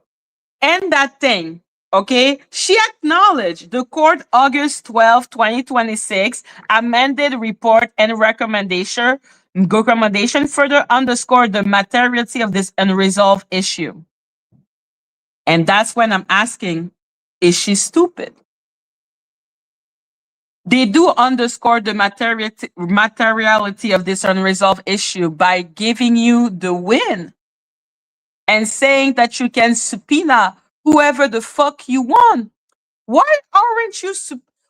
and that thing, okay? She acknowledged the court August 12, 2026 amended report and recommendation further underscored the materiality of this unresolved issue. And that's when I'm asking, is she stupid? They do underscore the materiality of this unresolved issue by giving you the win and saying that you can subpoena whoever the fuck you want. Why aren't you?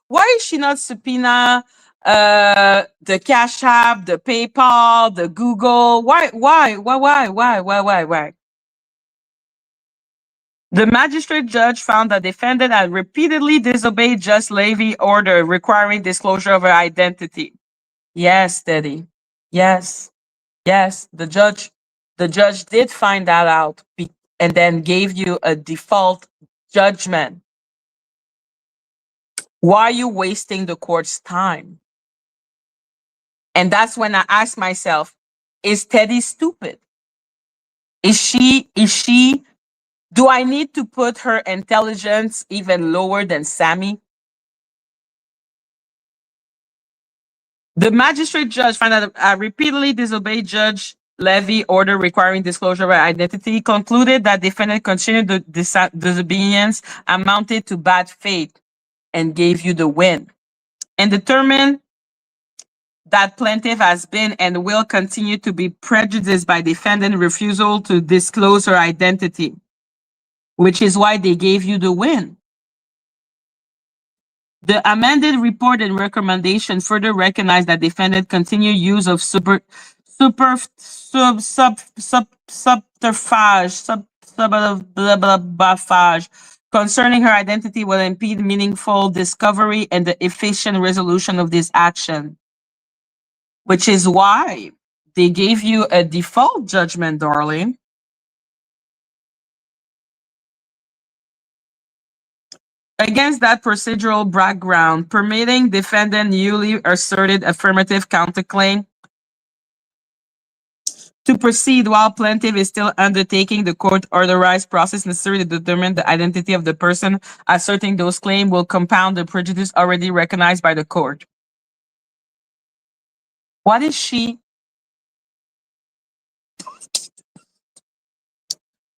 Why is she not subpoena the Cash App, the PayPal, the Google? Why? The magistrate judge found that defendant had repeatedly disobeyed Judge Levy's order requiring disclosure of her identity. Yes, Teddy. Yes. Yes. The judge did find that out and then gave you a default judgment. Why are you wasting the court's time? And that's when I ask myself, is Teddy stupid? Is she do I need to put her intelligence even lower than Sammy? The magistrate judge found that repeatedly disobeyed Judge Levy order requiring disclosure of her identity, concluded that defendant continued the disobedience amounted to bad faith and gave you the win, and determined that plaintiff has been and will continue to be prejudiced by defendant refusal to disclose her identity, which is why they gave you the win. The amended report and recommendation further recognize that defendant continued use of subterfuge concerning her identity will impede meaningful discovery and the efficient resolution of this action, which is why they gave you a default judgment, darling. Against that procedural background, permitting defendant newly asserted affirmative counterclaim to proceed while plaintiff is still undertaking the court authorized process necessary to determine the identity of the person asserting those claims will compound the prejudice already recognized by the court. What is she?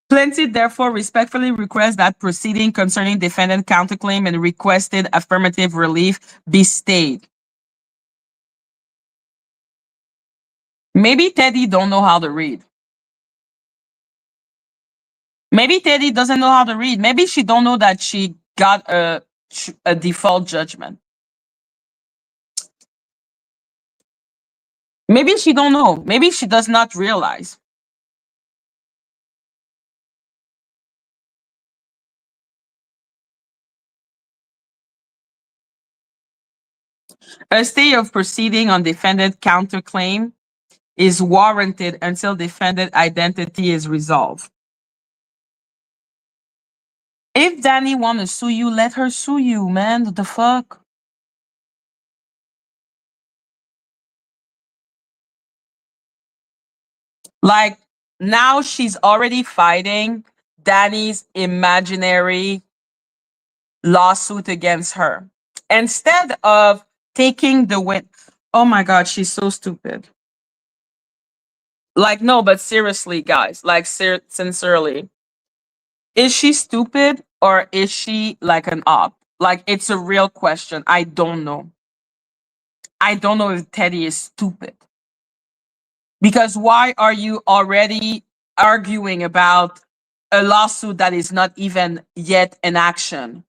Plaintiff therefore respectfully requests that proceeding concerning defendant counterclaim and requested affirmative relief be stayed. Maybe Teddy don't know how to read. Maybe Teddy doesn't know how to read. Maybe she don't know that she got a default judgment. Maybe she don't know. Maybe she does not realize. A stay of proceeding on defendant counterclaim is warranted until defendant identity is resolved. If Danny want to sue you, let her sue you, man. What the fuck? Like, now she's already fighting Danny's imaginary lawsuit against her. Instead of taking the win. Oh my God, she's so stupid. Like, no, but seriously, guys, like, sincerely, is she stupid or is she like an op? Like, it's a real question. I don't know. I don't know if Teddy is stupid. Because why are you already arguing about a lawsuit that is not even yet in action?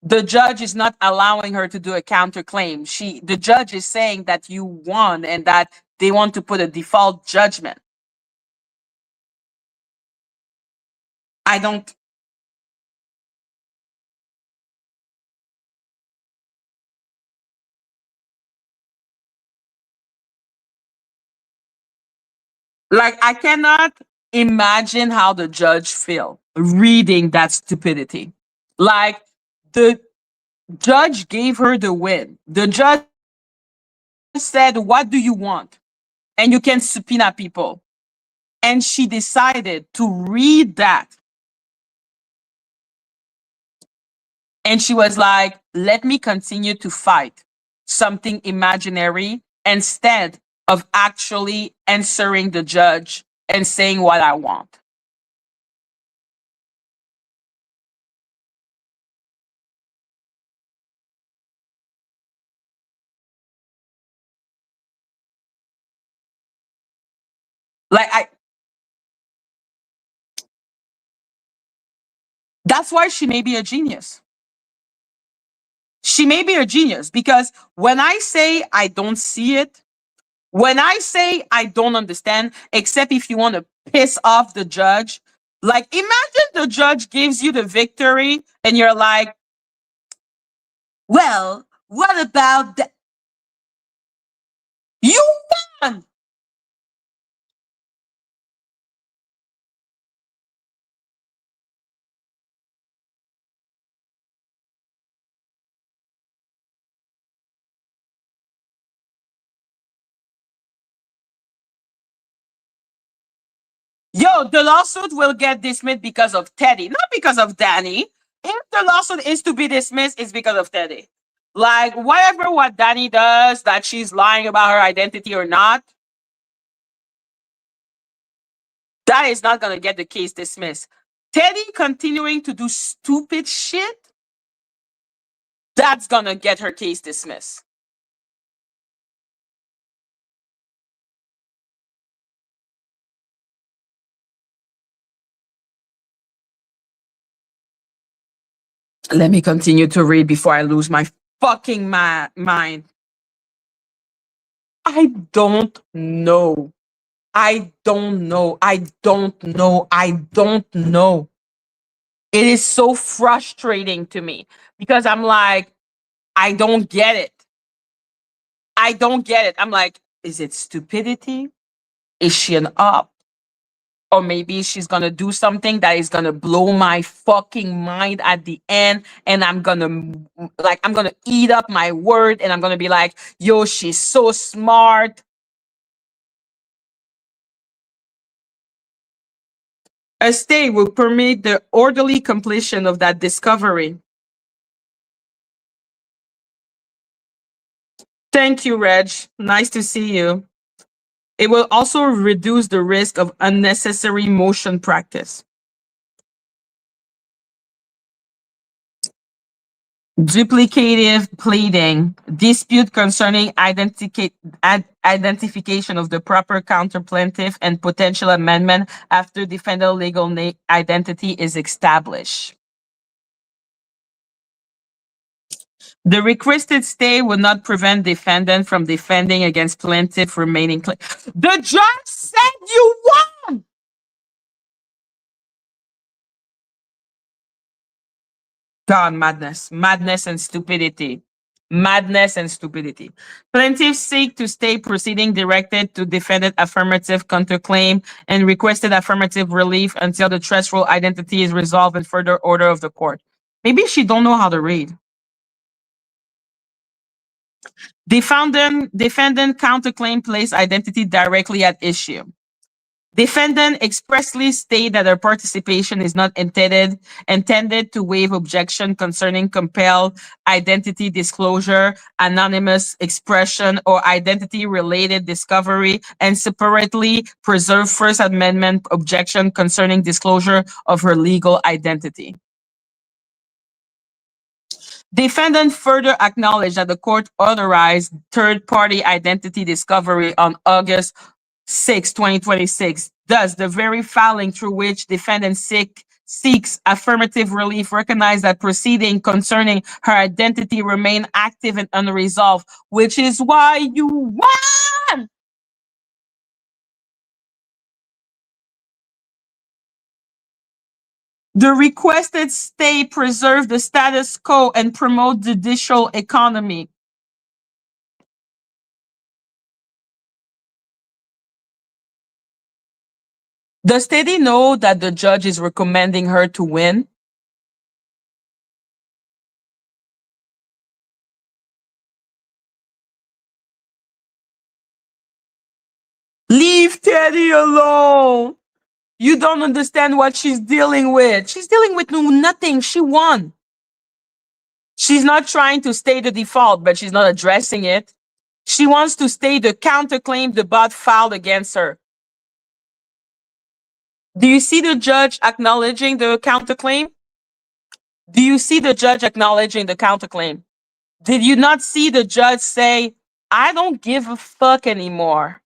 The judge is not allowing her to do a counterclaim. The judge is saying that you won and that they want to put a default judgment. I don't. Like, I cannot imagine how the judge feel reading that stupidity. Like, the judge gave her the win. The judge said, "What do you want?" And you can subpoena people. And she decided to read that. And she was like, let me continue to fight something imaginary instead of actually answering the judge and saying what I want. Like, that's why she may be a genius. She may be a genius because when I say I don't see it, when I say I don't understand, except if you want to piss off the judge, like, imagine the judge gives you the victory and you're like, well, what about that? You won. Yo, the lawsuit will get dismissed because of Teddy, not because of Danny. If the lawsuit is to be dismissed, it's because of Teddy. Like, whatever what Danny does, that she's lying about her identity or not, that is not going to get the case dismissed. Teddy continuing to do stupid shit, that's going to get her case dismissed. Let me continue to read before I lose my fucking mind. I don't know. I don't know. I don't know. I don't know. It is so frustrating to me because I'm like, I don't get it. I don't get it. I'm like, is it stupidity? Is she an op? Or maybe she's gonna do something that is gonna blow my fucking mind at the end, and I'm gonna eat up my word, and I'm gonna be like, yo, she's so smart. A stay will permit the orderly completion of that discovery. Thank you, Reg. Nice to see you. It will also reduce the risk of unnecessary motion practice. Duplicative pleading, dispute concerning identification of the proper counter plaintiff and potential amendment after defendant legal identity is established. The requested stay will not prevent defendant from defending against plaintiff remaining claim. The judge said you won. God, madness and stupidity. Madness and stupidity. Plaintiffs seek to stay proceeding directed to defendant affirmative counterclaim and requested affirmative relief until the threshold identity is resolved in further order of the court. Maybe she don't know how to read. Defendant counterclaim place identity directly at issue. Defendant expressly state that her participation is not intended to waive objection concerning compelled identity disclosure, anonymous expression, or identity-related discovery, and separately preserve First Amendment objection concerning disclosure of her legal identity. Defendant further acknowledged that the court authorized third-party identity discovery on August 6, 2026. Thus, the very filing through which defendant seeks affirmative relief recognize that proceeding concerning her identity remain active and unresolved, which is why you won. The requested stay preserve the status quo and promote judicial economy. Does Teddy know that the judge is recommending her to win? Leave Teddy alone. You don't understand what she's dealing with. She's dealing with nothing. She won. She's not trying to stay the default, but she's not addressing it. She wants to stay the counterclaim the bot filed against her. Do you see the judge acknowledging the counterclaim? Do you see the judge acknowledging the counterclaim? Did you not see the judge say, I don't give a fuck anymore.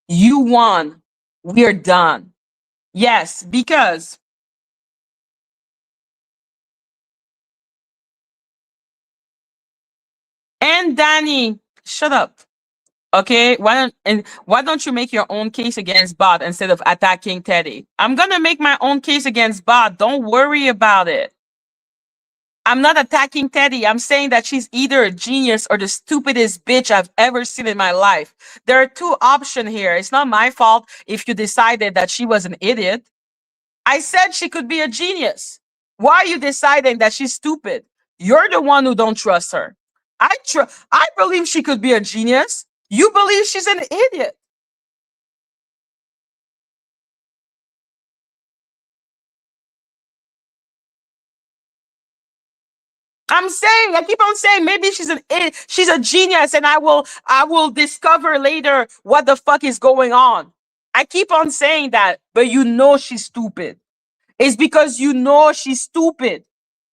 You won. We're done. Yes, because and Danny, shut up. Okay, why don't you make your own case against Bot instead of attacking Teddy? I'm gonna make my own case against Bot. Don't worry about it. I'm not attacking Teddy. I'm saying that she's either a genius or the stupidest bitch I've ever seen in my life. There are two options here. It's not my fault if you decided that she was an idiot. I said she could be a genius. Why are you deciding that she's stupid? You're the one who don't trust her. I believe she could be a genius. You believe she's an idiot. I keep on saying maybe she's an idiot. She's a genius, and I will discover later what the fuck is going on. I keep on saying that, but you know she's stupid. It's because you know she's stupid.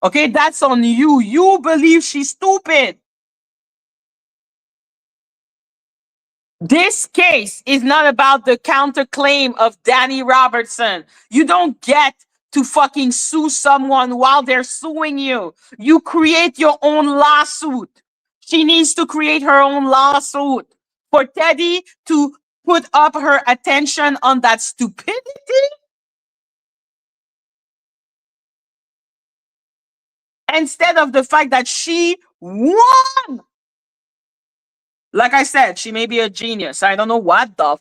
Okay, that's on you. You believe she's stupid. This case is not about the counterclaim of Danny Robertson. You don't get to fucking sue someone while they're suing you. You create your own lawsuit. She needs to create her own lawsuit for Teddy to put up her attention on that stupidity. Instead of the fact that she won. Like I said, she may be a genius. I don't know what the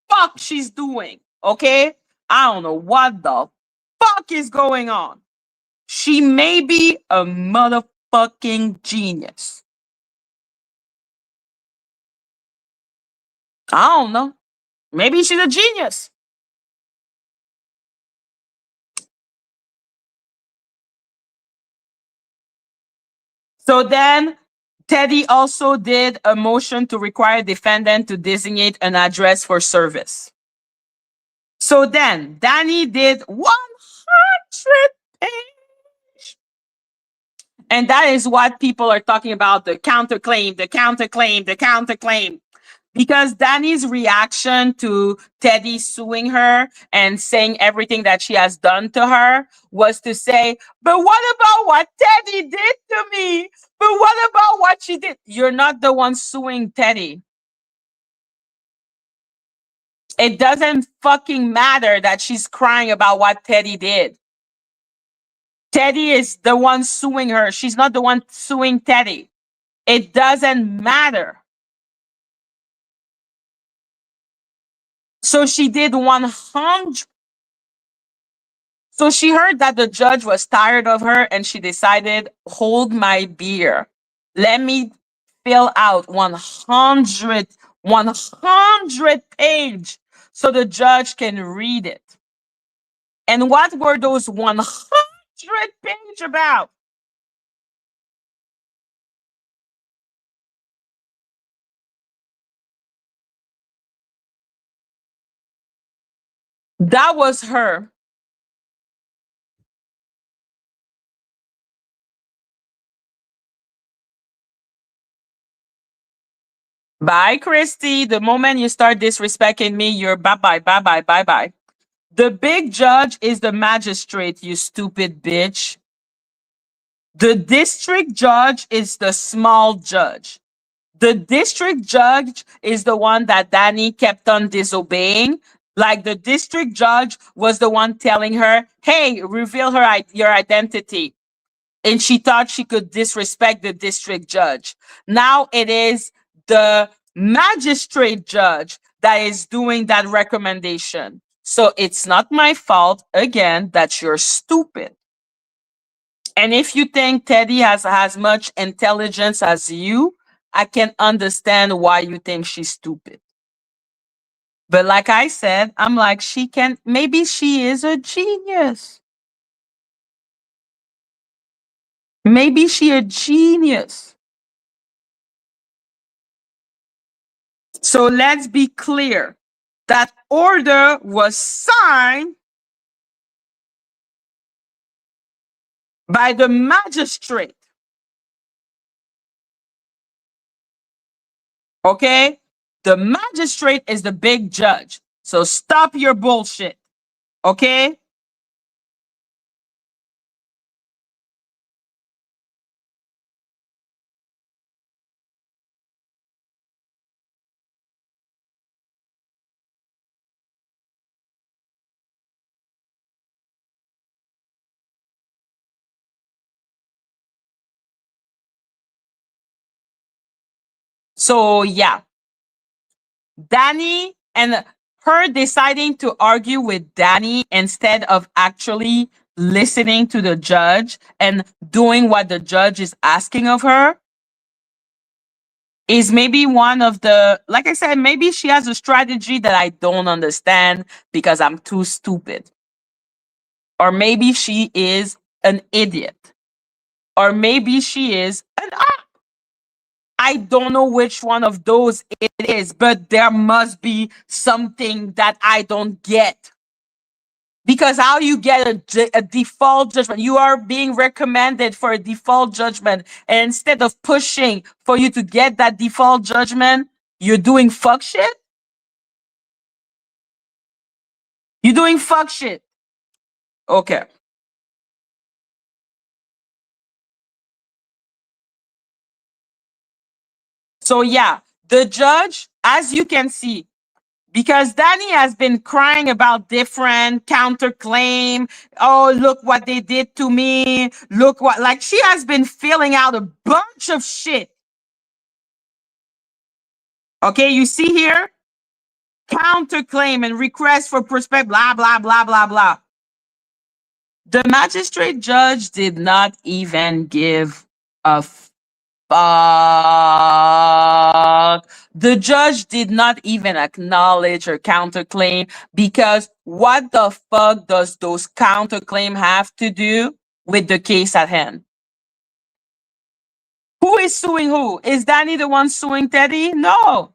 fuck she's doing. Okay? I don't know what the fuck is going on. She may be a motherfucking genius. I don't know. Maybe she's a genius. So then Teddy also did a motion to require defendant to designate an address for service. So then Danny did 100 pages. And that is what people are talking about, the counterclaim, the counterclaim, the counterclaim. Because Danny's reaction to Teddy suing her and saying everything that she has done to her was to say, but what about what Teddy did to me? But what about what she did? You're not the one suing Teddy. It doesn't fucking matter that she's crying about what Teddy did. Teddy is the one suing her. She's not the one suing Teddy. It doesn't matter. So she did 100. So she heard that the judge was tired of her and she decided, hold my beer. Let me fill out 100 page so the judge can read it. And what were those 100 page about? That was her. Bye, Christy. The moment you start disrespecting me, you're bye-bye, bye-bye, bye-bye. The big judge is the magistrate, you stupid bitch. The district judge is the small judge. The district judge is the one that Danny kept on disobeying. Like the district judge was the one telling her, hey, reveal your identity. And she thought she could disrespect the district judge. Now it is the magistrate judge that is doing that recommendation. So it's not my fault, again, that you're stupid. And if you think Teddy has as much intelligence as you, I can understand why you think she's stupid. But like I said, I'm like, maybe she is a genius. Maybe she a genius. So let's be clear. That order was signed by the magistrate. Okay? The magistrate is the big judge. So stop your bullshit. Okay? So yeah. Danny and her deciding to argue with Danny instead of actually listening to the judge and doing what the judge is asking of her is maybe one of the, like I said, maybe she has a strategy that I don't understand because I'm too stupid. Or maybe she is an idiot. Or maybe she is an I don't know which one of those it is, but there must be something that I don't get. Because how you get a default judgment, you are being recommended for a default judgment. And instead of pushing for you to get that default judgment, you're doing fuck shit? You're doing fuck shit. Okay. So yeah, the judge, as you can see, because Danny has been crying about different counterclaim. Oh, look what they did to me. Look what, like she has been filling out a bunch of shit. Okay, you see here? Counterclaim and request for prospect, blah, blah, blah, blah, blah. The magistrate judge did not even give a fuck. The judge did not even acknowledge her counterclaim because what the fuck does those counterclaim have to do with the case at hand? Who is suing who? Is Danny the one suing Teddy? No.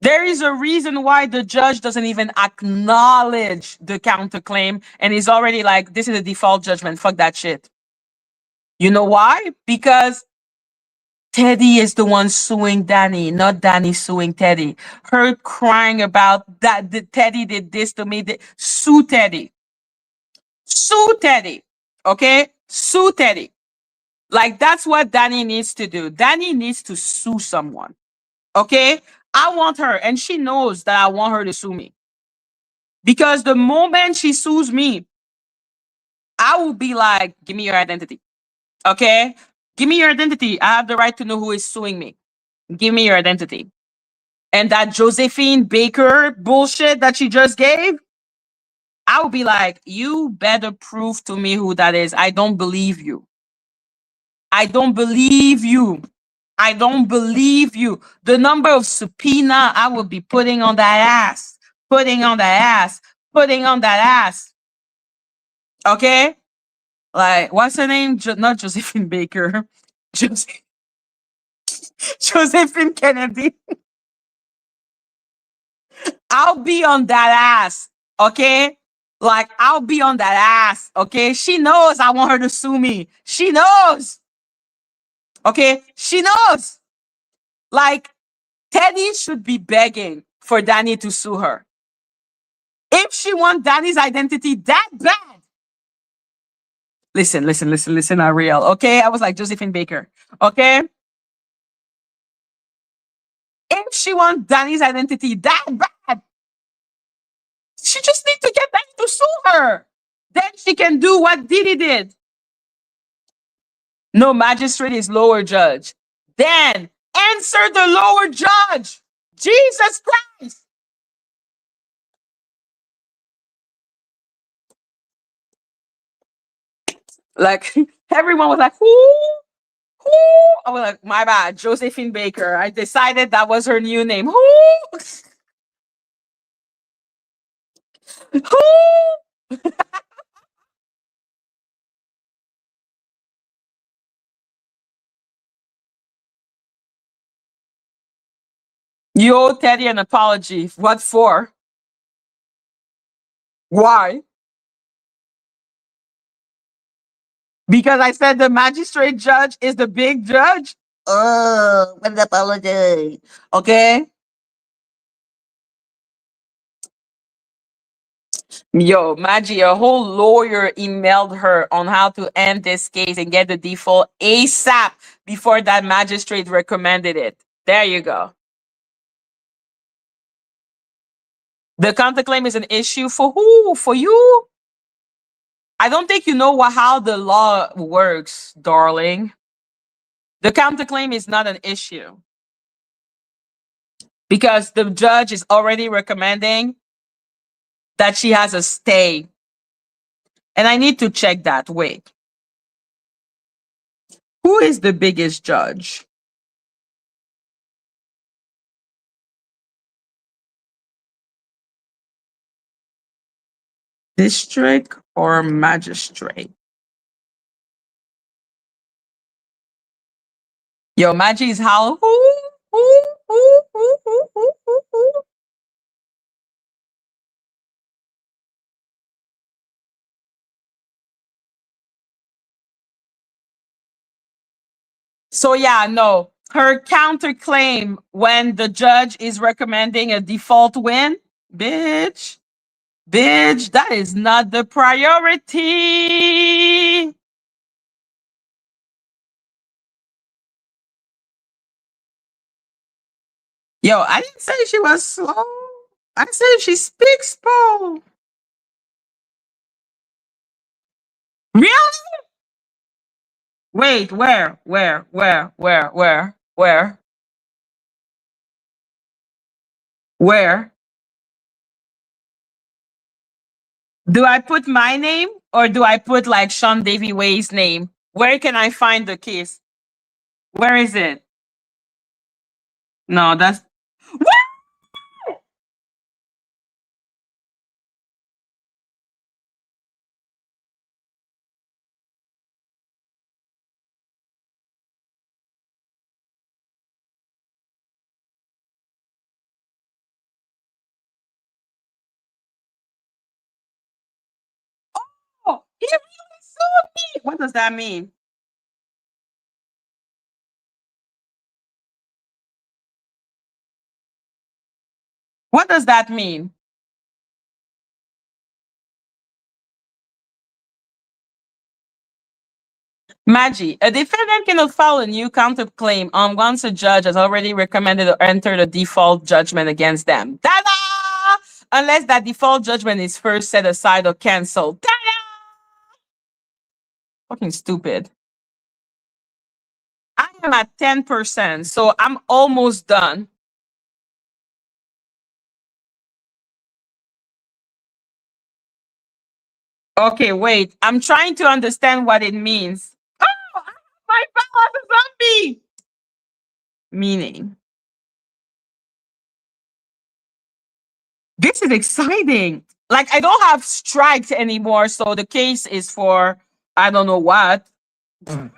There is a reason why the judge doesn't even acknowledge the counterclaim and he's already like, this is a default judgment. Fuck that shit. You know why? Because Teddy is the one suing Danny, not Danny suing Teddy. Her crying about that Teddy did this to me. Sue Teddy. Sue Teddy. Okay? Sue Teddy. Like that's what Danny needs to do. Danny needs to sue someone. Okay? I want her, and she knows that I want her to sue me. Because the moment she sues me, I will be like, give me your identity. Okay? Give me your identity. I have the right to know who is suing me. Give me your identity. And that Josephine Baker bullshit that she just gave, I would be like, you better prove to me who that is. I don't believe you. I don't believe you. I don't believe you. The number of subpoena I will be putting on that ass, putting on that ass, putting on that ass. Okay? Like, what's her name? Not Josephine Baker. Josephine Kennedy. I'll be on that ass. Okay? Like, I'll be on that ass. Okay? She knows I want her to sue me. She knows. Okay? She knows. Like, Teddy should be begging for Danny to sue her. If she wants Danny's identity that bad. Listen, Ariel. Okay? I was like Josephine Baker. Okay? If she wants Danny's identity that bad, she just needs to get Danny to sue her. Then she can do what Diddy did. No, magistrate is lower judge. Then answer the lower judge. Jesus Christ. Like, everyone was like, who? Who? I was like, my bad, Josephine Baker. I decided that was her new name. Who? Who? You owe Teddy an apology. What for? Why? Because I said the magistrate judge is the big judge? Oh, what an apology. Okay? Yo, Madgie, a whole lawyer emailed her on how to end this case and get the default ASAP before that magistrate recommended it. There you go. The counterclaim is an issue for who? For you? I don't think you know how the law works, darling. The counterclaim is not an issue because the judge is already recommending that she has a stay. And I need to check that. Wait. Who is the biggest judge? District or magistrate? Yo, Madgie is how? Who? So yeah, no. Her counterclaim when the judge is recommending a default win, bitch, that is not the priority. Yo, I didn't say she was slow. I said she speaks slow. Really? Wait, where? Where? Do I put my name or do I put like Sean Davy Way's name? Where can I find the case? Where is it? No, that's what? Oh, he really sued me. What does that mean? What does that mean? Maggie, a defendant cannot file a new counterclaim once a judge has already recommended to enter the default judgment against them. Ta-da! Unless that default judgment is first set aside or canceled. Ta-da! Fucking stupid. I'm at 10%, so I'm almost done. Okay, wait. I'm trying to understand what it means. Oh, my fell as a zombie. Meaning. This is exciting. Like, I don't have strikes anymore, so the case is for I don't know what. Ah!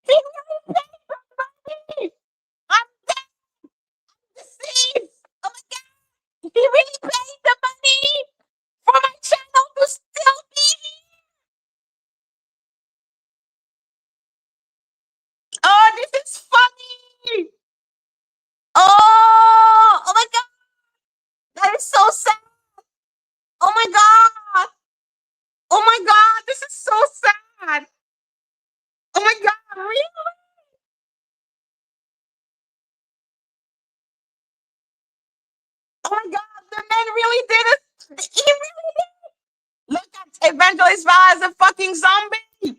He really paid the money! I'm deceived! Oh my god! He really paid the money for my channel to still be here! Oh, this is funny! Oh! Oh my god! That is so sad! Oh my god! Oh my god! This is so sad! Oh my god! Really? Oh my god! The man really did it! He really did! Look at Evangelist Val as a fucking zombie!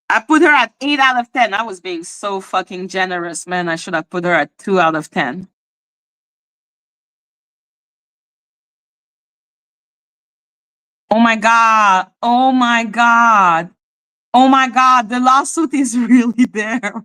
I put her at 8 out of 10. I was being so fucking generous, man. I should have put her at 2 out of 10. Oh my god. Oh my god. Oh my god. The lawsuit is really there.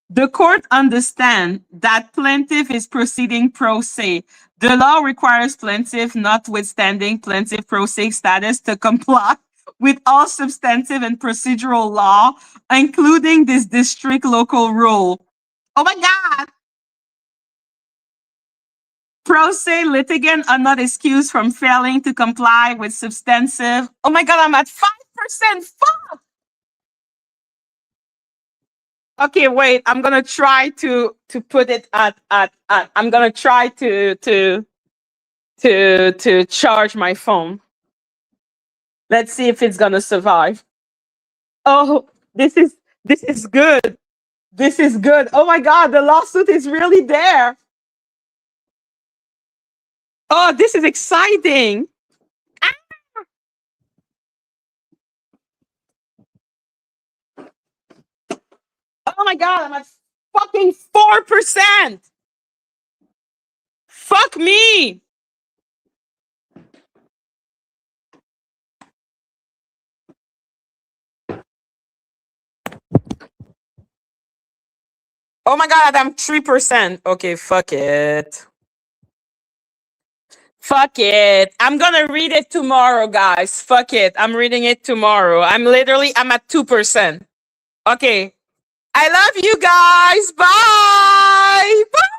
The court understands that plaintiff is proceeding pro se. The law requires plaintiff, notwithstanding plaintiff pro se status, to comply with all substantive and procedural law, including this district local rule. Oh my God! Pro se litigants are not excused from failing to comply with substantive. Oh my God, I'm at 5%. Fuck! Okay, wait. I'm gonna try to put it at. I'm gonna try to charge my phone. Let's see if it's gonna survive. Oh, this is good. This is good. Oh my God, the lawsuit is really there. Oh, this is exciting. Ah! Oh my God, I'm at fucking 4%. Fuck me. Oh my God, I'm 3%. Okay, fuck it. Fuck it. I'm gonna read it tomorrow, guys. Fuck it. I'm reading it tomorrow. I'm at 2%. Okay. I love you guys. Bye. Bye.